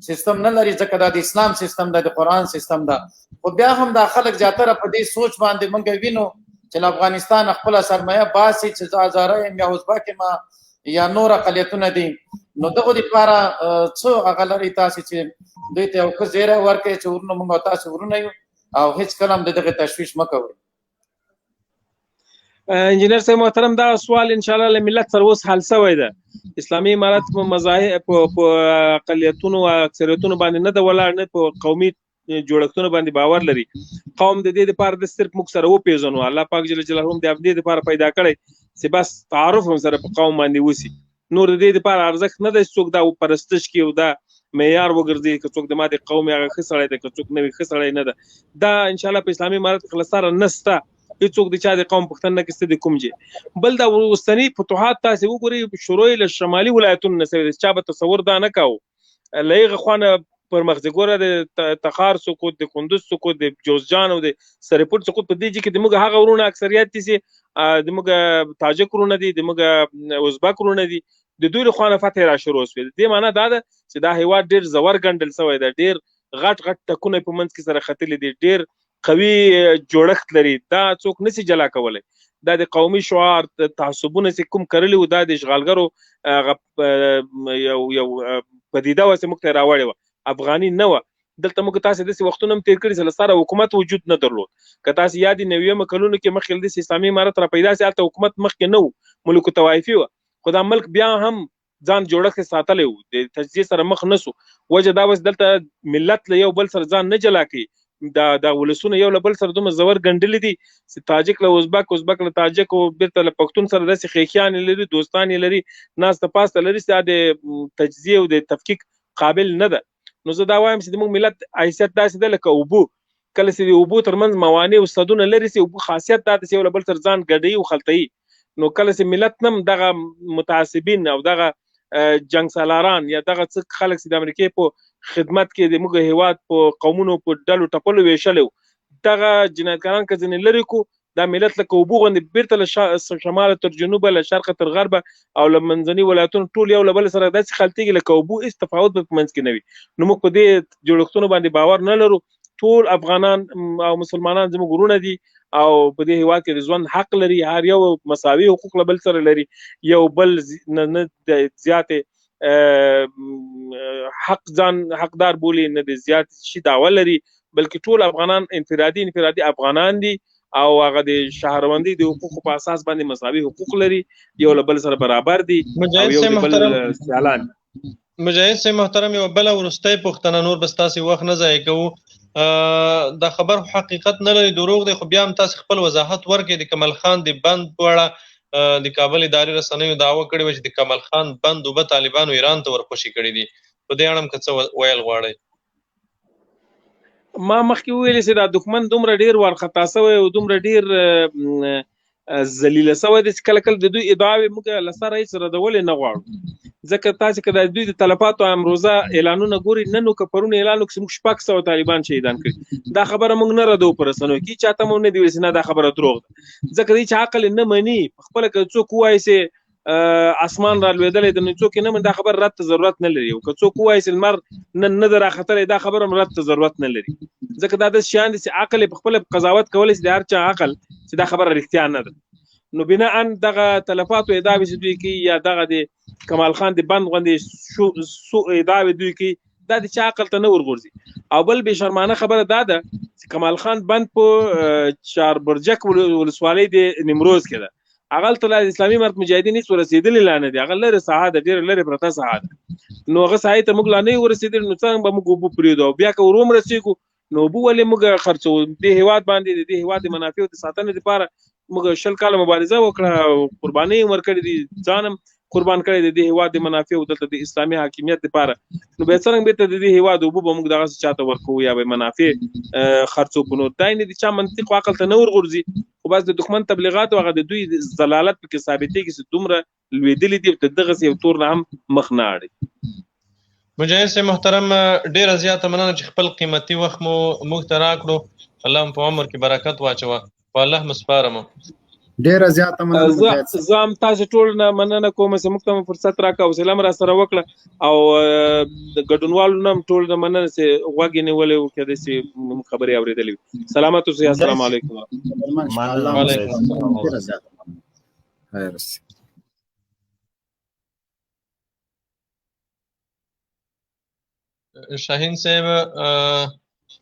سیستم نه لري ځکه دا د اسلام سیستم ده د قرآن سیستم ده خو بیا هم دا خلک زیاتره په دې سوچ باندې موږ وینو چې افغانستان خپله سرمایه باسي چې هزاره یم یا ازبک یم یا نور اقلیتونه دي نو دغه دپاره څه هغه لري تاسې چې دوی ته یو ښه زیری ورکړئ چې ورونه موږ او تاسې ورونه یو او هیڅ کله هم د دغې تشویش مه کوئ انجینر صاحب محترم دا سوال انشاءالله له ملت سره اوس حل شوی ده اسلامي امارت په مذاهب په اقلیتونو او اکثریتونو باندې نه ده ولاړ نه په قومي جوړښتونو باندې باور لري قوم د دې دپاره د صرف موږ سره وپېژنو الله پاک جل جلاله هم د همدې دپاره پیدا کړی چې بس تعارف هم سره په قوم باندې وسي نور د دې دپاره ارزښت نه ده چې څوک دا پرستش کړي او دا معیار وګرځي که څوک د ما د قوم هغه ښه سړی دی که څوک نوی ښه سړی نه ده دا انشاءالله په اسلامي امارت کې له سره نسته هیڅوک د چا د قوم پوښتنه نه کوي د کوم ځای بل دا وروستني فتوحات تاسې وګورئ شروع یې له شمالي ولایتونو نه شوې ده چا به تصور دا نه کوو له هغې خوا نه پر مغزګوره د تخار سقوط د کندوز سقوط د جوزجان او د سرپور سقوط په دې ځای کې د موږ هغه ورونه اکثریت دي چې د موږ تاجک ورونه دي د موږ ازبک ورونه دي د دوی له خوا نه فتحې را شروع شوې دې معنا دا ده چې دا هېواد ډېر زور ګنډل شوی ده ډېر غټ غټ ټکونه په منځ کې سره ختلي دي ډېر قوي جوړښت لري دا څوک نشي جلا کولی دا د قومي شعار تعصبونه چې کوم کرلي وو دا د اشغالګرو یو پدیده وه چې موږ ته یې راوړې وه افغاني نه وه دلته موږ تاسې داسې وختونه هم تېر کړي چې له سره حکومت وجود نه درلود که تاسې یاد یې 90 کلونو کې مخکې له دې چې اسلامي امارت را پیدا سي هلته حکومت مخکې نه و ملوک طوایفي وه خو دا ملک بیا هم ځان جوړښت ساتلی و د تجزیې سره مخ نه سو وجه دا وس دلته ملت له یو بل سره ځان نه جلا کوي دا ولسونه یو له بل سره دومره زور ګنډلي دي چې تاجک له ازبک له تاجک او بیرته له پښتون سره داسې ښیښیانې لري دوستان یې لري ناسته پاسته لري چې دا د تجزیې او د تفکیک قابل نه ده نو زه دا وایم چې زموږ ملت حیثیت داسې ده لکه اوبو کله چې د اوبو ترمنځ موانع او سدونه لري چې اوبو خاصیت دا ده چې یو له بل سره ځان ګډوي او خلطوي نو کله چې ملت هم دغه متعصبین او دغه جنګ سالاران یا دغه څه خلک چې د امریکې په خدمت کې د موږ هېواد په قومونو په ډلو ټپلو ویشلی و دغه جنایتکاران که ځینې لرې کړو دا ملت لکه اوبو غوندې بیرته له شماله تر جنوبه له شرقه تر غربه او له منځني ولایتونو ټول یو له بل سره داسې خلطېږي لکه اوبو هېڅ تفاوت به په منځ کې نه وي نو موږ په دې جوړښتونو باندې باور نه لرو ټول افغانان او مسلمانان زموږ ورونه دي او په دې هېواد کې د ژوند حق لري هر یو مساوي حقوق له بل سره لري یو بل نه زیاتې حق ځان حقدار بولي نه د زیات شي دعوه لري بلکې ټول افغانان انفرادي افغانان دي او هغه د شهروندي د حقوقو په اساس باندې مساوي حقوق لري یو له بل سره برابر دي او یو له بل سیالان مجاهد صاحب محترم یو بله وروستۍ پوښتنه نور بس تاسې وخت نه ضایع کوو دا خبر حقیقت نه لري دروغ دی خو بیا هم تاسې خپل وضاحت ورکړئ د کمل خان د بند په اړه د کابل اداري رسنیو دعوه کړې وه چې د کمل خان بند اوبه طالبانو ایران ته ورخوشي کړي دي په دې اړه هم که څه ویل غواړئ ما مخکې وویلې چې دا دښمن دومره ډېر وارخطا شوی او دومره ډېر ذلیله شوی دی چې کله کله د دوی ادعاوې موږ له سره هېڅ ردولې نه غواړو ځکه تاسو که د دوی د تلفاتو امروزه اعلانونه ګوري نن که پرون اعلان وکړي موږ 600 طالبان شهیدان کړي دا خبره موږ نه ردو پر رسنیو کې چاته مونږ نه دی ویل نه دا خبره دروغ ده ځکه دی چې عقل نه مني خپل که څوک وایي چې اسمان را لویدلې د څوک نه من دا خبر رد ضرورت نه لري او که څوک وایي چې المر نه در راختلې دا خبره رد ضرورت نه لري ځکه دا د شیان دي چې عقل په خپل قضاوت کولای شي د هر چا عقل چې دا خبره رښتیا نه ده نو بنا ان دغه تلفات او ادعا چې دوی کې یا دغه د کمال خان د بند غوندې سو ادعا دوی کې دا د چا عقل ته نه ورغورځي او بل به شرمانه خبره دا ده چې کمال خان بند په چار برجک ولسوالۍ د نیمروز کې ده اغل ته د اسلامي امارت مجاهدین هیڅ ورسېدلې لا نه دي هغه لرې ساحه ده ډېره لرې پرته ساحه ده نو هغه ساحې ته موږ لا نه ورسېدل نو څنګه به موږ اوبه پرېږدو او بیا که ور ومرسېږو نو اوبه ولې موږ خرڅوو دې هېواد باندې د دې هېواد د منافعو د ساتنې لپاره موږ 20 کاله مبارزه وکړه او قربانۍ یې ورکړې دي ځانم قربان کړی د دې هېواد د منافعو دلته د اسلامي حاکمیت لپاره نو بیا څرنګه بېرته د دې هېواد اوبه به موږ دغسې چاته ورکوو یا به منافع خرڅو په نو دا یې د چا منطق او عقل ته نه ورغورځي خو بس د دښمن تبلیغات او هغه د دوی ضلالت پکې ثابتېږي چې دومره لوېدلي دي تر دغسې یو تور نه هم مخ نه اړوي مجاهد صاحب محترم ډېره زیاته مننه چې خپل قیمتي وخت مو موږ ته راکړو الله هم په عمر کې برکت واچوه په الله مو سپارم ډیره زیاته مننه زه هم تاسو ټول نه مننه کوم چې موږ ته فرصت راکړه او سلام را سره وکړه او د ګډونوالو نه ټول نه مننه چې غوږ یې نیولی و کېدای شي خبرې اورېدلې وي سلامت اوسئ السلام علیکم شاهین صاحب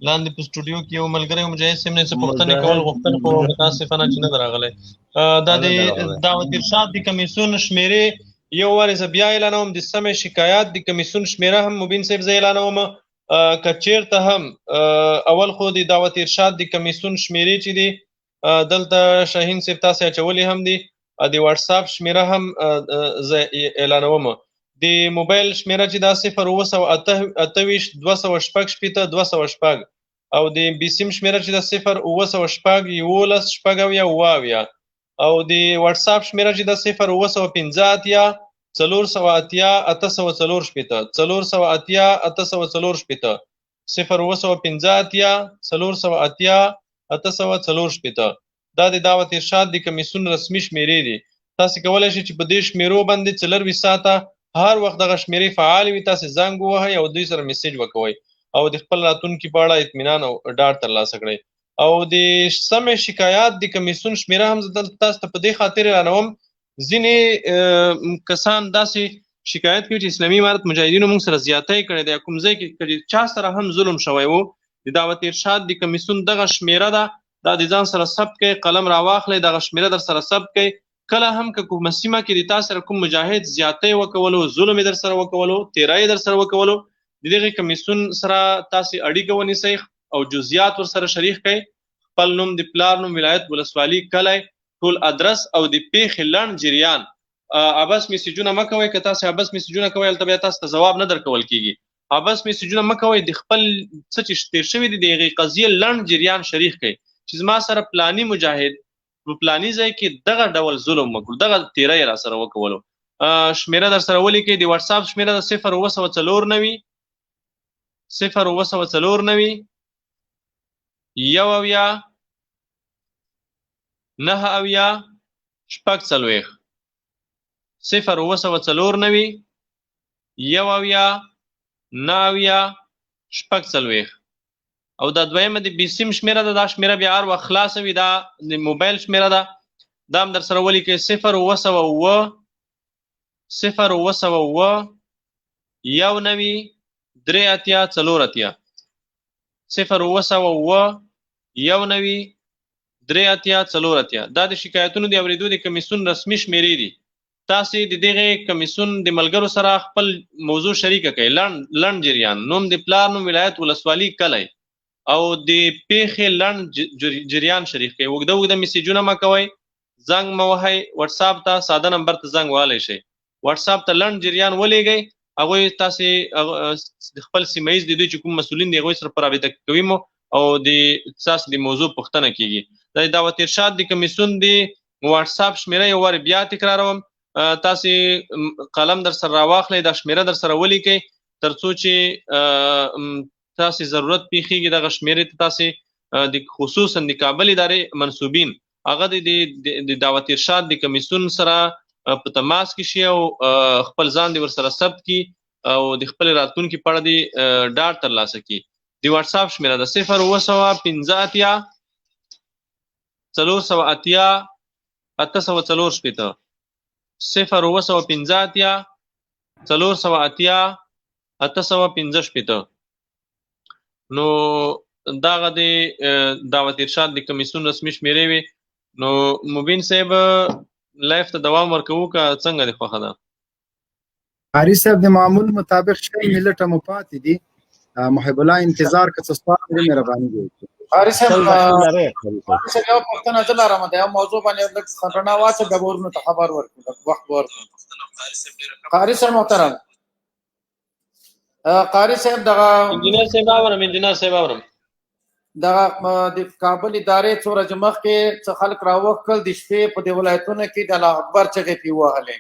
لاندې په سټوډیو کې یو ملګری مجاهد صاحب نه څه پوښتنې کول غوښتل خو متاسفانه چې نه راغلی دا د دعوت ارشاد د کمیسیون شمیرې یو وارې زه بیا اعلانوم د سمې شکایات د کمیسیون شمیره هم مبین صاحب زه اعلانوم که چېرته هم اول خو د دعوت ارشاد د کمیسیون شمیرې چې دي دلته شاهین صاحب تاسې اچولې هم دي د واټساپ شمیره هم زه اعلانوم د موبایل شمیره چې دا 0 228 206 او د بي سیم شمیره چې دا 0 906 11 شپږ یا او د واټساپ شمیره چې دا 0 915 480 804 480 804 0 915 480 804 دا د دعوت ارشاد د کمیسیون رسمي شمیرې دي تاسو کولای شئ چې په دې شمیرو باندې 4 ساعته هر وخت دغه شمیرې فعال وي تاسو زنګ ووهئ او دوی سره میسیج وکوئ او د خپل راتلونکي په اړه اطمینان او ډاډ ترلاسه کړئ او د سمې شکایات د کمیسیون شمیره هم زه تاسو ته په دې خاطر اعلانوم ځینې کسان داسې شکایت کوي چې اسلامي امارت مجاهدینو موږ سره زیاتی کړی دی کوم ځای کې چا سره هم ظلم شوی و د دعوت ارشاد د کمیسیون دغه شمیره ده دا د ځان سره ثبت کړئ قلم راواخلئ دغه شمیره در سره ثبت کړئ کله هم که کومه سیمه کې د تاسو سره کوم مجاهد زیاتی وکولو ظلم در سره وکولو تیرای در سره وکولو د دغه کمیسیون سره تاسو اړیکه ونیسئ او جزئیات ور سره شریک کړئ خپل نوم د پلار نوم ولایت ولسوالي کلی ټول ادرس او د پیښې لنډ جریان ابس میسیجونه مه کوئ که تاسو ابس میسیجونه کوئ هلته بیا تاسو ته ځواب نه درکول کیږي ابس میسیجونه مه کوئ د خپل څه چې تیر شوي دي د هغې قضیې لنډ جریان شریک کړئ چې زما سره پلاني مجاهد په پلاني ځای کې دغه ډول ظلم وکړو دغه تیری را سره وکولو شمیره در سره ولیکئ د واټساپ شمیره د 0 904 یو اویا 9 اویا شپږ څلوېښت 0 904 یو اویا 9 اویا شپږ څلوېښت او دا دویمه د بي سیم شمیره ده دا شمیره بیا هر وخت خلاصه وي دا د موبایل شمیره ده دا هم در سره ولیکئ 0 904 یو نوي 384 0 904 یو نوي 384 دا د شکایتونو د اورېدو د کمیسیون رسمي شمیرې دي تاسې د دغې کمیسیون د ملګرو سره خپل موضوع شریکه کړئ لنډ جریان نوم د پلار نوم ولایت ولسوالي کلی او د پیښې لنډ جریان شریک کړئ اوږده اوږده میسیجونه مه کوئ زنګ مه وهئ واټساپ ته ساده نمبر ته زنګ وهلی شئ واټساپ ته لنډ جریان ولیږئ هغوی تاسې د خپل سیمه ییز د دوی چې کوم مسؤلین دي هغوی سره په رابطه کوي مو او د تاسې د موضوع پوښتنه کیږي دا د دعوت ارشاد د کمیسیون د واټساپ شمیره یو وارې بیا تکراروم تاسې قلم در سره راواخلئ، دا شمیره در سره ولیکئ ترڅو چې تاسې ضرورت پیښیږي دغه شمیرې ته تاسې د خصوصا د کابل ادارې منصوبین هغه د دعوت ارشاد د کمیسیون سره په تماس کې شي او خپل ځان د ورسره ثبت کړي او د خپل راتلونکي په اړه د ډاډ ترلاسه کړي. د واتساپ شمیره ده 0 480 804 شپېته 0 480 805 شپېته. نو دغه د دعوت ارشاد د کمیسیون رسمي شمیرې وي. نو مبین صاحب لایف ته دوام ورکوو که څنګه د خوښه ده؟ قاری صاحب د معمول مطابق شی ملټه مو پاتې دي. محب الله انتظار که څه سوال لري مهرباني وکړئ. قاری صاحب یو پوښتنه زه لرم، د یو موضوع باندې لږ خبرونه واچوه، بیا به ورنو ته خبر ورکړو، وخت به ورکړو. قاری صاحب محترم، قاری صاحب دغه انجینر صاحب اورم دغه د کابل ادارې څو ورځې مخکې څه خلک راوښکل د شپې په دې ولایتونو کې د الله اکبر چغې پې وهلې.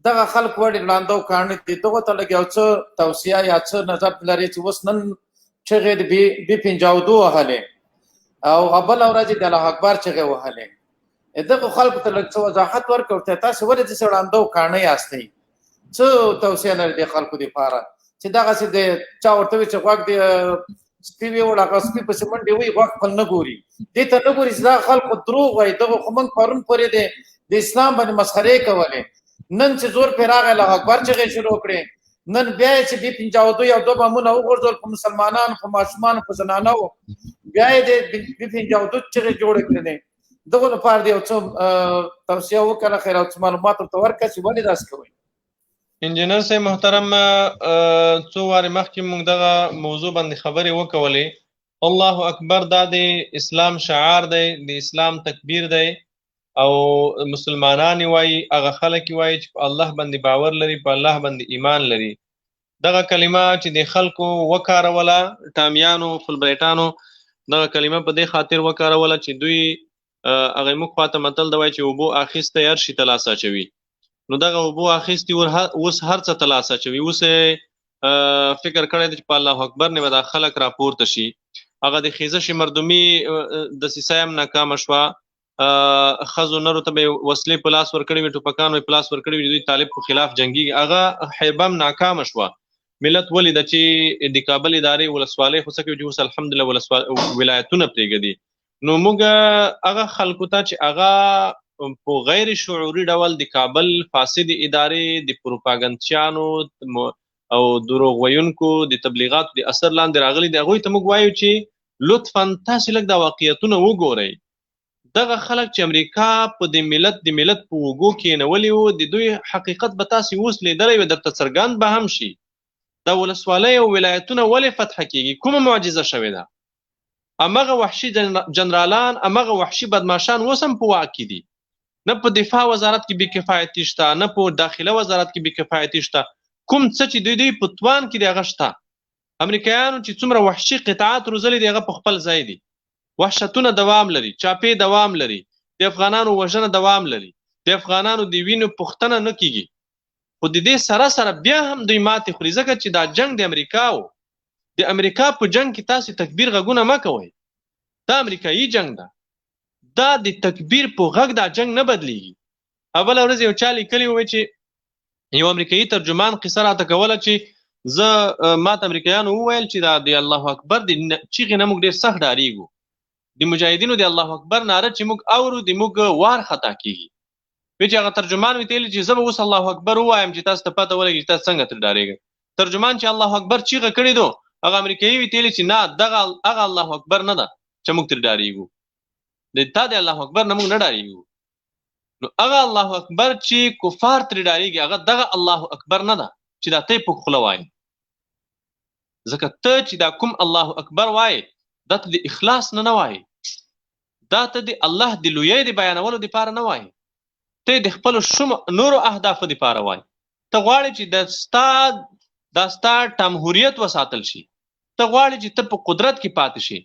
دغه خلک وړې ړانده او کاڼه دي، دغو ته لږ یو څه توصیه یا څه نظر لري چې اوس نن چغې د بي 52 وهلې او بله ورځ د الله اکبر چغې وهلې. دغو خلکو ته لږ څه وضاحت ورکړو، تاسې ولې داسې ړانده او کاڼه یاستئ؟ څه توصیه لري د خلکو دپاره چې دغسې د چا ورته وي چې غوږ د سپي ویوړ هغه سپي پسې منډې وایي، غوږ خپل نه ګوري، دې ته نه ګوري چې دا خلکو دروغ وایي. دغه خو موږ پرون پورې د اسلام باندې مسخرې کولې، نن چې زور پرې راغی الله اکبر چغې شروع کړې، نن بیا یې چې بي 52 یو دوه بمونه وغورځول په مسلمانانو، په ماشومانو، په زنانو، بیا یې د بي 52 چغې جوړې کړې. دغو لپاره د یو څه توصیه وکړه، خیر او څه معلومات ورته ورکړه چې ولې داسې کوئ. انجینر صاحب محترم، څو وارې مخکې موږ دغه موضوع باندې خبرې وکولې. الله اکبر دا د اسلام شعار دی، د اسلام تکبیر دی او مسلمانان وایي، هغه خلک وایي چې په الله باندې باور لري، په الله باندې ایمان لري. دغه کلمه چې د خلکو وکاروله، ټامیانو فلبریټانو دغه کلمه په دې خاطر وکاروله چې دوی هغه موږ خواته متل دی چې اوبو اخیستی هر شي ته لاس اچوي. نو دغه اوبو اخیستي اوس هر څه ته لاس اچوي. اوس فکر کړی دی چې په الله اکبر نه به دا خلک راپورته شي. هغه د خیزش مردمي دسیسه هم ناکامه شوه. ښځو نرو ته به یې وسلې په لاس ورکړې وي، ټوپکان به په لاس ورکړې وي، دوی طالب په خلاف جنګېږي. هغه حیبه هم ناکامه شوه. ملت ولیده چې د کابل ادارې ولسوالۍ خو څه کوي چې اوس الحمدلله ولایتونه پرېږدي. نو موږ هغه خلکو ته چې هغه په غیر شعوري ډول د کابل فاسد ادارې د پروپاګنډچیانو او دروغ ویونکو د تبلیغاتو د اثر لاندې راغلي دي، هغوی ته موږ وایو چې لطفا تاسې لږ دا واقعیتونه وګورئ. دغه خلک چې امریکا په د ملت په اوږو کېنولي وو، د دوی حقیقت به تاسې اوس لیدلی وي، درته څرګند به هم شي. دا ولسوالۍ او ولایتونه ولې فتح کېږي؟ کومه معجزه شوې ده؟ همغه وحشي جنرالان، همغه وحشي بدماشان اوس هم په واک کې دي. نه په دفاع وزارت کې بې کفایتي شته، نه په داخله وزارت کې بې کفایتي شته. کوم څه چې دوی په توان کې دي هغه شته. امریکایانو چې څومره وحشي قطعات روزلي دي هغه په خپل ځای دي. وحشتونه دوام لري، چاپې دوام لري، د افغانانو وژنه دوام لري، د افغانانو د وینو پوښتنه نه کیږي. خو د دې سره سره بیا هم دوی ماتې خوري، ځکه چې دا جنگ د امریکا و. د امریکا په جنگ کې تاسې تکبیر غږونه مه کوئ، دا امریکایي جنگ ده. دا د تکبیر په غږ دا جنگ نه بدلیږي. اوله ورځ یو چا لیکلي وی چې یو امریکایي ترجمان قصه راته کوله چې زه ماته امریکایانو وویل چې دا د الله اکبر د چیغې نه موږ ډېر سخت ډارېږو. د مجاهدینو د الله اکبر ناره چې موږ اورو د موږ وار خطا کېږي. وی چې هغه ترجمان وی تیلی چې زه به اوس الله اکبر ووایم چې تاسو ته پته ولګي چې تاسو څنګه ترې ډارېږئ. ترجمان چې الله اکبر چیغه کړې دو، هغه امریکایي وی تیلی چې نه، دغه هغه الله اکبر نه ده چې موږ ترې ډارېږو. تا د الله اکبر نه موږ نه ډارېږو. نو هغه الله اکبر چې کفار ترې ډارېږي هغه دغه الله اکبر نه ده چې دا ته یې په خوله وایې. ځکه ته چې دا کوم الله اکبر وایې دا ته د اخلاص نه وایې، دا ته د الله د لویۍ د بیانولو دپاره نه وایې، ته د خپلو نورو اهدافو دپاره وایې. ته غواړې چې دا ستا جمهوریت وساتل شي، ته غواړې چې ته په قدرت کې پاتې شي،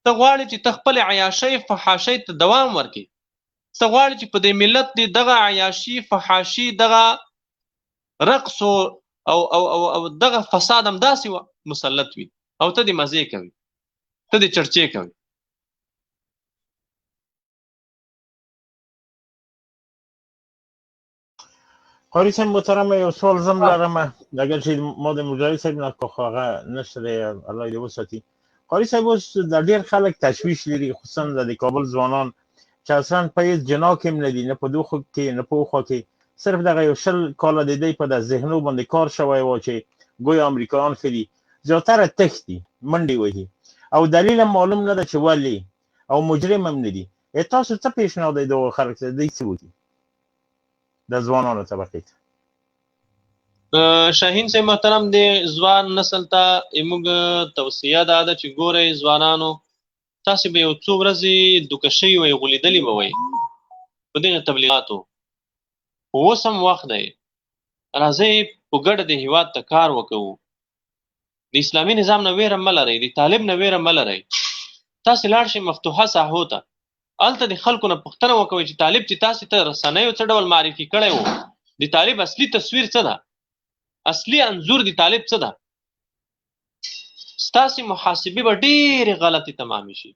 ته غواړې چې ته خپل عیاشۍ فحاشۍ ته دوام ورکړې. څه غواړي چې په دې ملت دې دغه عیاشي فحاشي دغه رقص او دغه فساد همداسې مسلط وي او ته دې مزې کوي، ته دې چرچې کوي. قاری صاحب محترم یو سوال زم لرم، اگر چې ما د مجاهد صاحب نه که هغه نشته دی الله دې وساتي. قاری صاحب اوس د ډېر خلک تشویش لري، خصوصا د کابل ځوانان چې اصلا په هېڅ جنا کې هم نه دي، نه په دوخو کې نه په اوخوا کې، صرف دغه یو 20 کاله د دوی په د ذهنو باندې کار شوی و چې ګویا امریکایان ښه دي، زیاتره تښتي منډې وهي او دلیل هم معلوم نه ده چې ولې او مجرم هم نه دي. تاسو څه پیشنهاد دی دغو خلک ته دوی څه وکړي د ځوانانو طبقې ته؟ شاهین صاحب محترم د ځوان نسل ته موږ توصیه دا ده چې ګورئ ځوانانو، تاسې به یو څو ورځې دوکه شوي وئ، غولېدلي به وئ په دغه تبلیغاتو، خو اوس هم وخت دی، راځئ په ګډه د هېواد ته کار وکوو. د اسلامي نظام نه ویره مه لرئ، د طالب نه ویره مه لرئ. تاسې لاړ شئ مفتوحه ساحو ته، هلته د خلکو نه پوښتنه وکوئ چې طالب چې تاسې ته رسنیو څه ډول معرفي کړی و، د طالب اصلي تصویر څه ده، اصلي انځور د طالب څه ده. ستاسې محاسبې به ډېرې غلطې تمامې شي.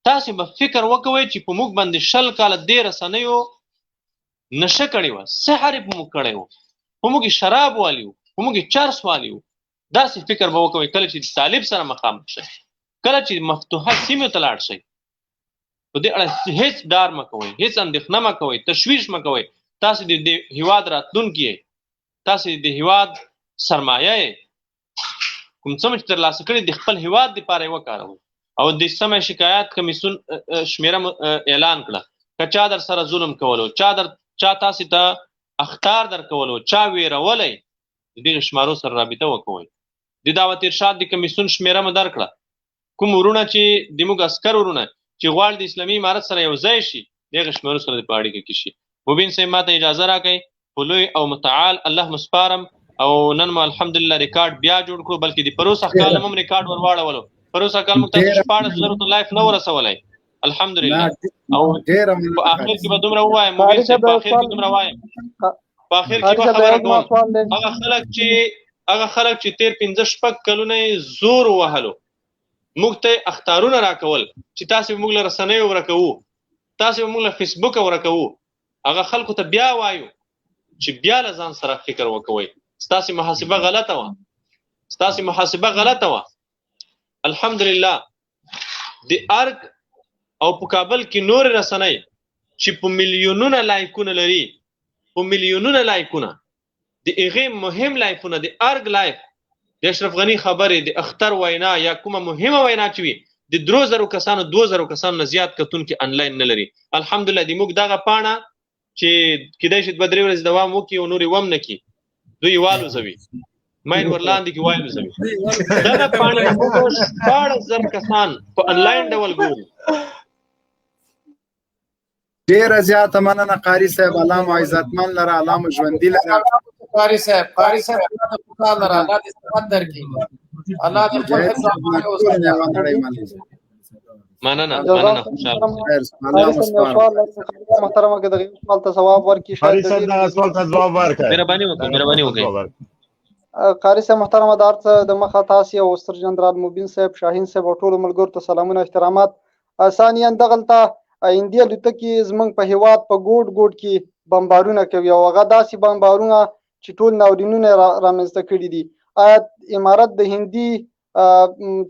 تاسې به فکر وکوئ چې په موږ باندې 20 کاله دې رسنیو نشه کړې وه، سحر یې په موږ کړی و، په موږ یې شراب والي و، په موږ یې چرس والي و. داسې فکر به وکوئ کله چې د طالب سره مخامخ شئ، کله چې مفتوحه سیمو ته لاړ شئ. په دې اړه هېڅ ډار مه کوئ، هېڅ اندېښنه مه کوئ، تشویش مه کوئ. تاسې د هېواد راتلونکي یې، تاسې د هېواد سرمایه یې، کوم څه چې ترلاسه کړي د خپل هېواد دپاره یې وکاروئ. او د سمه شکایات کمیسیون شمیره اعلان کړه، که چا در سره ظلم کولو، چا تاسې ته اخطار در کولو، چا ویرولی، د دغې شمارو سره رابطه وکوئ. د دعوت ارشاد د کمیسیون شمیره مو درکړه، کوم ورونه چې د موږ عسکر ورونه چې غواړي د اسلامي امارت سره یو ځای شي، د هغې شمېرو سره په اړیکه کې شي. مبین صاحب ما ته اجازه راکئ، په لوی او متعال الله مسپارم. او نن مو الحمدلله ریکارډ بیا جوړ کړو، بلکې د پروسه کال هم ریکارډ ور واړولو. پروسه کال موږ تاسو 14,000 لایف نه ورسولی الحمدلله. او په اخر کې به دومره ووایم، مبین صاحب په اخر کې دومره وایم، په اخر کې به خبره کوم، هغه خلک چې تیر 15-16 کلونه زور وهلو، موږ ته اخطارونه راکول چې تاسې به موږ له رسنیو ورکوو، تاسې به موږ له فیسبوکه ورکوو، هغه خلکو ته بیا وایو چې بیا له ځان سره فکر وکوئ. ستاسې محاسبه غلطه وه، ستاسې محاسبه غلطه وه. الحمدلله د ارګ او په کابل کې نور رسنۍ چې په میلیونونه لایکونه لري، په میلیونونه لایکونه، د هغې مهم لایفونه، د ارګ لایف، د اشرف غني خبرې، د اختر وینا یا کومه مهمه وینا چې وي، د 3,000 کسانو 2,000 کسانو نه زیات کتونکي انلاین نه لري. الحمدلله د موږ دغه پاڼه چې کیدای شي 2-3 ورځې دوام وکړي او نورې وم نه کړي، دوی والوزوي، ماین ورلاندې کې والوزوي. دغه پاڼه موږ 14,000 کسان په انلاین ډول ګورو. ډېره زیاته مننه قاري صاحب، الله مو عزتمن لره، الله مو ژوندي لره. قاری صاحب الله دې پکار لره، الله دې صحت درکړي، الله دې خپل حفظ مننه خوشاله. محترمه کې دغه سوال ته ځواب ورکړي. قاری صاحب دا سوال ته ځواب ورکړئ، مهرباني وکړئ. قاری صاحب محترمه د ارڅ د مخه تاسې او ستر جنرال مبین صاحب، شاهین صاحب او ټولو ملګرو ته سلامونه احترامات. ثانیاً دغلته هندي الوتکې زموږ په هېواد په ګوټ ګوټ کې بمبارونه کوي او هغه داسې بمبارونه چې ټول ناورینونه رامنځته کړي دي. آیا امارت د هندي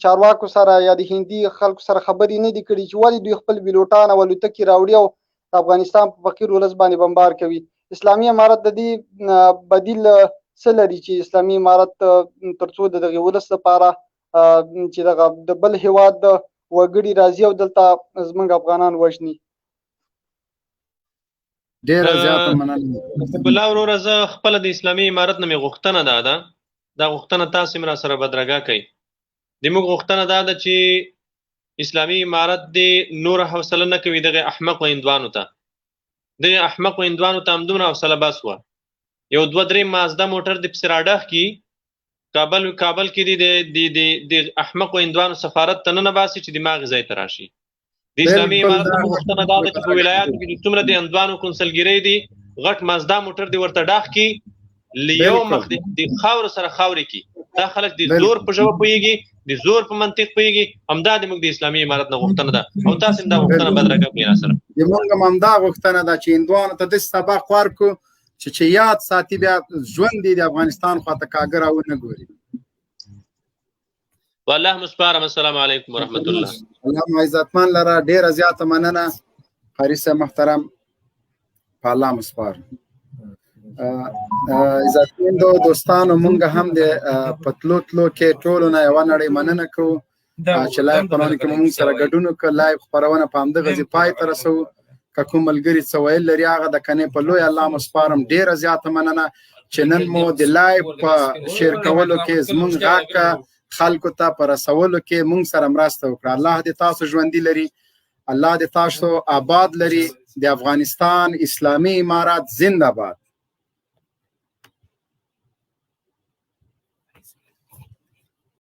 چارواکو سره یا د هندي خلکو سره خبرې نه دي کړي چې ولې دوی خپل پیلوټان او الوتکې راوړي او د افغانستان په فقیر ولس باندې بمبار کوي؟ اسلامي امارت د دې بدیل څه لري چې اسلامي امارت تر څو د دغه ولس لپاره چې دغه د بل هېواد وګړي راځي او دلته زموږ افغانان وژني؟ ډېره زیاته مننه. بالله وروره زه خپله د اسلامي امارت نه مې غوښتنه دا ده، دا غوښتنه تاسې هم را سره بدرګه کوئ. د موږ غوښتنه دا ده چې اسلامي امارت دې نوره حوصله نه کوي دغه احمقو هندوانو ته، دغه احمقو هندوانو ته همدومره حوصله بس وه. یو 2-3 مازده موټر د پسې راډخ کي، کابل کې د احمقو هندوانو سفارت ته نه باسي چې دماغ ځای ته راشي. د اسلامي امارت نه غوښتنه دا ده چې په ولایاتو کې چې څومره د اندوانو کنسلګرۍ دي غټ مازدا موټر دې ورته ډاخ کړي لیو مخ د خاورو سره خاورې کړي دا خلک د زور په ژبه پوهېږي د زور په منطق پوهېږي همدا د موږ د اسلامي امارت نه غوښتنه ده او تاسو هم دا غوښتنه بدرګه کړئ راسره زموږ هم همدا غوښتنه ده چې هندوانو ته داسې سبق ورکړو چې یاد ساتي بیا ژوند دی د افغانستان خواته کاږه راونه ګوري والله مسپارم السلام علیکم ورحمت الله الله عزتمن لره ډیره زیاته مننه قاري صاحب محترم په الله مسپارم عزتمندو دوستانو مونږ هم د پتلو تلو کې ټولو نه یوه نړۍ مننه کوو چې لایف خپرونه کې مونږ سره ګډون وکړو لایف خپرونه په همدغه ځای پای ته رسوو که کوم ملګري څه ویل لري هغه د کنې په لوی الله مسپارم ډیره زیاته مننه چې نن مو د لایف په شیر کولو کې زمونږ غږ خلکو ته په رسولو کې مونږ سره مرسته وکړه الله دې تاسو ژوندي لري الله دې تاسو آباد لري د افغانستان اسلامي امارت زنده باد